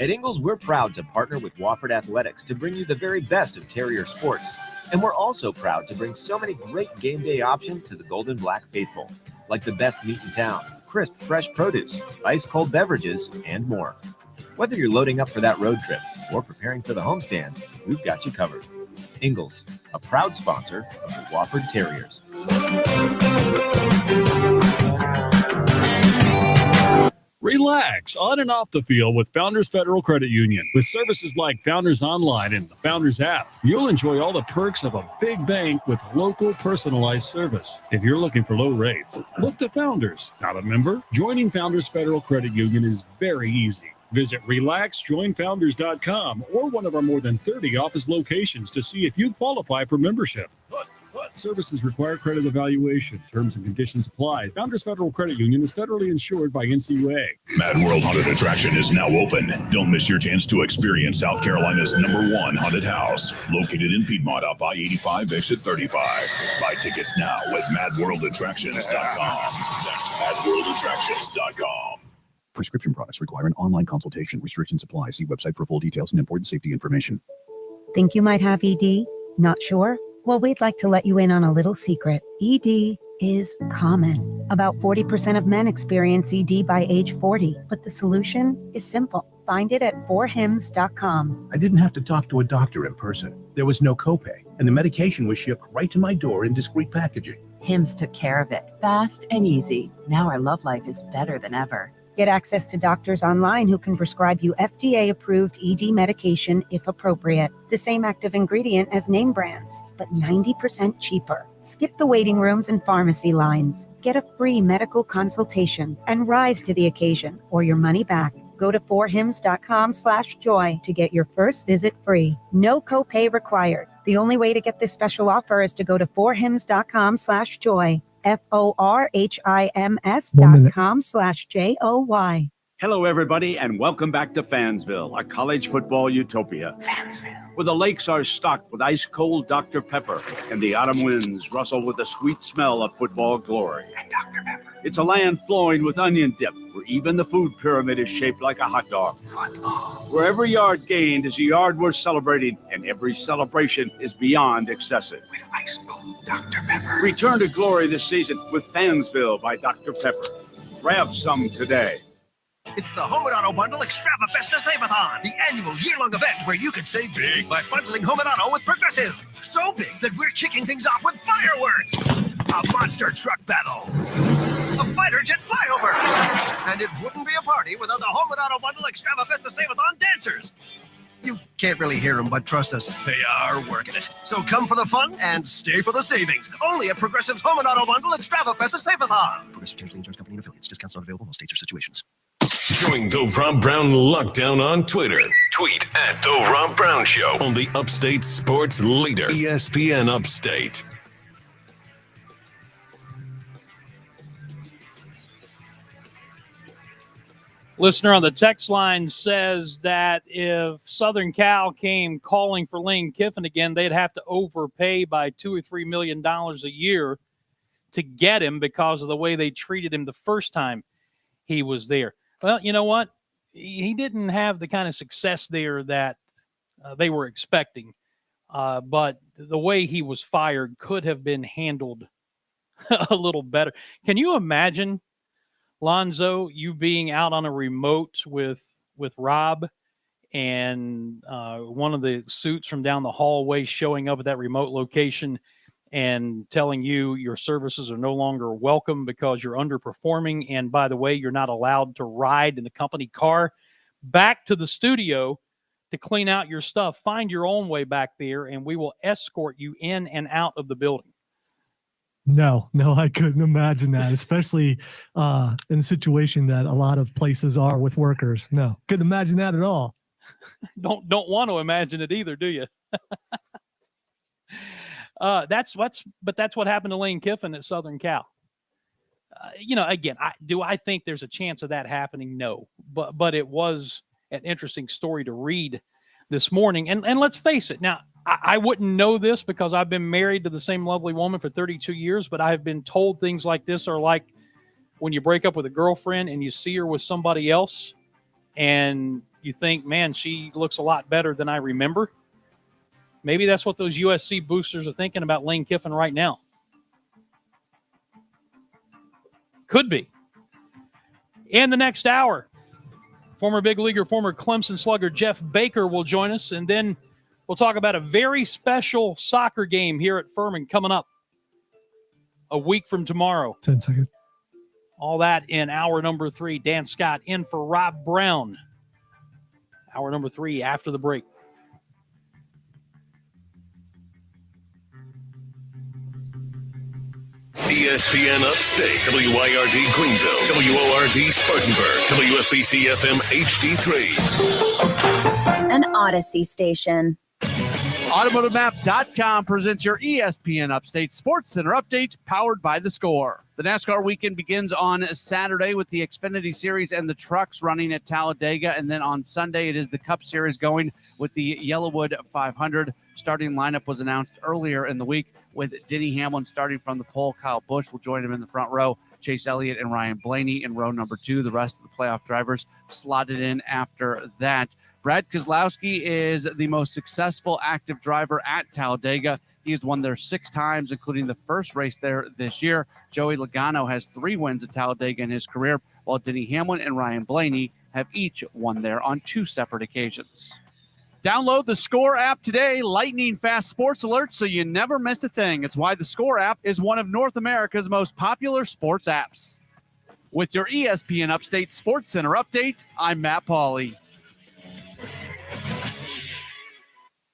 At Ingles, we're proud to partner with Wofford Athletics to bring you the very best of Terrier sports. And we're also proud to bring so many great game day options to the Golden Black faithful, like the best meat in town, crisp, fresh produce, ice-cold beverages, and more. Whether you're loading up for that road trip or preparing for the homestand, we've got you covered. Ingles, a proud sponsor of the Wofford Terriers. Relax on and off the field with Founders Federal Credit Union. With services like Founders Online and the Founders app, you'll enjoy all the perks of a big bank with local personalized service. If you're looking for low rates, look to Founders. Not a member? Joining Founders Federal Credit Union is very easy. Visit relaxjoinfounders.com or one of our more than 30 office locations to see if you qualify for membership. Services require credit evaluation. Terms and conditions apply. Founders Federal Credit Union is federally insured by NCUA. Mad World Haunted Attraction is now open. Don't miss your chance to experience South Carolina's #1 haunted house, located in Piedmont off I-85 exit 35. Buy tickets now at madworldattractions.com. That's madworldattractions.com. Prescription products require an online consultation. Restrictions apply. See website for full details and important safety information. Think you might have ED? Not sure? Well, we'd like to let you in on a little secret. ED is common. About 40% of men experience ED by age 40, but the solution is simple. Find it at 4hims.com. I didn't have to talk to a doctor in person. There was no copay, and the medication was shipped right to my door in discreet packaging. Hims took care of it, fast and easy. Now our love life is better than ever. Get access to doctors online who can prescribe you FDA-approved ED medication if appropriate. The same active ingredient as name brands, but 90% cheaper. Skip the waiting rooms and pharmacy lines. Get a free medical consultation and rise to the occasion or your money back. Go to 4hims.com/joy to get your first visit free. No copay required. The only way to get this special offer is to go to 4hims.com/joy. FORHIMS.com/JOY. Hello, everybody, and welcome back to Fansville, a college football utopia. Fansville, where the lakes are stocked with ice-cold Dr. Pepper, and the autumn winds rustle with the sweet smell of football glory. And Dr. Pepper. It's a land flowing with onion dip, where even the food pyramid is shaped like a hot dog. Where every yard gained is a yard worth celebrating, and every celebration is beyond excessive. With ice-cold Dr. Pepper. Return to glory this season with Fansville by Dr. Pepper. Grab some today. It's the Home and Auto Bundle Extravafesta Save-a-thon, the annual year-long event where you can save big by bundling Home and Auto with Progressive. So big that we're kicking things off with fireworks, a monster truck battle, a fighter jet flyover, and it wouldn't be a party without the Home and Auto Bundle Extravafesta Save-a-thon dancers. You can't really hear them, but trust us, they are working it. So come for the fun and stay for the savings. Only at Progressive's Home and Auto Bundle Extravafesta Save-a-thon. Progressive Casualty Insurance Company and affiliates. Discounts not available in all states or situations. Join the Rob Brown Lockdown on Twitter. Tweet at The Rob Brown Show on the Upstate Sports Leader, ESPN Upstate. Listener on the text line says that if Southern Cal came calling for Lane Kiffin again, they'd have to overpay by $2 or $3 million a year to get him because of the way they treated him the first time he was there. Well, you know what? He didn't have the kind of success there that they were expecting. But the way he was fired could have been handled a little better. Can you imagine, Lonzo, you being out on a remote with Rob and one of the suits from down the hallway showing up at that remote location and telling you your services are no longer welcome because you're underperforming. And by the way, you're not allowed to ride in the company car back to the studio to clean out your stuff. Find your own way back there, and we will escort you in and out of the building. No, I couldn't imagine that, especially in a situation that a lot of places are with workers. No, couldn't imagine that at all. Don't want to imagine it either, do you? That's what happened to Lane Kiffin at Southern Cal. Again, do I think there's a chance of that happening? No, but it was an interesting story to read this morning. And let's face it. Now, I wouldn't know this because I've been married to the same lovely woman for 32 years, but I have been told things like this are like when you break up with a girlfriend and you see her with somebody else and you think, man, she looks a lot better than I remember. Maybe that's what those USC boosters are thinking about Lane Kiffin right now. Could be. In the next hour, former big leaguer, former Clemson slugger Jeff Baker will join us, and then we'll talk about a very special soccer game here at Furman coming up a week from tomorrow. 10 seconds. All that in hour number 3. Dan Scott in for Rob Brown. Hour number 3 after the break. ESPN Upstate, WIRD Greenville, WORD Spartanburg, WFBC FM HD3. An Odyssey station. AutomotiveMap.com presents your ESPN Upstate Sports Center update, powered by The Score. The NASCAR weekend begins on Saturday with the Xfinity Series and the trucks running at Talladega. And then on Sunday, it is the Cup Series going with the Yellowwood 500. Starting lineup was announced earlier in the week with Denny Hamlin starting from the pole. Kyle Busch will join him in the front row. Chase Elliott and Ryan Blaney in row number 2. The rest of the playoff drivers slotted in after that. Brad Keselowski is the most successful active driver at Talladega. He has won there 6 times, including the first race there this year. Joey Logano has 3 wins at Talladega in his career, while Denny Hamlin and Ryan Blaney have each won there on 2 separate occasions. Download the Score app today, lightning fast sports alerts so you never miss a thing. It's why the Score app is one of North America's most popular sports apps. With your ESPN Upstate Sports Center update, I'm Matt Pauley.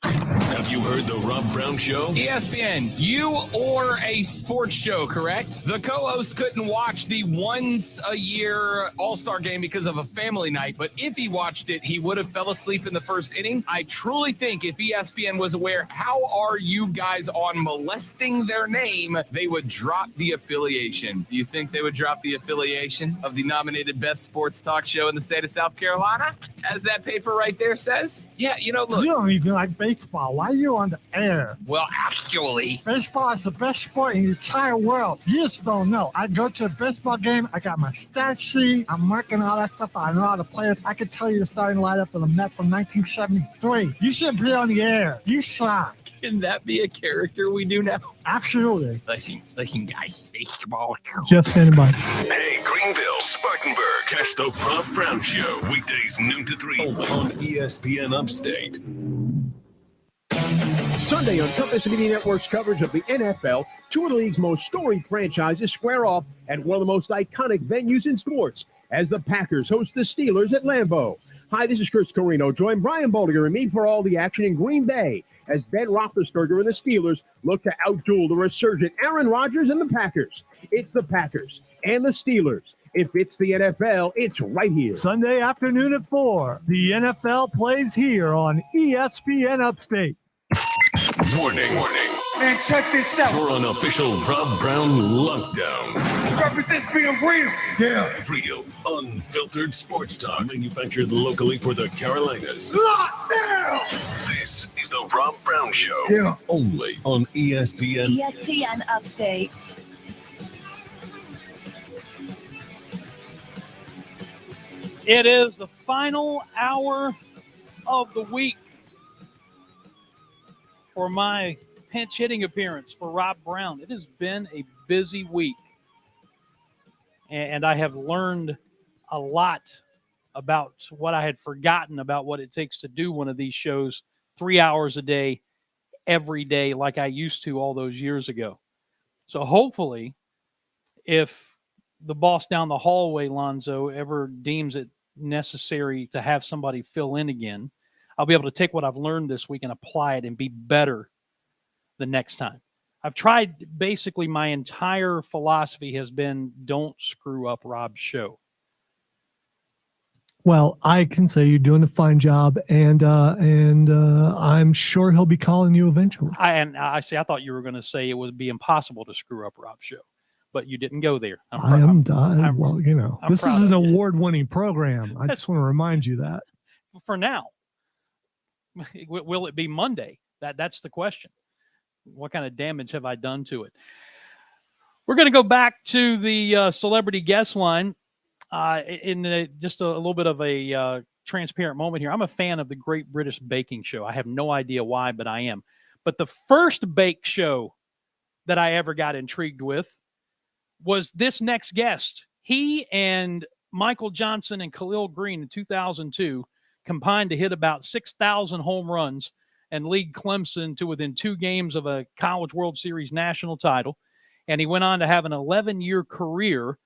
Have you heard the Rob Brown Show? ESPN, you or a sports show, correct? The co-host couldn't watch the once-a-year All-Star game because of a family night, but if he watched it, he would have fell asleep in the first inning. I truly think if ESPN was aware, how are you guys on molesting their name, they would drop the affiliation. Do you think they would drop the affiliation of the nominated best sports talk show in the state of South Carolina? As that paper right there says? Yeah, look. You don't even like baseball. Why are you on the air? Well, actually, baseball is the best sport in the entire world. You just don't know. I go to a baseball game. I got my stat sheet. I'm marking all that stuff. I know all the players. I can tell you the starting lineup of the Mets from 1973. You should be on the air. You suck. Can that be a character we do now? Absolutely. Listen, guys, baseball. Jeff standing by. Hey, Greenville, Spartanburg. Catch the Rob Brown Show weekdays noon to 3 on ESPN Upstate. Sunday on Compass Media Network's coverage of the NFL, 2 of the league's most storied franchises square off at one of the most iconic venues in sports as the Packers host the Steelers at Lambeau. Hi, this is Chris Carino. Join Brian Baldinger and me for all the action in Green Bay as Ben Roethlisberger and the Steelers look to outduel the resurgent Aaron Rodgers and the Packers. It's the Packers and the Steelers. If it's the NFL, it's right here. Sunday afternoon at 4. The NFL plays here on ESPN Upstate. Warning. Man, check this out. For an official Rob Brown lockdown. Represents being real. Yeah. Real, unfiltered sports talk manufactured locally for the Carolinas. Lockdown. This is the Rob Brown Show. Yeah. Only on ESPN. ESPN Upstate. It is the final hour of the week for my pinch hitting appearance for Rob Brown. It has been a busy week, and I have learned a lot about what I had forgotten about what it takes to do one of these shows 3 hours a day, every day, like I used to all those years ago. So hopefully, if the boss down the hallway, Lonzo, ever deems it necessary to have somebody fill in again, I'll be able to take what I've learned this week and apply it and be better the next time. I've tried, basically my entire philosophy has been don't screw up Rob's show. Well, I can say you're doing a fine job, and I'm sure he'll be calling you eventually. I thought you were going to say it would be impossible to screw up Rob's show, but you didn't go there. Well, you know, this is an award-winning program. I just want to remind you that. For now. Will it be Monday? That's the question. What kind of damage have I done to it? We're going to go back to the celebrity guest line in just a little bit of a transparent moment here. I'm a fan of the Great British Baking Show. I have no idea why, but I am. But the first bake show that I ever got intrigued with was this next guest. He and Michael Johnson and Khalil Green in 2002 combined to hit about 6,000 home runs and lead Clemson to within 2 games of a College World Series national title. And he went on to have an 11-year career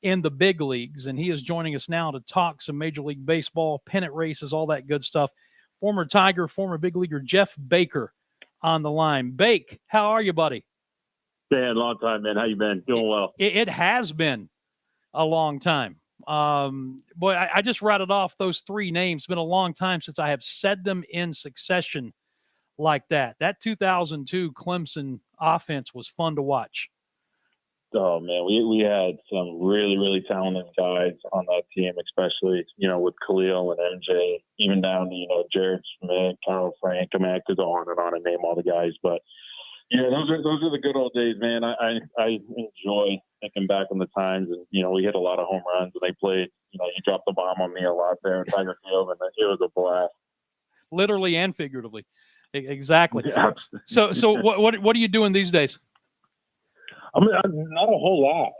in the big leagues. And he is joining us now to talk some Major League Baseball, pennant races, all that good stuff. Former Tiger, former big leaguer Jeff Baker on the line. Bake, how are you, buddy? Dan, long time, man. How you been? Doing well. It has been a long time. Boy, I just rattled off those 3 names. It's been a long time since I have said them in succession like that. That 2002 Clemson offense was fun to watch. Oh, man, we had some really, really talented guys on that team, especially, with Khalil and MJ, even down to, Jared Smith, Kyle Frank. I mean, I could go on and name all the guys. But, yeah, those are the good old days, man. I enjoy thinking back on the times. And, we hit a lot of home runs, and they played, you dropped the bomb on me a lot there in Tiger Field, and it was a blast. Literally and figuratively. Exactly. Yeah. So what are you doing these days? I mean, not a whole lot.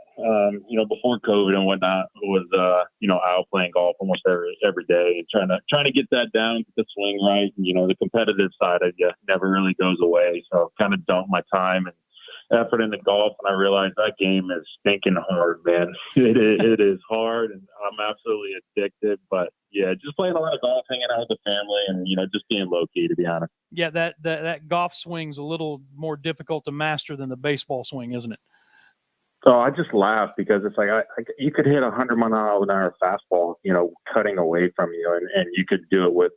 Before COVID and whatnot, was out playing golf almost every day, and trying to get that down, get the swing right. And, the competitive side of you never really goes away. So I've kind of dumped my time and effort into golf, and I realized that game is stinking hard, man. It is hard, and I'm absolutely addicted. But yeah, just playing a lot of golf, hanging out with the family, and just being low key, to be honest. Yeah, that golf swing's a little more difficult to master than the baseball swing, isn't it? So I just laugh because it's like you could hit 100-mile-an-hour fastball, cutting away from you, and you could do it with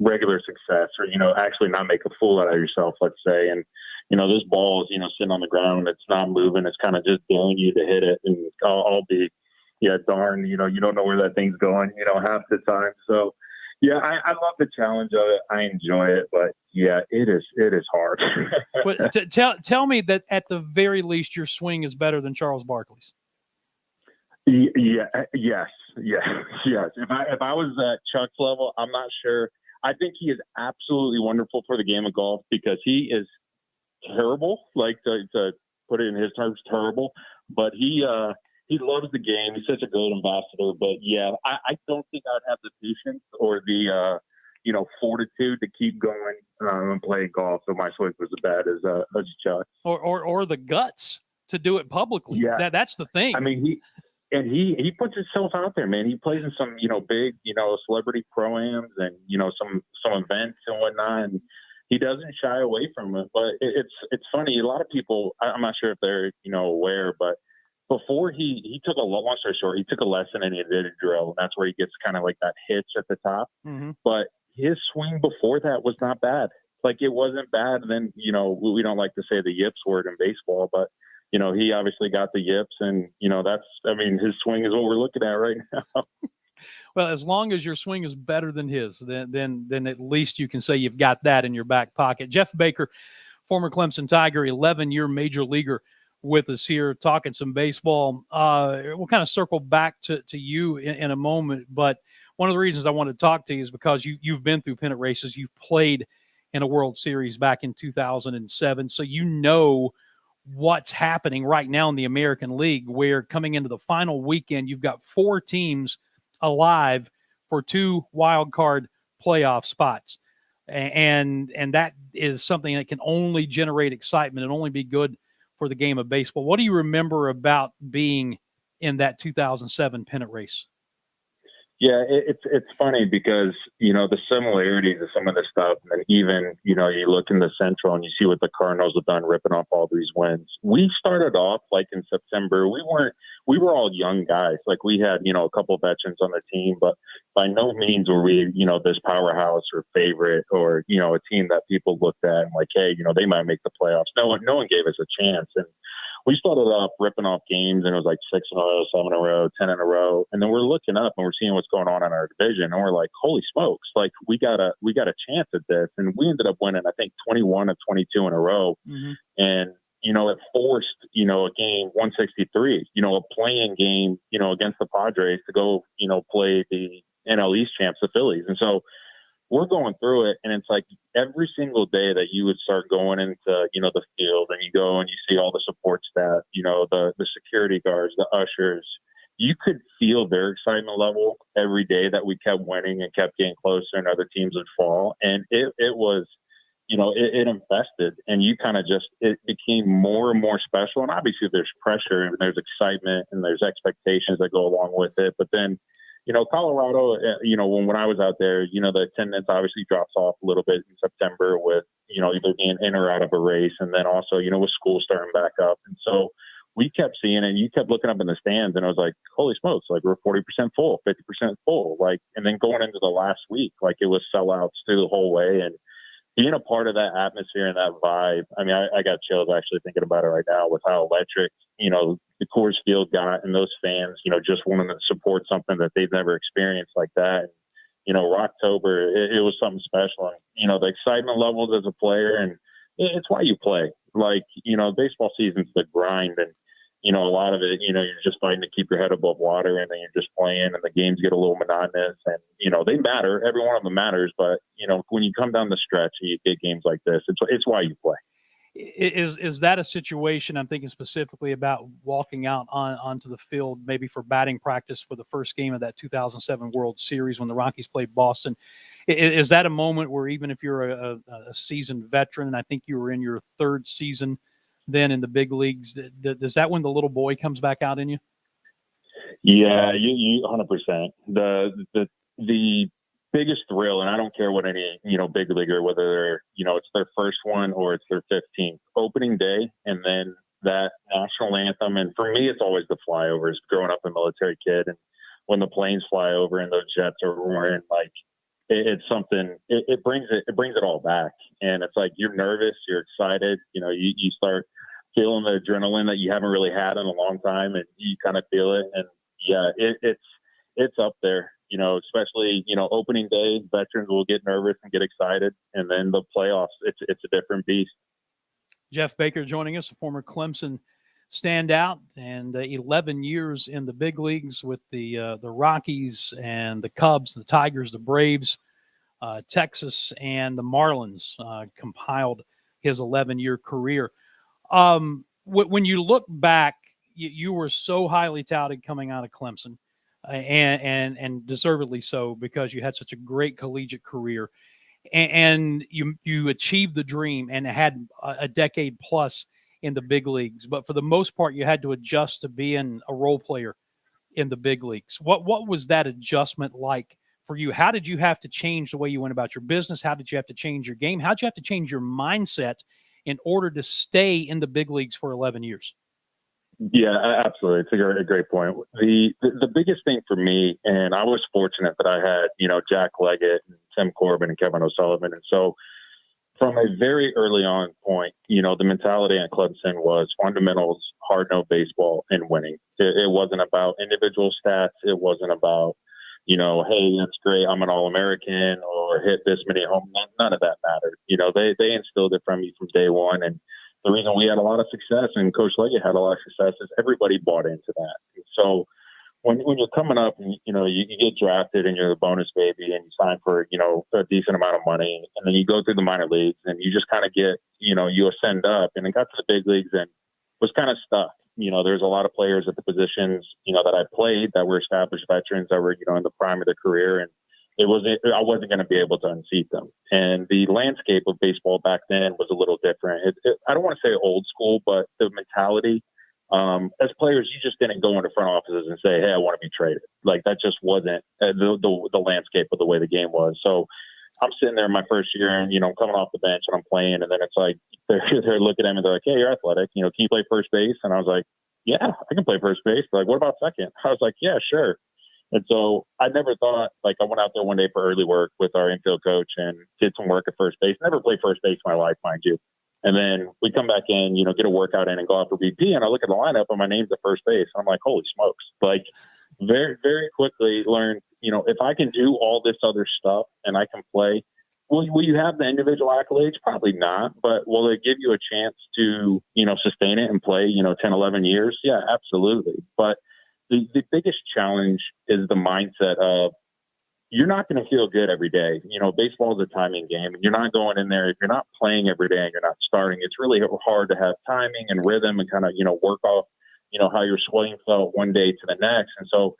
regular success, or actually not make a fool out of yourself, let's say. And this ball is sitting on the ground, it's not moving, it's kind of just daring you to hit it, and I'll be darn, you don't know where that thing's going, half the time. So yeah, I love the challenge of it. I enjoy it, but yeah, it is hard. But tell me that at the very least your swing is better than Charles Barkley's. Yes. If I was at Chuck's level, I'm not sure. I think he is absolutely wonderful for the game of golf because he is terrible, like to put it in his terms, terrible. But he loves the game. He's such a great ambassador. But yeah, I don't think I'd have the patience or the fortitude to keep going and playing golf. So my swing was as bad as Chuck. Or the guts to do it publicly. Yeah, that's the thing. I mean, he puts himself out there, man. He plays in some big celebrity pro-ams and some events and whatnot, and he doesn't shy away from it. But it's funny. A lot of people, I'm not sure if they're aware, but before he took long story short, he took a lesson and he did a drill, and that's where he gets kind of like that hitch at the top. Mm-hmm. But his swing before that was not bad. Like, it wasn't bad. And then we don't like to say the yips word in baseball, but he obviously got the yips, and his swing is what we're looking at right now. Well, as long as your swing is better than his, then at least you can say you've got that in your back pocket. Jeff Baker, former Clemson Tiger, 11-year major leaguer, with us here talking some baseball. We'll kind of circle back to you in a moment, but one of the reasons I want to talk to you is because you've been through pennant races. You've played in a World Series back in 2007, so you know what's happening right now in the American League, where coming into the final weekend, you've got 4 teams alive for 2 wild card playoff spots. And that is something that can only generate excitement and only be good for the game of baseball. What do you remember about being in that 2007 pennant race? Yeah, it's funny because, the similarities of some of this stuff, and even, you look in the Central and you see what the Cardinals have done, ripping off all these wins. We started off like in September. We were all young guys. Like, we had, a couple of veterans on the team, but by no means were we, this powerhouse or favorite or, a team that people looked at and like, hey, they might make the playoffs. No one gave us a chance. And we started off ripping off games, and it was like 6 in a row, 7 in a row, 10 in a row. And then we're looking up and we're seeing what's going on in our division, and we're like, holy smokes, like we got a chance at this. And we ended up winning, I think, 21 of 22 in a row. Mm-hmm. And, it forced, a game 163, a playing game, against the Padres to go, play the NL East champs, the Phillies. And so we're going through it, and it's like every single day that you would start going into, you know, the field, and you go and you see all the support staff, you know, the security guards, the ushers, you could feel their excitement level every day that we kept winning and kept getting closer and other teams would fall. And it was, you know, it invested, and you kind of just, it became more and more special. And obviously there's pressure and there's excitement and there's expectations that go along with it. But then, you know, Colorado, you know, when I was out there, you know, the attendance obviously drops off a little bit in September with, you know, either being in or out of a race. And then also, you know, with school starting back up. And so we kept seeing it, and you kept looking up in the stands, and I was like, holy smokes, like we're 40% full, 50% full. Like, and then going into the last week, like it was sellouts through the whole way. And being a part of that atmosphere and that vibe, I mean, I got chills actually thinking about it right now with how electric, you know, the Coors Field got, and those fans, you know, just wanting to support something that they've never experienced like that. And, you know, Rocktober, it was something special. And, you know, the excitement levels as a player, and it's why you play. Like, you know, baseball season's the grind, and, you know, a lot of it, you know, you're just fighting to keep your head above water, and then you're just playing, and the games get a little monotonous, and, you know, they matter. Every one of them matters. But, you know, when you come down the stretch and you get games like this, it's why you play. Is that a situation, I'm thinking specifically about walking out onto the field, maybe for batting practice for the first game of that 2007 World Series when the Rockies played Boston? Is that a moment where, even if you're a seasoned veteran, and I think you were in your third season then in the big leagues, does that when the little boy comes back out in you? Yeah, you 100%. The biggest thrill, and I don't care what any, you know, big leaguer, whether they're, you know, it's their first one or it's their 15th, opening day, and then that national anthem. And for me, it's always the flyovers. Growing up a military kid, and when the planes fly over and those jets are roaring, like it's something. It brings it all back, and it's like you're nervous, you're excited. You know, you start feeling the adrenaline that you haven't really had in a long time, and you kind of feel it. And yeah, it's up there. You know, especially, you know, opening day, veterans will get nervous and get excited, and then the playoffs, it's a different beast. Jeff Baker joining us, a former Clemson standout, and 11 years in the big leagues with the Rockies and the Cubs, the Tigers, the Braves, Texas, and the Marlins. Compiled his 11-year career. When you look back, you were so highly touted coming out of Clemson. And deservedly so, because you had such a great collegiate career, and you achieved the dream and had a decade plus in the big leagues. But for the most part, you had to adjust to being a role player in the big leagues. What was that adjustment like for you? How did you have to change the way you went about your business? How did you have to change your game? How did you have to change your mindset in order to stay in the big leagues for 11 years? Yeah, absolutely. It's a great point. The biggest thing for me, and I was fortunate that I had, you know, Jack Leggett and Tim Corbin and Kevin O'Sullivan. And so from a very early on point, you know, the mentality at Clemson was fundamentals, hard-nosed baseball, and winning. It wasn't about individual stats. It wasn't about, you know, hey, that's great, I'm an All-American, or hit this many home runs. None of that mattered. You know, they instilled it from me from day one. And the reason we had a lot of success, and Coach Leggett had a lot of success, is everybody bought into that. And so when you're coming up and, you know, you get drafted and you're the bonus baby and you sign for, you know, a decent amount of money, and then you go through the minor leagues and you just kind of get, you know, you ascend up, and it got to the big leagues and was kind of stuck. You know, there's a lot of players at the positions, you know, that I played that were established veterans that were, you know, in the prime of their career, and I wasn't going to be able to unseat them. And the landscape of baseball back then was a little different. I don't want to say old school, but the mentality, as players, you just didn't go into front offices and say, hey, I want to be traded. Like, that just wasn't the landscape of the way the game was. So I'm sitting there in my first year, and, you know, I'm coming off the bench and I'm playing, and then it's like, they're looking at me, they're like, hey, you're athletic, you know, can you play first base? And I was like, yeah, I can play first base. They're like, what about second? I was like, yeah, sure. And so I never thought, like, I went out there one day for early work with our infield coach and did some work at first base. Never played first base in my life, mind you. And then we come back in, you know, get a workout in and go out for BP. And I look at the lineup and my name's at first base. And I'm like, holy smokes. Like, very, very quickly learned, you know, if I can do all this other stuff and I can play, will you have the individual accolades? Probably not. But will it give you a chance to, you know, sustain it and play, you know, 10, 11 years? Yeah, absolutely. But the biggest challenge is the mindset of, you're not going to feel good every day. Baseball is a timing game, and you're not going in there. If you're not playing every day and you're not starting, it's really hard to have timing and rhythm and kind of, work off, how your swing felt one day to the next. And so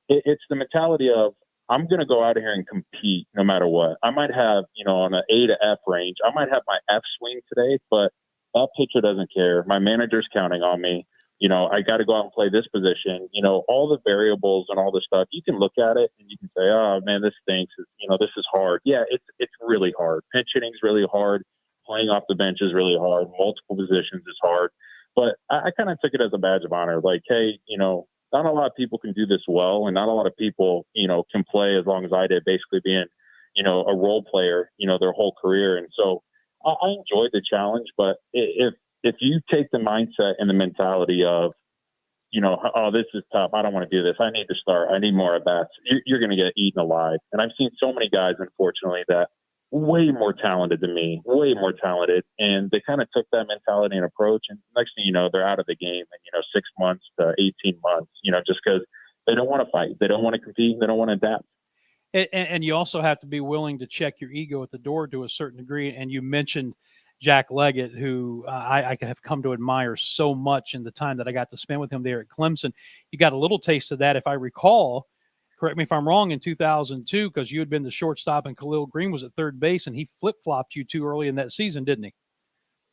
it's the mentality of, I'm going to go out of here and compete no matter what. I might have, on an A to F range, I might have my F swing today, but that pitcher doesn't care. My manager's counting on me. I got to go out and play this position. All the variables and all this stuff, you can look at it and you can say, oh man, this stinks. This is hard. Yeah, it's really hard. Pinch hitting is really hard. Playing off the bench is really hard. Multiple positions is hard. But I kind of took it as a badge of honor. Like, hey, not a lot of people can do this well, and not a lot of people, can play as long as I did, basically being, a role player, their whole career. And so I enjoyed the challenge, but if you take the mindset and the mentality of, oh, this is tough, I don't want to do this, I need to start, I need more at bats, you're going to get eaten alive. And I've seen so many guys, unfortunately, that way more talented than me, way more talented, and they kind of took that mentality and approach, and next thing you know, they're out of the game in 6 months to 18 months, just because they don't want to fight, they don't want to compete, they don't want to adapt. And you also have to be willing to check your ego at the door to a certain degree. And you mentioned Jack Leggett, who I have come to admire so much in the time that I got to spend with him there at Clemson. You got a little taste of that, if I recall. Correct me if I'm wrong, in 2002, because you had been the shortstop and Khalil Green was at third base, and he flip-flopped you too early in that season, didn't he?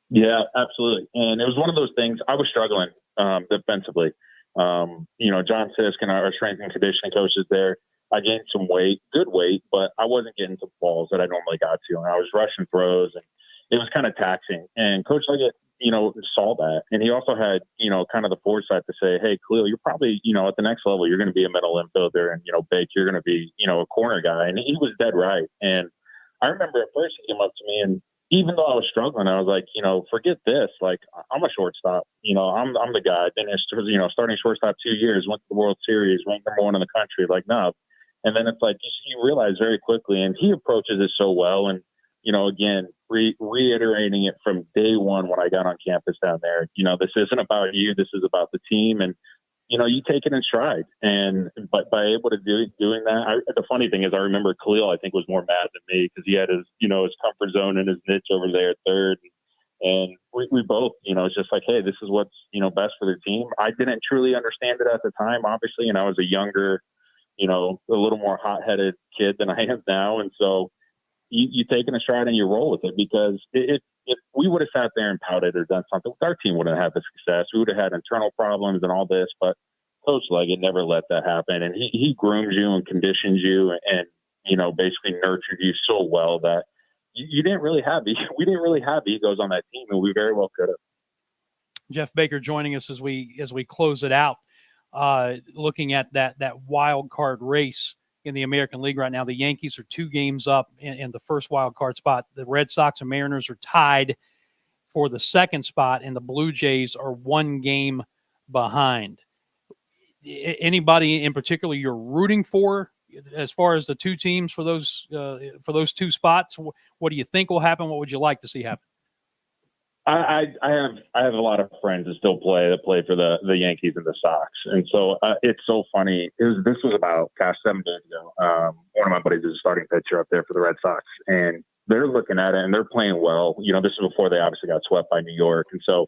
Yeah, absolutely. And it was one of those things. I was struggling defensively. John Siskin, our strength and conditioning coach, is there. I gained some weight, good weight, but I wasn't getting to balls that I normally got to. And I was rushing throws, and it was kind of taxing. And Coach Leggett, saw that. And he also had, kind of the foresight to say, hey, Khalil, you're probably, at the next level, you're going to be a middle infielder, and, Bake, you're going to be, a corner guy. And he was dead right. And I remember at first he came up to me, and even though I was struggling, I was like, forget this. Like, I'm a shortstop. I'm the guy. Then starting shortstop 2 years, went to the World Series, ranked number 1 in the country. Like, no. And then it's like you realize very quickly, and he approaches it so well. And, again, reiterating it from day one when I got on campus down there, this isn't about you. This is about the team. And, you take it in stride. And but by able to doing that, the funny thing is I remember Khalil, I think, was more mad than me because he had his, his comfort zone and his niche over there at third. And we both, it's just like, hey, this is what's, best for the team. I didn't truly understand it at the time, obviously. And I was a younger, a little more hot-headed kid than I am now. And so you take it in stride and you roll with it, because if we would have sat there and pouted or done something, our team wouldn't have had the success. We would have had internal problems and all this, but Coach Leggett never let that happen. And he grooms you and conditions you and, basically nurtured you so well that we didn't really have egos on that team, and we very well could have. Jeff Baker joining us as we close it out, looking at that wild card race in the American League right now. The Yankees are 2 games up in the first wild card spot. The Red Sox and Mariners are tied for the second spot, and the Blue Jays are 1 game behind. Anybody in particular you're rooting for as far as the 2 teams for those 2 spots? What do you think will happen? What would you like to see happen? I have a lot of friends that still play for the Yankees and the Sox, and so it's so funny. This was about 7 days ago. One of my buddies is a starting pitcher up there for the Red Sox, and they're looking at it and they're playing well. This is before they obviously got swept by New York, and so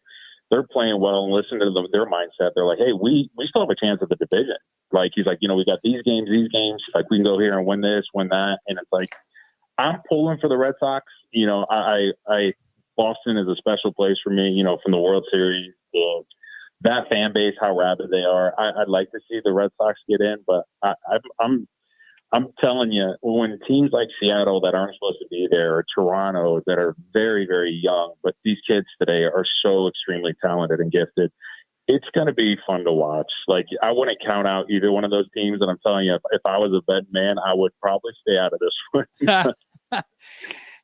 they're playing well. And listen to their mindset. They're like, hey, we still have a chance at the division. Like he's like, we got these games. Like we can go here and win this, win that, and it's like I'm pulling for the Red Sox. I Boston is a special place for me, from the World Series, that fan base, how rabid they are. I'd like to see the Red Sox get in, but I'm telling you, when teams like Seattle that aren't supposed to be there, or Toronto that are very, very young, but these kids today are so extremely talented and gifted, it's going to be fun to watch. Like, I wouldn't count out either one of those teams, and I'm telling you, if I was a betting man, I would probably stay out of this one.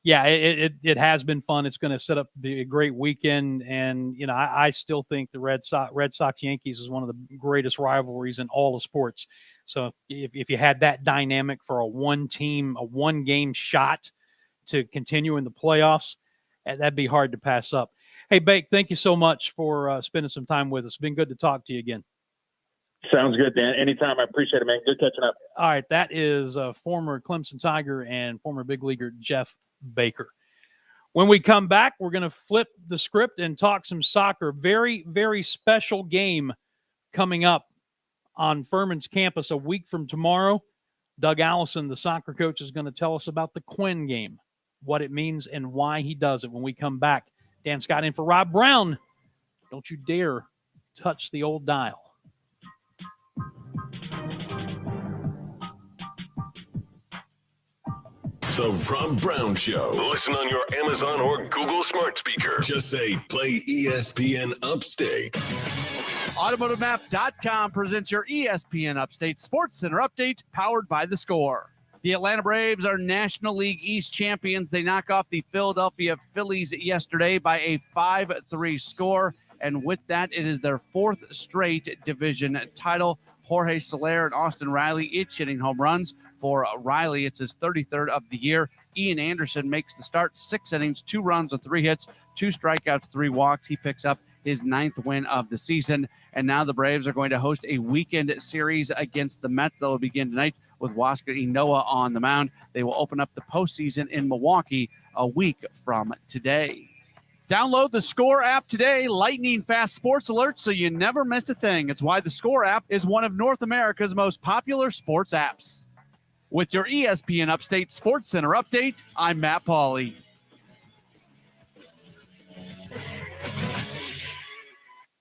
Yeah, it has been fun. It's going to set up a great weekend, and I still think the Red Sox Yankees is one of the greatest rivalries in all of sports. So if you had that dynamic for a 1-game shot to continue in the playoffs, that'd be hard to pass up. Hey, Bake, thank you so much for spending some time with us. It's been good to talk to you again. Sounds good, Dan. Anytime. I appreciate it, man. Good catching up. All right, that is former Clemson Tiger and former big leaguer Jeff Baker. When we come back, we're going to flip the script and talk some soccer. Very, very special game coming up on Furman's campus a week from tomorrow. Doug Allison, the soccer coach, is going to tell us about the Quinn game, what it means and why he does it. When we come back, Dan Scott in for Rob Brown. Don't you dare touch the old dial. The Rob Brown Show. Listen on your Amazon or Google smart speaker. Just say, play ESPN Upstate. AutomotiveMap.com presents your ESPN Upstate Sports Center update, powered by The Score. The Atlanta Braves are National League East champions. They knock off the Philadelphia Phillies yesterday by a 5-3 score. And with that, it is their fourth straight division title. Jorge Soler and Austin Riley each hitting home runs. For Riley, it's his 33rd of the year. Ian Anderson makes the start, 6 innings, 2 runs with 3 hits, 2 strikeouts, 3 walks. He picks up his 9th win of the season. And now the Braves are going to host a weekend series against the Mets that will begin tonight with Huascar Ynoa on the mound. They will open up the postseason in Milwaukee a week from today. Download the Score app today. Lightning fast sports alerts so you never miss a thing. It's why the Score app is one of North America's most popular sports apps. With your ESPN Upstate Sports Center update, I'm Matt Pauley.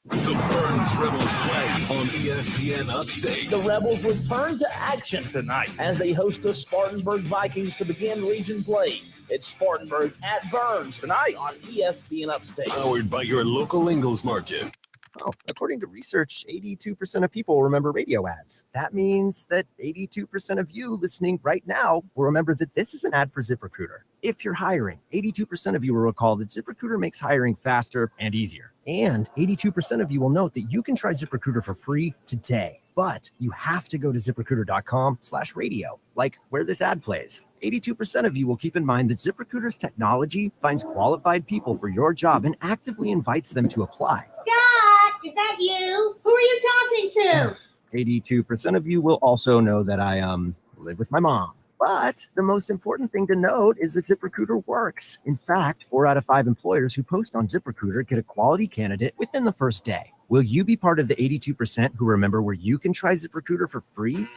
The Burns Rebels play on ESPN Upstate. The Rebels return to action tonight as they host the Spartanburg Vikings to begin region play. It's Spartanburg at Burns tonight on ESPN Upstate. Powered by your local Ingalls Market. Oh, according to research, 82% of people remember radio ads. That means that 82% of you listening right now will remember that this is an ad for ZipRecruiter. If you're hiring, 82% of you will recall that ZipRecruiter makes hiring faster and easier. And 82% of you will note that you can try ZipRecruiter for free today. But you have to go to ZipRecruiter.com/radio, like where this ad plays. 82% of you will keep in mind that ZipRecruiter's technology finds qualified people for your job and actively invites them to apply. Scott, is that you? Who are you talking to? 82% of you will also know that I live with my mom. But the most important thing to note is that ZipRecruiter works. In fact, 4 out of 5 employers who post on ZipRecruiter get a quality candidate within the first day. Will you be part of the 82% who remember where you can try ZipRecruiter for free?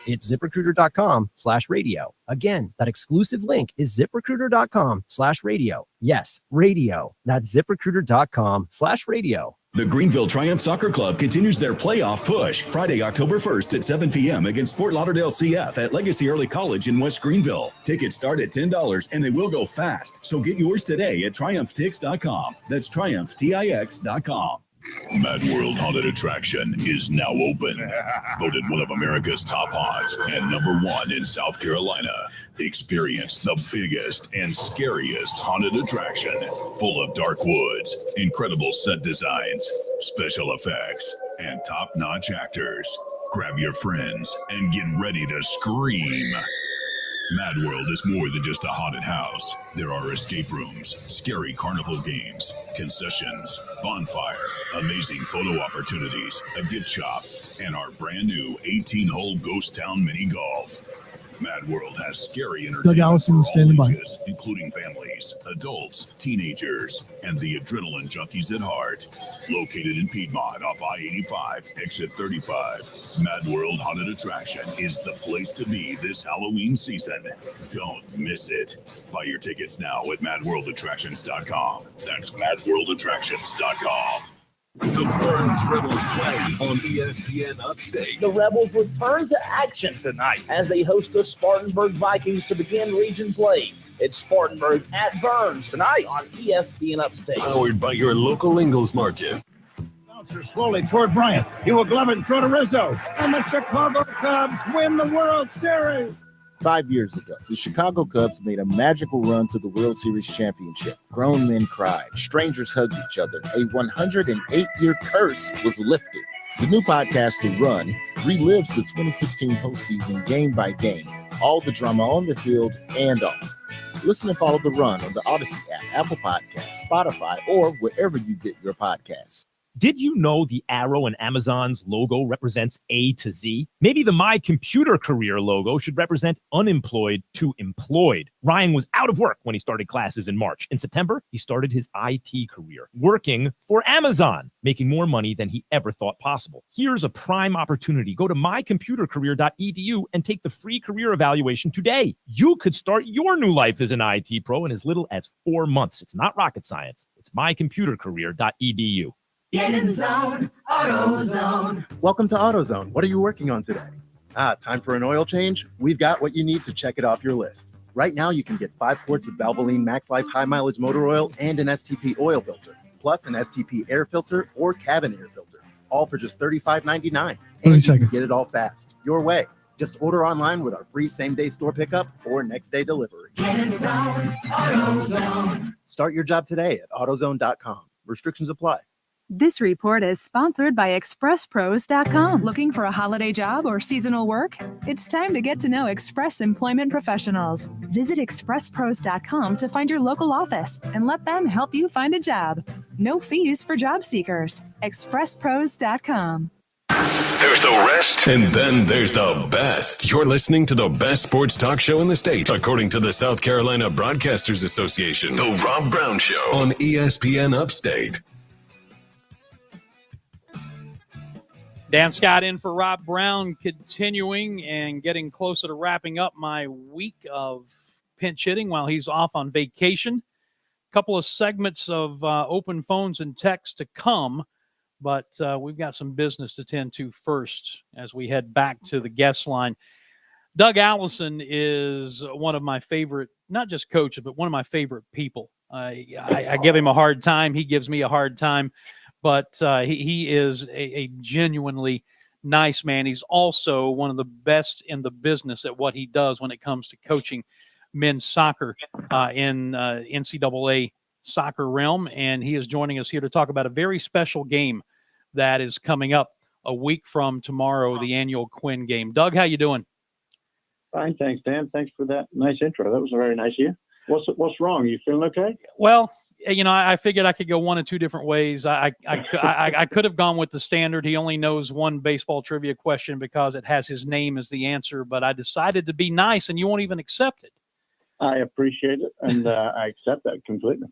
It's ZipRecruiter.com/radio. Again, that exclusive link is ZipRecruiter.com/radio. Yes, radio. That's ZipRecruiter.com/radio. The Greenville Triumph Soccer Club continues their playoff push Friday, October 1st at 7 p.m. against Fort Lauderdale CF at Legacy Early College in West Greenville. Tickets start at $10 and they will go fast. So get yours today at TriumphTix.com. That's TriumphTix.com. Mad World Haunted Attraction is now open. Voted one of America's top haunts and #1 in South Carolina. Experience the biggest and scariest haunted attraction. Full of dark woods, incredible set designs, special effects, and top-notch actors. Grab your friends and get ready to scream. Mad World is more than just a haunted house. There are escape rooms, scary carnival games, concessions, bonfire, amazing photo opportunities, a gift shop, and our brand new 18-hole Ghost Town mini golf. Mad World has scary Doug entertainment Allison for all standing by. ages, including families, adults, teenagers, and the adrenaline junkies at heart. Located in Piedmont off I-85, exit 35, Mad World Haunted Attraction is the place to be this Halloween season. Don't miss it. Buy your tickets now at MadWorldAttractions.com. That's MadWorldAttractions.com. The Burns Rebels play on ESPN Upstate. The Rebels return to action tonight as they host the Spartanburg Vikings to begin region play. It's Spartanburg at Burns tonight on ESPN Upstate. Powered by your local Ingalls Market. Slowly toward Bryant. He will glove it and throw to Rizzo. And the Chicago Cubs win the World Series. 5 years ago, the Chicago Cubs made a magical run to the World Series championship. Grown men cried, strangers hugged each other. A 108-year curse was lifted. The new podcast, The Run, relives the 2016 postseason game by game, all the drama on the field and off. Listen and follow The Run on the Odyssey app, Apple Podcasts, Spotify, or wherever you get your podcasts. Did you know the arrow in Amazon's logo represents A to Z? Maybe the My Computer Career logo should represent unemployed to employed. Ryan was out of work when he started classes in March. In September, he started his IT career, working for Amazon, making more money than he ever thought possible. Here's a prime opportunity. Go to mycomputercareer.edu and take the free career evaluation today. You could start your new life as an IT pro in as little as 4 months. It's not rocket science. It's mycomputercareer.edu. Get in the zone, AutoZone. Welcome to AutoZone. What are you working on today? Time for an oil change? We've got what you need to check it off your list. Right now, you can get 5 quarts of Valvoline Max Life High Mileage Motor Oil and an STP oil filter, plus an STP air filter or cabin air filter, all for just $35.99. And you can get it all fast, your way. Just order online with our free same-day store pickup or next-day delivery. Get in the zone, AutoZone. Start your job today at AutoZone.com. Restrictions apply. This report is sponsored by ExpressPros.com. Looking for a holiday job or seasonal work? It's time to get to know Express Employment Professionals. Visit ExpressPros.com to find your local office and let them help you find a job. No fees for job seekers. ExpressPros.com. There's the rest, and then there's the best. You're listening to the best sports talk show in the state, according to the South Carolina Broadcasters Association. The Rob Brown Show on ESPN Upstate. Dan Scott in for Rob Brown, continuing and getting closer to wrapping up my week of pinch hitting while he's off on vacation. A couple of segments of open phones and text to come, but we've got some business to tend to first as we head back to the guest line. Doug Allison is one of my favorite, not just coaches, but one of my favorite people. I give him a hard time. He gives me a hard time. But he is a genuinely nice man. He's also one of the best in the business at what he does when it comes to coaching men's soccer in NCAA soccer realm. And he is joining us here to talk about a very special game that is coming up a week from tomorrow, the annual Quinn game. Doug, how you doing? Fine, thanks, Dan. Thanks for that nice intro. That was very nice of you. What's wrong? You feeling okay? Well, you know, I figured I could go one of two different ways. I could have gone with the standard. He only knows one baseball trivia question because it has his name as the answer, but I decided to be nice, and you won't even accept it. I appreciate it, and I accept that completely.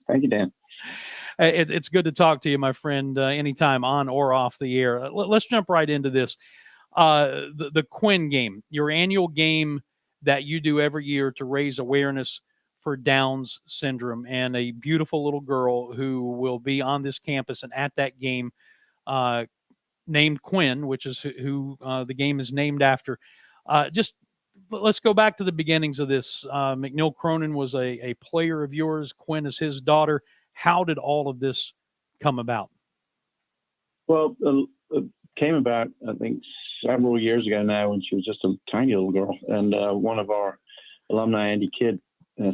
Thank you, Dan. It's good to talk to you, my friend, anytime on or off the air. Let's jump right into this. The Quinn game, your annual game that you do every year to raise awareness for Down's syndrome, and a beautiful little girl who will be on this campus and at that game named Quinn, which is who the game is named after. Just let's go back to the beginnings of this. McNeil Cronin was a player of yours. Quinn is his daughter. How did all of this come about? Well, it came about, I think, several years ago now when she was just a tiny little girl. And one of our alumni, Andy Kidd,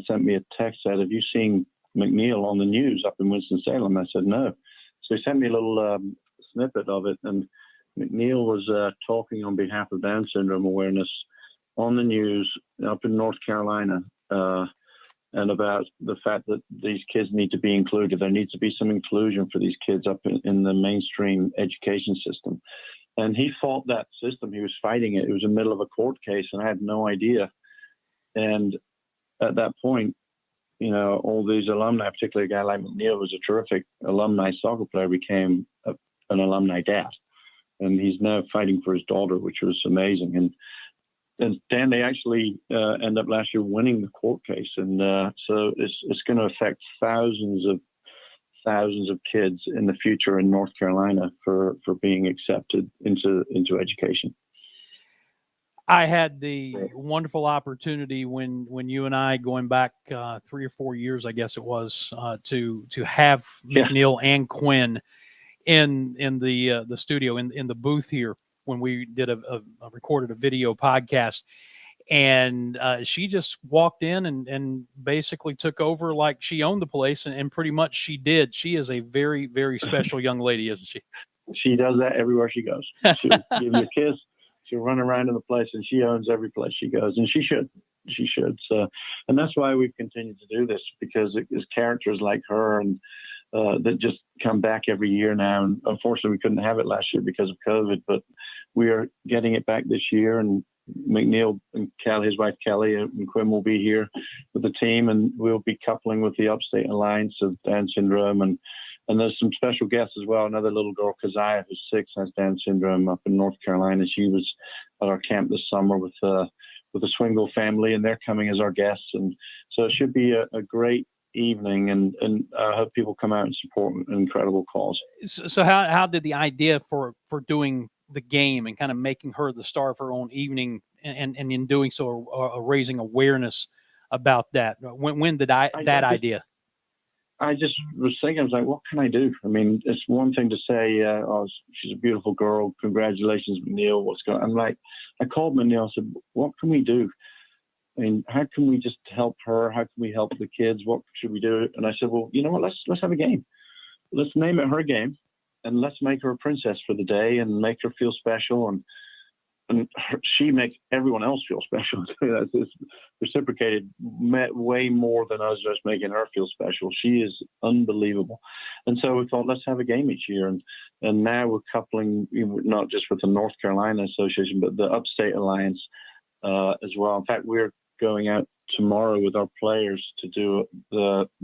sent me a text, said, have you seen McNeil on the news up in Winston-Salem? I said, no. So he sent me a little snippet of it. And McNeil was talking on behalf of Down syndrome awareness on the news up in North Carolina, and about the fact that these kids need to be included. There needs to be some inclusion for these kids up in the mainstream education system. And he fought that system. He was fighting it. It was in the middle of a court case, and I had no idea. And at that point, you know, all these alumni, particularly a guy like McNeil, was a terrific alumni soccer player, became an alumni dad. And he's now fighting for his daughter, which was amazing. And Dan, they actually end up last year winning the court case. And so it's going to affect thousands of kids in the future in North Carolina for being accepted into education. I had the wonderful opportunity when you and I, going back 3 or 4 years, I guess it was, to have McNeil and Quinn in the studio, in the booth here when we did recorded a video podcast. And she just walked in and basically took over like she owned the place, and pretty much she did. She is a very, very special young lady, isn't she? She does that everywhere she goes. She'll give you a kiss. She'll run around in the place, and she owns every place she goes, and she should. She should. So, and that's why we've continued to do this, because it's characters like her and that just come back every year now. And unfortunately, we couldn't have it last year because of COVID, but we are getting it back this year. And McNeil and Kelly, his wife Kelly, and Quinn will be here with the team, and we'll be coupling with the Upstate Alliance of Down syndrome. And there's some special guests as well. Another little girl, Keziah, who's 6, has Down syndrome up in North Carolina. She was at our camp this summer with the Swingle family, and they're coming as our guests. And so it should be a great evening, and I hope people come out and support an incredible cause. So how did the idea for doing the game and kind of making her the star of her own evening, and in doing so, raising awareness about that? When did idea? I just was thinking, I was like, what can I do? I mean, it's one thing to say, oh, she's a beautiful girl. Congratulations, McNeil. What's going on? I'm like, I called McNeil. I said, what can we do? I mean, how can we just help her? How can we help the kids? What should we do? And I said, well, you know what? Let's have a game. Let's name it her game, and let's make her a princess for the day and make her feel special. And she makes everyone else feel special. It's reciprocated way more than us just making her feel special. She is unbelievable. And so we thought, let's have a game each year. And now we're coupling, not just with the North Carolina Association, but the Upstate Alliance as well. In fact, we're going out tomorrow with our players to do the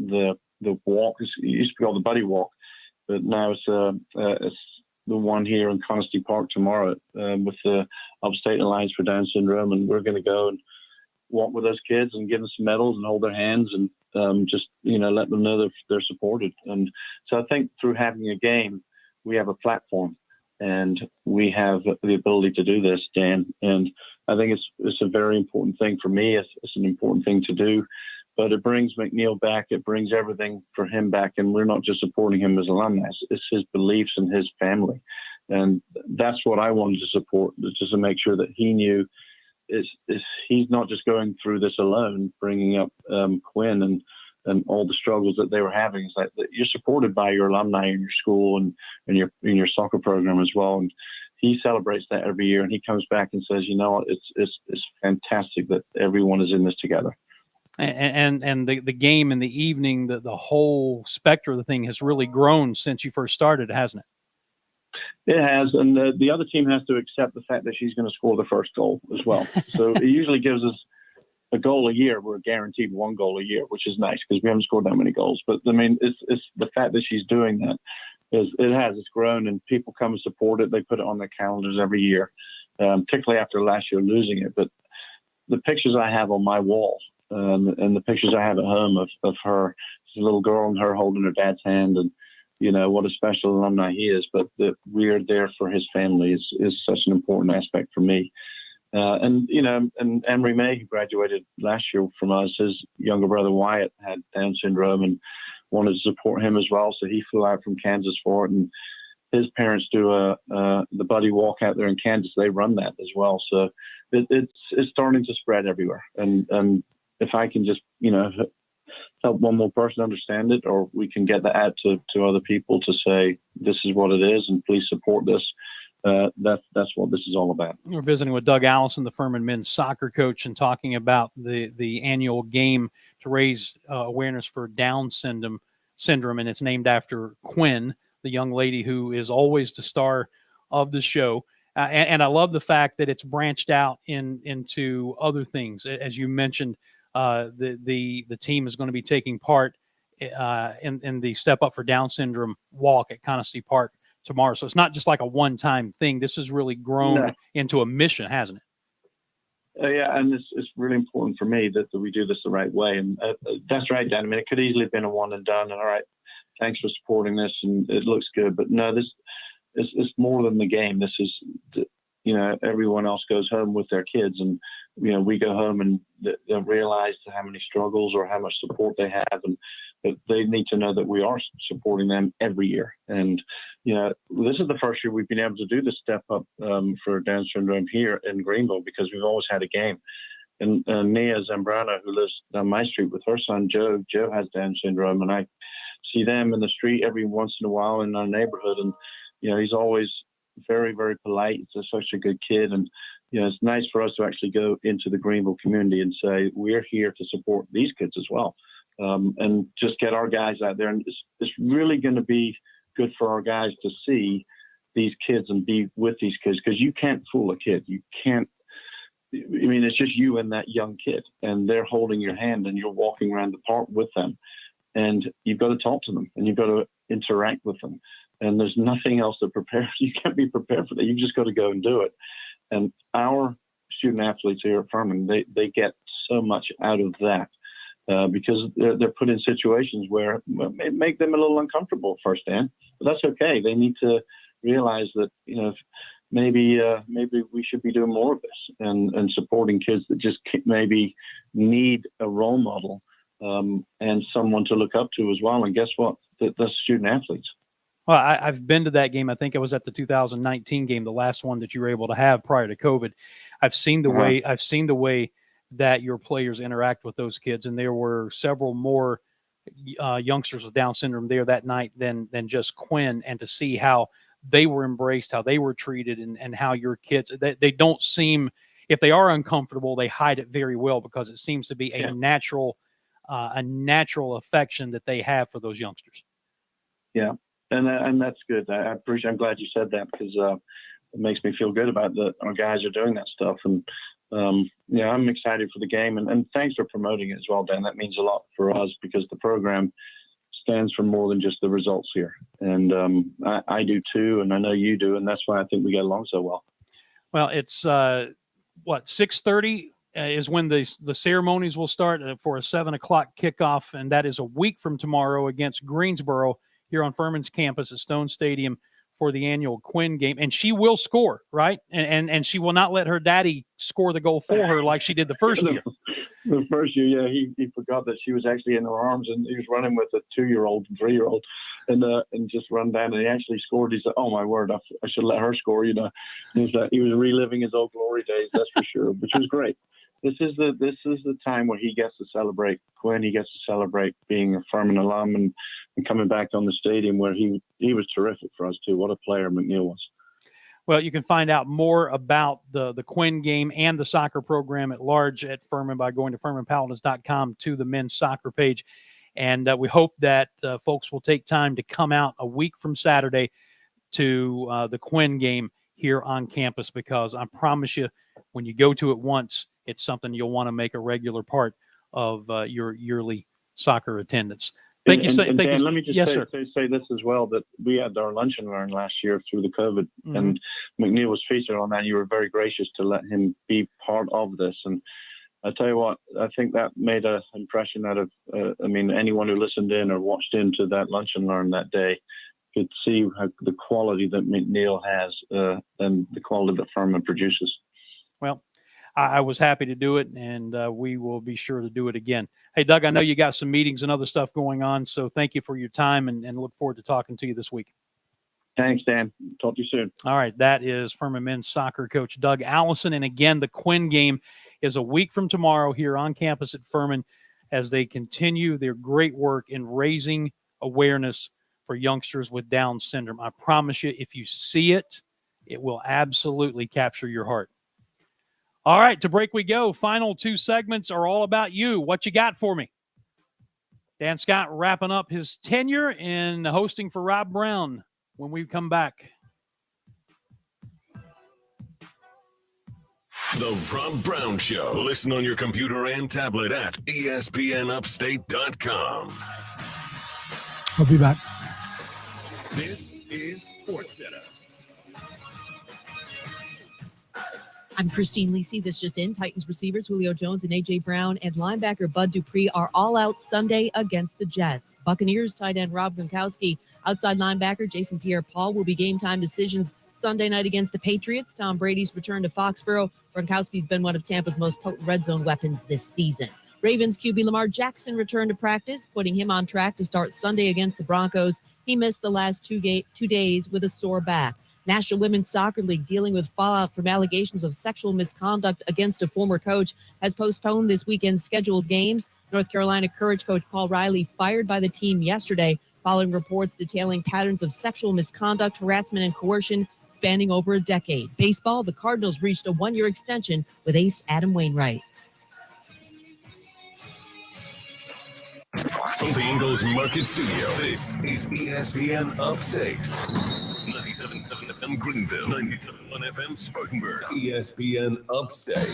walk. It used to be called the Buddy Walk, but now it's the one here in Conisty Park tomorrow with the Upstate Alliance for Down Syndrome. And we're going to go and walk with those kids and give them some medals and hold their hands and just, let them know that they're supported. And so I think through having a game, we have a platform and we have the ability to do this, Dan. And I think it's a very important thing for me. It's an important thing to do. But it brings McNeil back. It brings everything for him back. And we're not just supporting him as alumni. It's his beliefs and his family. And that's what I wanted to support, just to make sure that he knew he's not just going through this alone, bringing up Quinn and all the struggles that they were having. It's like you're supported by your alumni in your school and in your soccer program as well. And he celebrates that every year. And he comes back and says, you know what, it's fantastic that everyone is in this together. And the game in the evening, the whole spectrum of the thing has really grown since you first started, hasn't it? It has, and the other team has to accept the fact that she's going to score the first goal as well. So it usually gives us a goal a year. We're guaranteed one goal a year, which is nice because we haven't scored that many goals. But I mean, it's the fact that she's doing that it's grown, and people come and support it. They put it on their calendars every year, particularly after last year losing it. But the pictures I have on my wall. And the pictures I have at home of her, this little girl and her holding her dad's hand, and what a special alumni he is. But that we're there for his family is such an important aspect for me. And Emery May, who graduated last year from us, his younger brother Wyatt had Down syndrome and wanted to support him as well. So he flew out from Kansas for it, and his parents do the Buddy Walk out there in Kansas. They run that as well. So it's starting to spread everywhere, and if I can just, help one more person understand it, or we can get that out to other people to say, this is what it is, and please support this. That's what this is all about. We're visiting with Doug Allison, the Furman men's soccer coach, and talking about the annual game to raise awareness for Down syndrome, and it's named after Quinn, the young lady who is always the star of the show. And I love the fact that it's branched out into other things. As you mentioned, the team is going to be taking part in the Step Up for Down Syndrome walk at Conisty Park tomorrow. So it's not just like a one-time thing. This has really grown into a mission, hasn't it? Yeah, and it's really important for me that we do this the right way. And that's right, Dan. I mean, it could easily have been a one and done. And all right, thanks for supporting this, and it looks good. But no, this is more than the game. This is, everyone else goes home with their kids, and we go home and they realize how many struggles or how much support they have, and they need to know that we are supporting them every year. And this is the first year we've been able to do the Step Up for Down syndrome here in Greenville, because we've always had a game. And Nia Zambrano, who lives down my street with her son Joe has Down syndrome, and I see them in the street every once in a while in our neighborhood, and he's always very, very polite. He's such a good kid. And, it's nice for us to actually go into the Greenville community and say, we're here to support these kids as well. and just get our guys out there. And it's really going to be good for our guys to see these kids and be with these kids, because you can't fool a kid. You can't. I mean, it's just you and that young kid, and they're holding your hand, and you're walking around the park with them, and you've got to talk to them, and you've got to interact with them. And there's nothing else to prepare. You can't be prepared for that. You just got to go and do it. And our student athletes here at Furman, they get so much out of that because they're put in situations where it make them a little uncomfortable at first, Dan. But that's okay. They need to realize that, maybe we should be doing more of this and supporting kids that just maybe need a role model and someone to look up to as well. And guess what? That's student athletes. Well, I've been to that game. I think I was at the 2019 game, the last one that you were able to have prior to COVID. I've seen the way that your players interact with those kids, and there were several more youngsters with Down syndrome there that night than just Quinn. And to see how they were embraced, how they were treated, and how your kids, they don't seem, if they are uncomfortable, they hide it very well, because it seems to be a natural affection that they have for those youngsters. Yeah. And that's good. I appreciate. I'm glad you said that, because it makes me feel good about that our guys are doing that stuff. And I'm excited for the game. And thanks for promoting it as well, Dan. That means a lot for us, because the program stands for more than just the results here. And I do too, and I know you do, and that's why I think we get along so well. Well, it's 6:30 is when the ceremonies will start for a 7:00 kickoff, and that is a week from tomorrow against Greensboro, here on Furman's campus at Stone Stadium for the annual Quinn game. And she will score, right? And she will not let her daddy score the goal for her like she did the first year. The first year, he forgot that she was actually in her arms, and he was running with a 2-year-old and 3-year-old and just run down, and he actually scored. He said, "Oh my word, I should let her score." He was reliving his old glory days, that's for sure, which was great. This is the time where he gets to celebrate Quinn. He gets to celebrate being a Furman alum and coming back on the stadium, where he was terrific for us too. What a player McNeil was. Well, you can find out more about the Quinn game and the soccer program at large at Furman by going to FurmanPaladins.com to the men's soccer page. And we hope that folks will take time to come out a week from Saturday to the Quinn game here on campus, because I promise you, when you go to it once, it's something you'll want to make a regular part of your yearly soccer attendance. Thank you. Dan, let me just say this as well, that we had our lunch and learn last year through the COVID, and McNeil was featured on that. You were very gracious to let him be part of this. And I tell you what, I think that made an impression out of, anyone who listened in or watched into that lunch and learn that day could see the quality that McNeil has and the quality that Furman produces. Well, I was happy to do it, and we will be sure to do it again. Hey, Doug, I know you got some meetings and other stuff going on, so thank you for your time, and look forward to talking to you this week. Thanks, Dan. Talk to you soon. All right, that is Furman men's soccer coach Doug Allison. And again, the Quinn game is a week from tomorrow here on campus at Furman, as they continue their great work in raising awareness for youngsters with Down syndrome. I promise you, if you see it, it will absolutely capture your heart. All right, to break we go. Final 2 segments are all about you. What you got for me? Dan Scott wrapping up his tenure in hosting for Rob Brown when we come back. The Rob Brown Show. Listen on your computer and tablet at ESPNUpstate.com. I'll be back. This is SportsCenter. I'm Christine Lisi. This just in. Titans receivers Julio Jones and A.J. Brown and linebacker Bud Dupree are all out Sunday against the Jets. Buccaneers tight end Rob Gronkowski, outside linebacker Jason Pierre-Paul will be game time decisions Sunday night against the Patriots. Tom Brady's return to Foxborough. Gronkowski's been one of Tampa's most potent red zone weapons this season. Ravens QB Lamar Jackson returned to practice, putting him on track to start Sunday against the Broncos. He missed the last 2 days with a sore back. National Women's Soccer League, dealing with fallout from allegations of sexual misconduct against a former coach, has postponed this weekend's scheduled games. North Carolina Courage coach Paul Riley fired by the team yesterday following reports detailing patterns of sexual misconduct, harassment, and coercion spanning over a decade. Baseball, the Cardinals reached a 1-year extension with ace Adam Wainwright. From the Ingalls Market Studio, this is ESPN Upstate. 97.7 FM Greenville, 97.1 FM Spartanburg, ESPN Upstate.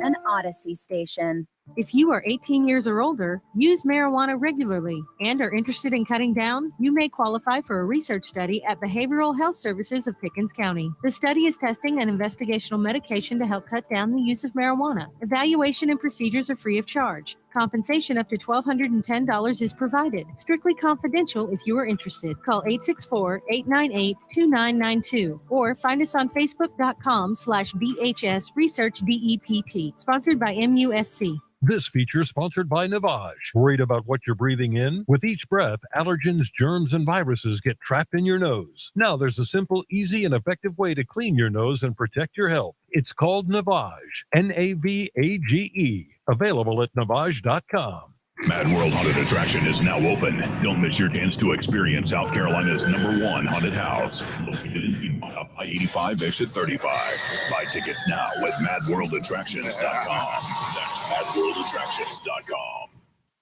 An Odyssey station. If you are 18 years or older, use marijuana regularly, and are interested in cutting down, you may qualify for a research study at Behavioral Health Services of Pickens County. The study is testing an investigational medication to help cut down the use of marijuana. Evaluation and procedures are free of charge. Compensation up to $1,210 is provided. Strictly confidential if you are interested. Call 864-898-2992 or find us on Facebook.com/BHS Research DEPT. Sponsored by MUSC. This feature sponsored by Navage. Worried about what you're breathing in? With each breath, allergens, germs, and viruses get trapped in your nose. Now there's a simple, easy, and effective way to clean your nose and protect your health. It's called Navage. Navage. Available at Navage.com. Mad World Haunted Attraction is now open. Don't miss your chance to experience South Carolina's #1 haunted house. Located in Piedmont off I-85 exit 35. Buy tickets now at madworldattractions.com. That's madworldattractions.com.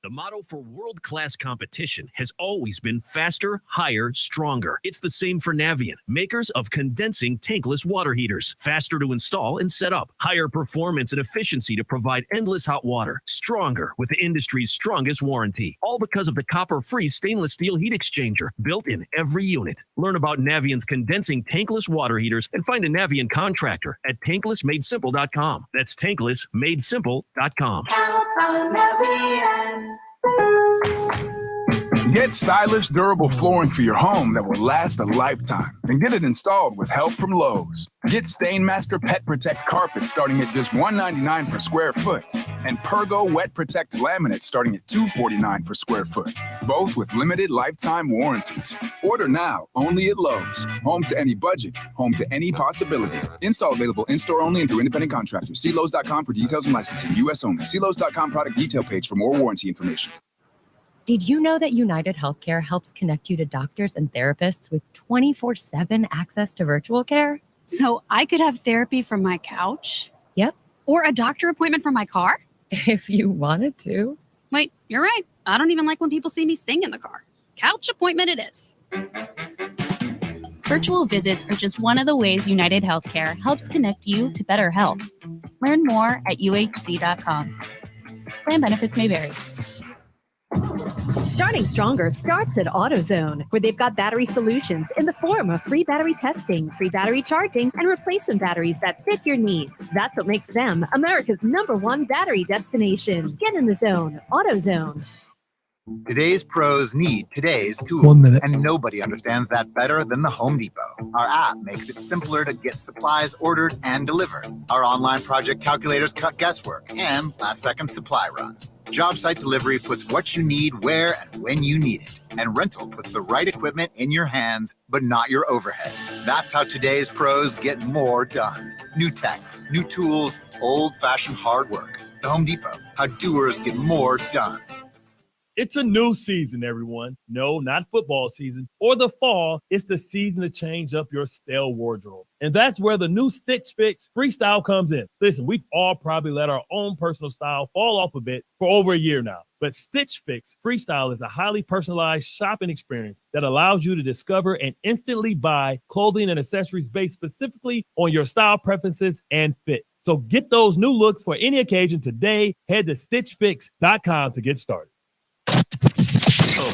The motto for world-class competition has always been faster, higher, stronger. It's the same for Navien, makers of condensing tankless water heaters. Faster to install and set up. Higher performance and efficiency to provide endless hot water. Stronger with the industry's strongest warranty. All because of the copper-free stainless steel heat exchanger built in every unit. Learn about Navien's condensing tankless water heaters and find a Navien contractor at tanklessmadesimple.com. That's tanklessmadesimple.com. Get stylish, durable flooring for your home that will last a lifetime. And get it installed with help from Lowe's. Get Stainmaster Pet Protect carpet starting at just $199 per square foot. And Pergo Wet Protect laminate starting at $249 per square foot. Both with limited lifetime warranties. Order now, only at Lowe's. Home to any budget, home to any possibility. Install available in-store only and through independent contractors. See Lowe's.com for details and licensing. U.S. only. See Lowe's.com product detail page for more warranty information. Did you know that United Healthcare helps connect you to doctors and therapists with 24/7 access to virtual care? So I could have therapy from my couch? Yep. Or a doctor appointment from my car? If you wanted to. Wait, you're right. I don't even like when people see me sing in the car. Couch appointment it is. Virtual visits are just one of the ways United Healthcare helps connect you to better health. Learn more at uhc.com. Plan benefits may vary. Starting stronger starts at AutoZone, where they've got battery solutions in the form of free battery testing, free battery charging, and replacement batteries that fit your needs. That's what makes them America's #1 battery destination. Get in the zone. AutoZone. Today's pros need today's tools. 1 minute. And nobody understands that better than the Home Depot. Our app makes it simpler to get supplies ordered and delivered. Our online project calculators cut guesswork and last-second supply runs. Job site delivery puts what you need where and when you need it. And rental puts the right equipment in your hands, but not your overhead. That's how today's pros get more done. New tech, new tools, old-fashioned hard work. The Home Depot, how doers get more done. It's a new season, everyone. No, not football season or the fall. It's the season to change up your stale wardrobe. And that's where the new Stitch Fix Freestyle comes in. Listen, we've all probably let our own personal style fall off a bit for over a year now. But Stitch Fix Freestyle is a highly personalized shopping experience that allows you to discover and instantly buy clothing and accessories based specifically on your style preferences and fit. So get those new looks for any occasion today. Head to StitchFix.com to get started.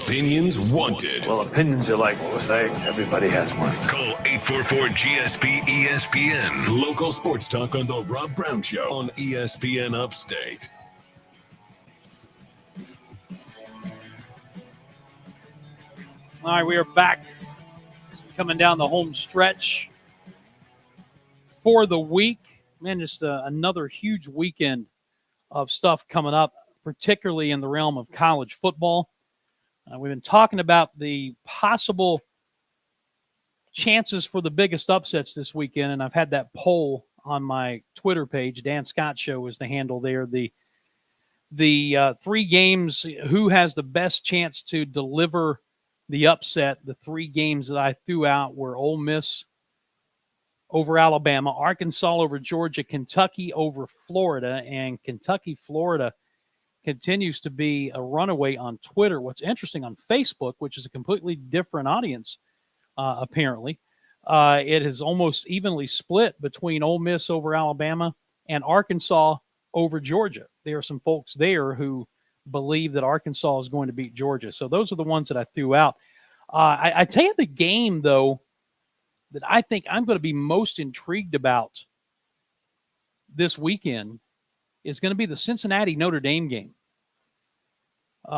Opinions wanted. Well, opinions are like, what was I? Everybody has one. Call 844-GSP-ESPN. Local sports talk on The Rob Brown Show on ESPN Upstate. All right, we are back. Coming down the home stretch for the week. Man, just another huge weekend of stuff coming up, particularly in the realm of college football. We've been talking about the possible chances for the biggest upsets this weekend, and I've had that poll on my Twitter page. Dan Scott Show is the handle there. The 3 games, who has the best chance to deliver the upset? The 3 games that I threw out were Ole Miss over Alabama, Arkansas over Georgia, Kentucky over Florida, and Kentucky-Florida continues to be a runaway on Twitter. What's interesting on Facebook, which is a completely different audience, apparently, it is almost evenly split between Ole Miss over Alabama and Arkansas over Georgia. There are some folks there who believe that Arkansas is going to beat Georgia. So those are the ones that I threw out. I tell you the game, though, that I think I'm going to be most intrigued about this weekend is going to be the Cincinnati-Notre Dame game.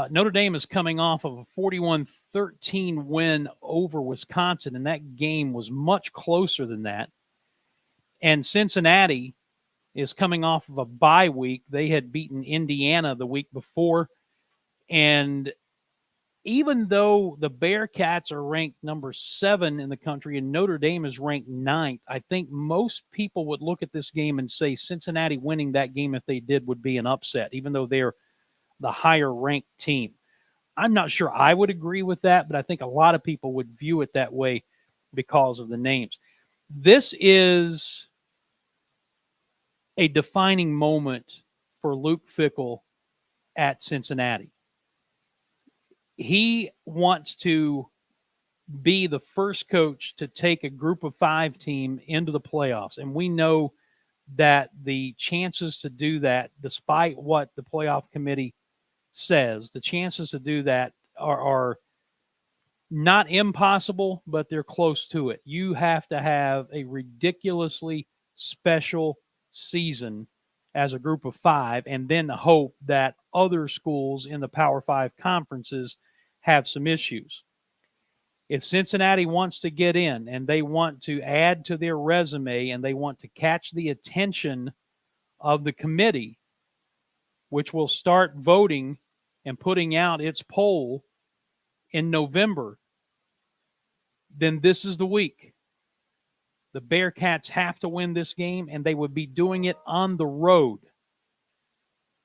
Notre Dame is coming off of a 41-13 win over Wisconsin, and that game was much closer than that. And Cincinnati is coming off of a bye week. They had beaten Indiana the week before. And even though the Bearcats are ranked number 7 in the country and Notre Dame is ranked 9th, I think most people would look at this game and say Cincinnati winning that game, if they did, would be an upset, even though they're the higher ranked team. I'm not sure I would agree with that, but I think a lot of people would view it that way because of the names. This is a defining moment for Luke Fickell at Cincinnati. He wants to be the first coach to take a group of 5 team into the playoffs. And we know that the chances to do that, despite what the playoff committee says, the chances to do that are not impossible, but they're close to it. You have to have a ridiculously special season as a group of 5 and then hope that other schools in the Power 5 conferences have some issues. If Cincinnati wants to get in and they want to add to their resume and they want to catch the attention of the committee, which will start voting and putting out its poll in November, then this is the week. The Bearcats have to win this game, and they would be doing it on the road,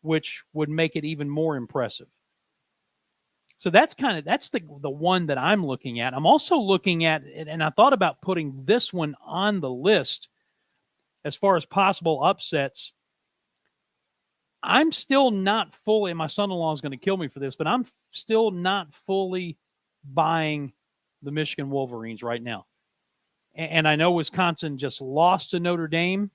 which would make it even more impressive. So that's the one that I'm looking at. I'm also looking at, and I thought about putting this one on the list as far as possible upsets. I'm still not fully, and my son-in-law is going to kill me for this, but I'm still not fully buying the Michigan Wolverines right now. And I know Wisconsin just lost to Notre Dame,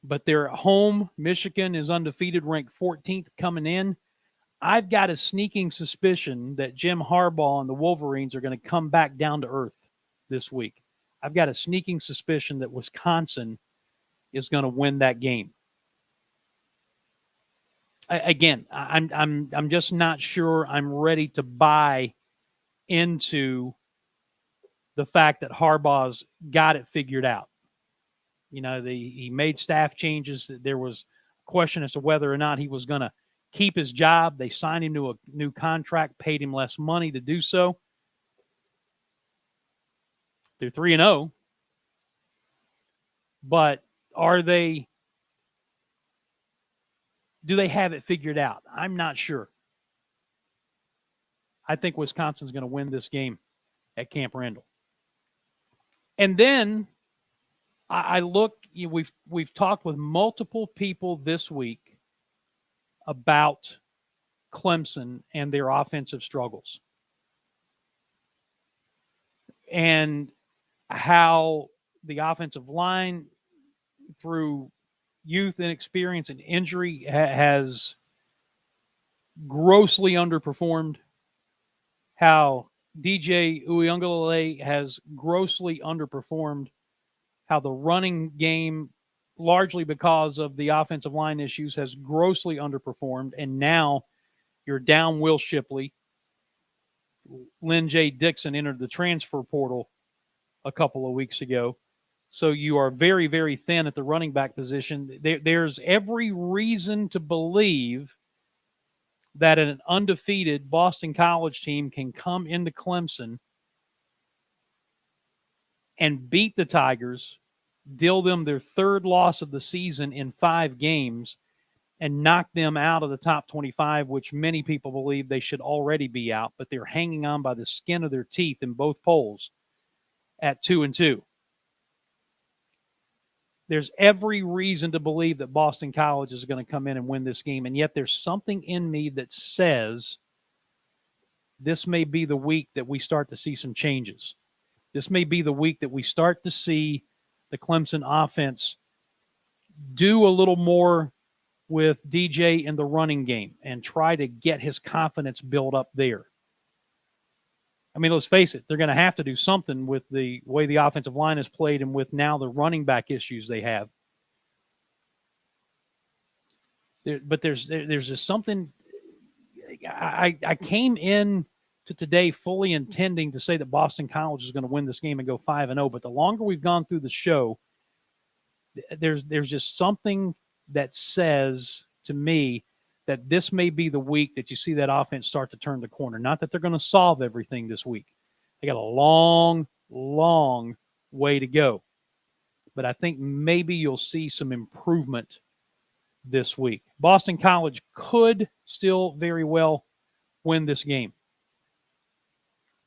but they're at home. Michigan is undefeated, ranked 14th coming in. I've got a sneaking suspicion that Jim Harbaugh and the Wolverines are going to come back down to earth this week. I've got a sneaking suspicion that Wisconsin is going to win that game. Again, I'm just not sure I'm ready to buy into the fact that Harbaugh's got it figured out. You know, he made staff changes. There was a question as to whether or not he was going to keep his job. They signed him to a new contract, paid him less money to do so. They're 3-0. But do they have it figured out? I'm not sure. I think Wisconsin's going to win this game at Camp Randall. And then I look, we've talked with multiple people this week about Clemson and their offensive struggles and how the offensive line, through youth inexperience and injury, has grossly underperformed, how DJ Uiagalelei has grossly underperformed, how the running game, largely because of the offensive line issues, has grossly underperformed, and now you're down Will Shipley. Lynn J. Dixon entered the transfer portal a couple of weeks ago. So you are very, very thin at the running back position. There's every reason to believe that an undefeated Boston College team can come into Clemson and beat the Tigers, deal them their 3rd loss of the season in 5 games, and knock them out of the top 25, which many people believe they should already be out, but they're hanging on by the skin of their teeth in both polls at 2-2. There's every reason to believe that Boston College is going to come in and win this game, and yet there's something in me that says this may be the week that we start to see some changes. This may be the week that we start to see the Clemson offense do a little more with DJ in the running game and try to get his confidence built up there. I mean, let's face it, they're going to have to do something with the way the offensive line is played and with now the running back issues they have. But there's just something. I came in to today fully intending to say that Boston College is going to win this game and go 5-0. But the longer we've gone through the show, there's just something that says to me that this may be the week that you see that offense start to turn the corner. Not that they're going to solve everything this week. They got a long, long way to go. But I think maybe you'll see some improvement this week. Boston College could still very well win this game.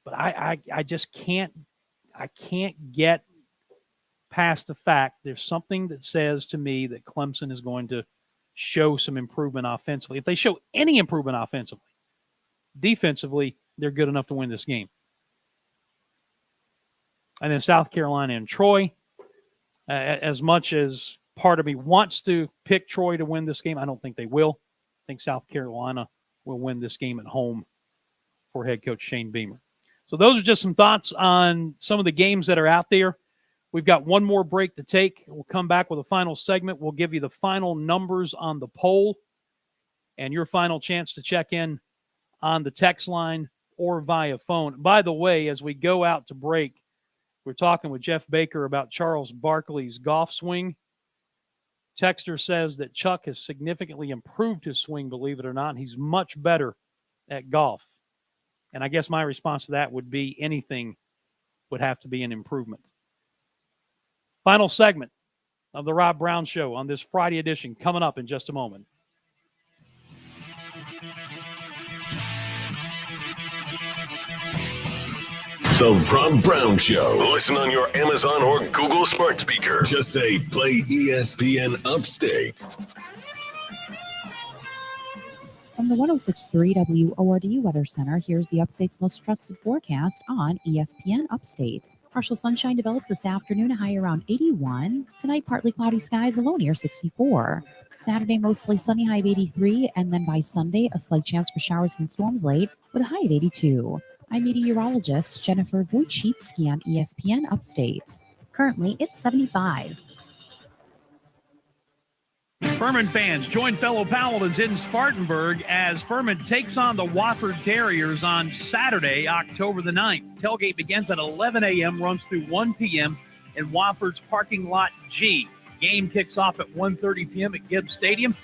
But I just can't get past the fact there's something that says to me that Clemson is going to show some improvement offensively. If they show any improvement offensively, defensively, they're good enough to win this game. And then South Carolina and Troy, as much as part of me wants to pick Troy to win this game, I don't think they will. I think South Carolina will win this game at home for head coach Shane Beamer. So those are just some thoughts on some of the games that are out there. We've got one more break to take. We'll come back with a final segment. We'll give you the final numbers on the poll and your final chance to check in on the text line or via phone. By the way, as we go out to break, we're talking with Jeff Baker about Charles Barkley's golf swing. Texter says that Chuck has significantly improved his swing, believe it or not. He's much better at golf. And I guess my response to that would be anything would have to be an improvement. Final segment of the Rob Brown Show on this Friday edition coming up in just a moment. The Rob Brown Show. Listen on your Amazon or Google smart speaker. Just say, play ESPN Upstate. From the 106.3 WORD Weather Center, here's the Upstate's most trusted forecast on ESPN Upstate. Partial sunshine develops this afternoon, a high around 81. Tonight, partly cloudy skies, a low near 64. Saturday, mostly sunny, high of 83. And then by Sunday, a slight chance for showers and storms late with a high of 82. I'm meteorologist Jennifer Wojcicki on ESPN Upstate. Currently, it's 75. Furman fans, join fellow Paladins in Spartanburg as Furman takes on the Wofford Terriers on Saturday, October the 9th. Tailgate begins at 11 a.m., runs through 1 p.m. in Wofford's Parking Lot G. Game kicks off at 1:30 p.m. at Gibbs Stadium.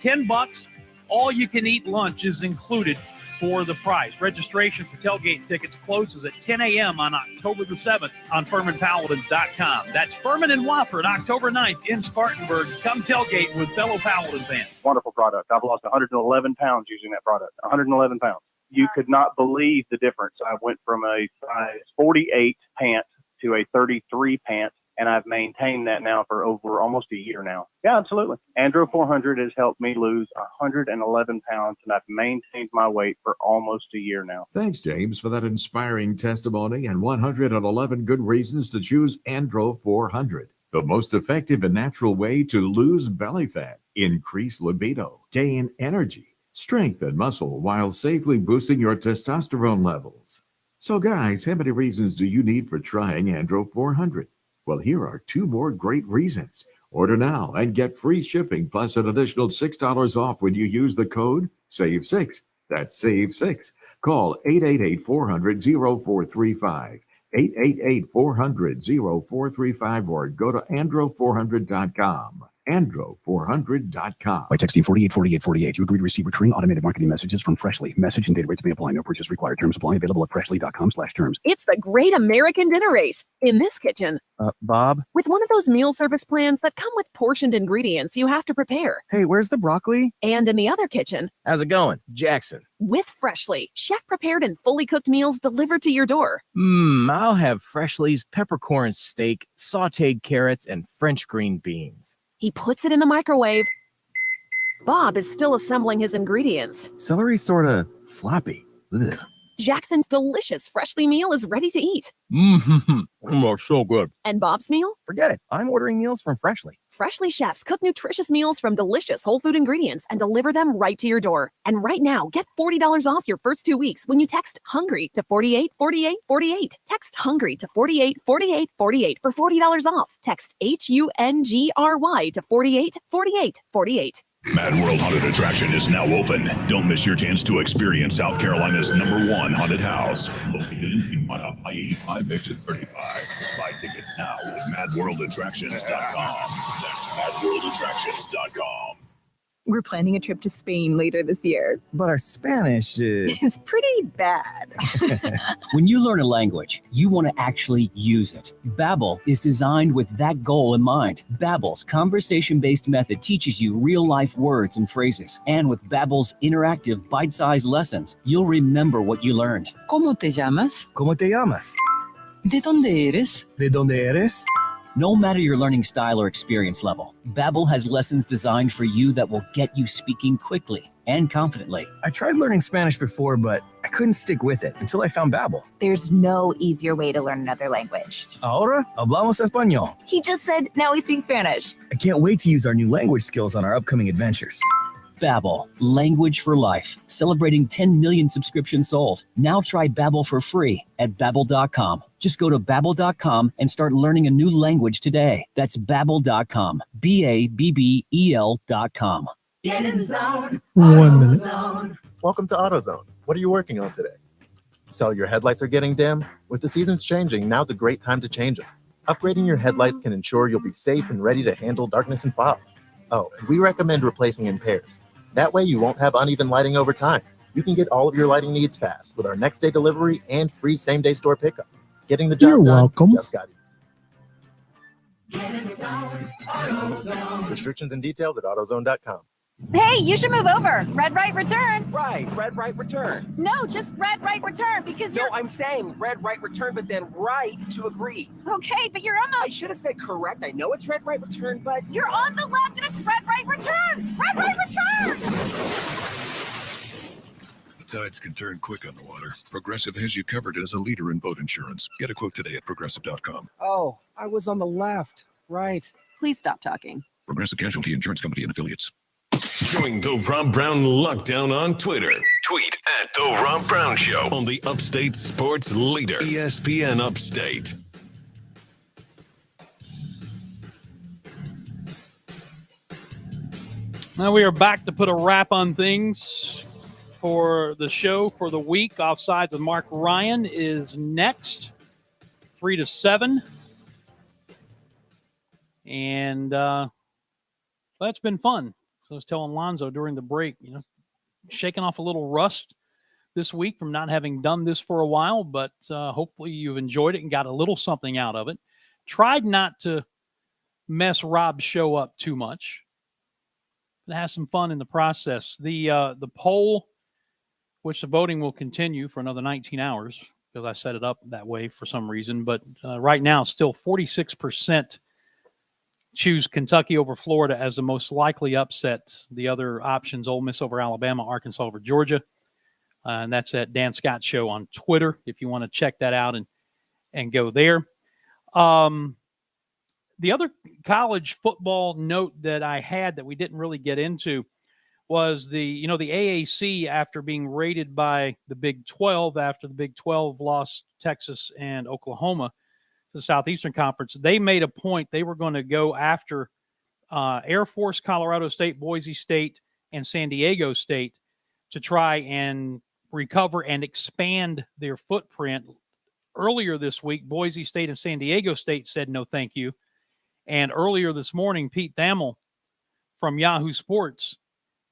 $10, all-you-can-eat lunch is included for the price. Registration for tailgate tickets closes at 10 a.m. on October the 7th on FurmanPaladins.com. That's Furman and Wofford, October 9th in Spartanburg. Come tailgate with fellow Paladin fans. Wonderful product. I've lost 111 pounds using that product. 111 pounds. You could not believe the difference. I went from a size 48 pant to a 33 pant, and I've maintained that now for over almost a year now. Yeah, absolutely. Andro 400 has helped me lose 111 pounds, and I've maintained my weight for almost a year now. Thanks, James, for that inspiring testimony and 111 good reasons to choose Andro 400, the most effective and natural way to lose belly fat, increase libido, gain energy, strength, and muscle while safely boosting your testosterone levels. So, guys, how many reasons do you need for trying Andro 400? Well, here are 2 more great reasons. Order now and get free shipping plus an additional $6 off when you use the code SAVE6. That's SAVE6. Call 888-400-0435, 888-400-0435, or go to andro400.com. Andro400.com. By texting 484848, you agree to receive recurring automated marketing messages from Freshly. Message and data rates may apply. No purchase required. Terms apply. Available at freshly.com/terms. It's the Great American Dinner Race in this kitchen. Bob? With one of those meal service plans that come with portioned ingredients you have to prepare. Hey, where's the broccoli? And in the other kitchen, How's it going? Jackson. with Freshly, chef-prepared and fully cooked meals delivered to your door. I'll have Freshly's peppercorn steak, sauteed carrots, and French green beans. He puts it in the microwave. Bob is still assembling his ingredients. Celery sorta floppy. Ugh. Jackson's delicious Freshly meal is ready to eat. So good. And Bob's meal? Forget it. I'm ordering meals from Freshly. Freshly chefs cook nutritious meals from delicious whole food ingredients and deliver them right to your door. And right now, get $40 off your first 2 weeks when you text HUNGRY to 484848. Text HUNGRY to 484848 for $40 off. Text HUNGRY to 484848. Mad World Haunted Attraction is now open. Don't miss your chance to experience South Carolina's #1 haunted house. Located in Piedmont off I-85 exit 35. Buy tickets now at madworldattractions.com. That's madworldattractions.com. We're planning a trip to Spain later this year. But our Spanish is... It's pretty bad. When you learn a language, you want to actually use it. Babbel is designed with that goal in mind. Babbel's conversation-based method teaches you real-life words and phrases. And with Babbel's interactive, bite-sized lessons, you'll remember what you learned. ¿Cómo te llamas? ¿Cómo te llamas? ¿De dónde eres? ¿De dónde eres? No matter your learning style or experience level, Babbel has lessons designed for you that will get you speaking quickly and confidently. I tried learning Spanish before, but I couldn't stick with it until I found Babbel. There's no easier way to learn another language. Ahora hablamos español. He just said now he speaks Spanish. I can't wait to use our new language skills on our upcoming adventures. Babbel, language for life, celebrating 10 million subscriptions sold. Now try Babbel for free at babbel.com. Just go to babbel.com and start learning a new language today. That's babbel.com. BABBEL.com. Get in the zone. 1 minute. Welcome to AutoZone. What are you working on today? So your headlights are getting dim? With the seasons changing, now's a great time to change them. Upgrading your headlights can ensure you'll be safe and ready to handle darkness and fog. Oh, and we recommend replacing in pairs. That way you won't have uneven lighting over time. You can get all of your lighting needs fast with our next day delivery and free same-day store pickup. Getting the job You're done welcome. just got easy. Restrictions and details at AutoZone.com. Hey, you should move over. Red right return. Right, red right return. No, just red right return because you're... No, I'm saying red right return, but then right to agree. Okay, but you're on the... I should have said correct. I know it's red right return, but... You're on the left and it's red right return. Red right return. The tides can turn quick on the water. Progressive has you covered as a leader in boat insurance. Get a quote today at progressive.com. Oh, I was on the left. Right. Please stop talking. Progressive Casualty Insurance Company and Affiliates. Join the Rob Brown Lockdown on Twitter. Tweet at The Rob Brown Show on the Upstate Sports Leader, ESPN Upstate. Now we are back to put a wrap on things for the show for the week. Offside with Mark Ryan is next, 3 to 7. And that's been fun. So I was telling Lonzo during the break, shaking off a little rust this week from not having done this for a while, but hopefully you've enjoyed it and got a little something out of it. Tried not to mess Rob's show up too much. But have some fun in the process. The poll, which the voting will continue for another 19 hours because I set it up that way for some reason, but right now still 46% choose Kentucky over Florida as the most likely upset. The other options, Ole Miss over Alabama, Arkansas over Georgia. And that's at Dan Scott Show on Twitter if you want to check that out and go there. The other college football note that I had that we didn't really get into was the AAC, after being raided by the Big 12, after the Big 12 lost Texas and Oklahoma, the Southeastern Conference, they made a point. They were going to go after Air Force, Colorado State, Boise State, and San Diego State to try and recover and expand their footprint. Earlier this week, Boise State and San Diego State said no thank you. And earlier this morning, Pete Thamel from Yahoo Sports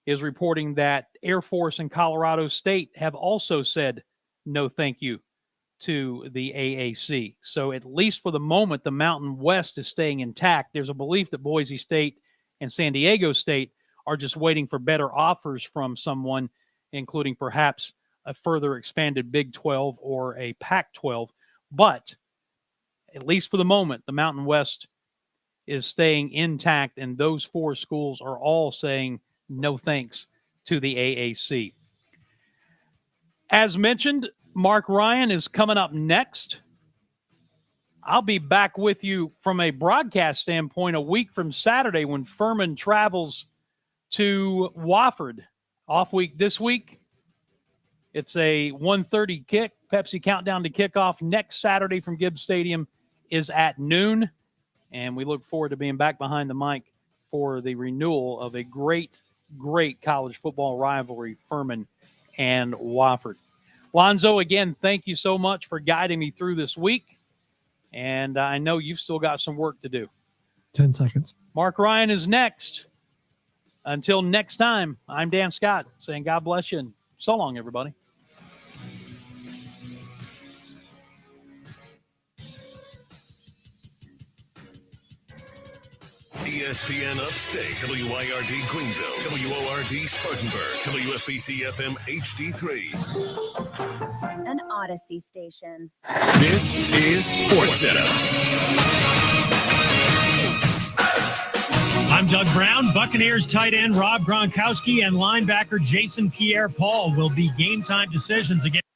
is reporting that Air Force and Colorado State have also said no thank you to the AAC. So at least for the moment, the Mountain West is staying intact. There's a belief that Boise State and San Diego State are just waiting for better offers from someone, including perhaps a further expanded Big 12 or a Pac-12. But at least for the moment, the Mountain West is staying intact, and those four schools are all saying no thanks to the AAC. As mentioned, Mark Ryan is coming up next. I'll be back with you from a broadcast standpoint a week from Saturday when Furman travels to Wofford. Off week this week. It's a 1:30 kick. Pepsi countdown to kickoff next Saturday from Gibbs Stadium is at noon. And we look forward to being back behind the mic for the renewal of a great college football rivalry, Furman and Wofford. Lonzo, again, thank you so much for guiding me through this week. And I know you've still got some work to do. 10 seconds. Mark Ryan is next. Until next time, I'm Dan Scott saying God bless you and so long, everybody. ESPN Upstate, WYRD Greenville, WORD Spartanburg, WFBC FM HD3. An Odyssey station. This is Sports Center. I'm Doug Brown. Buccaneers tight end Rob Gronkowski and linebacker Jason Pierre-Paul will be game time decisions against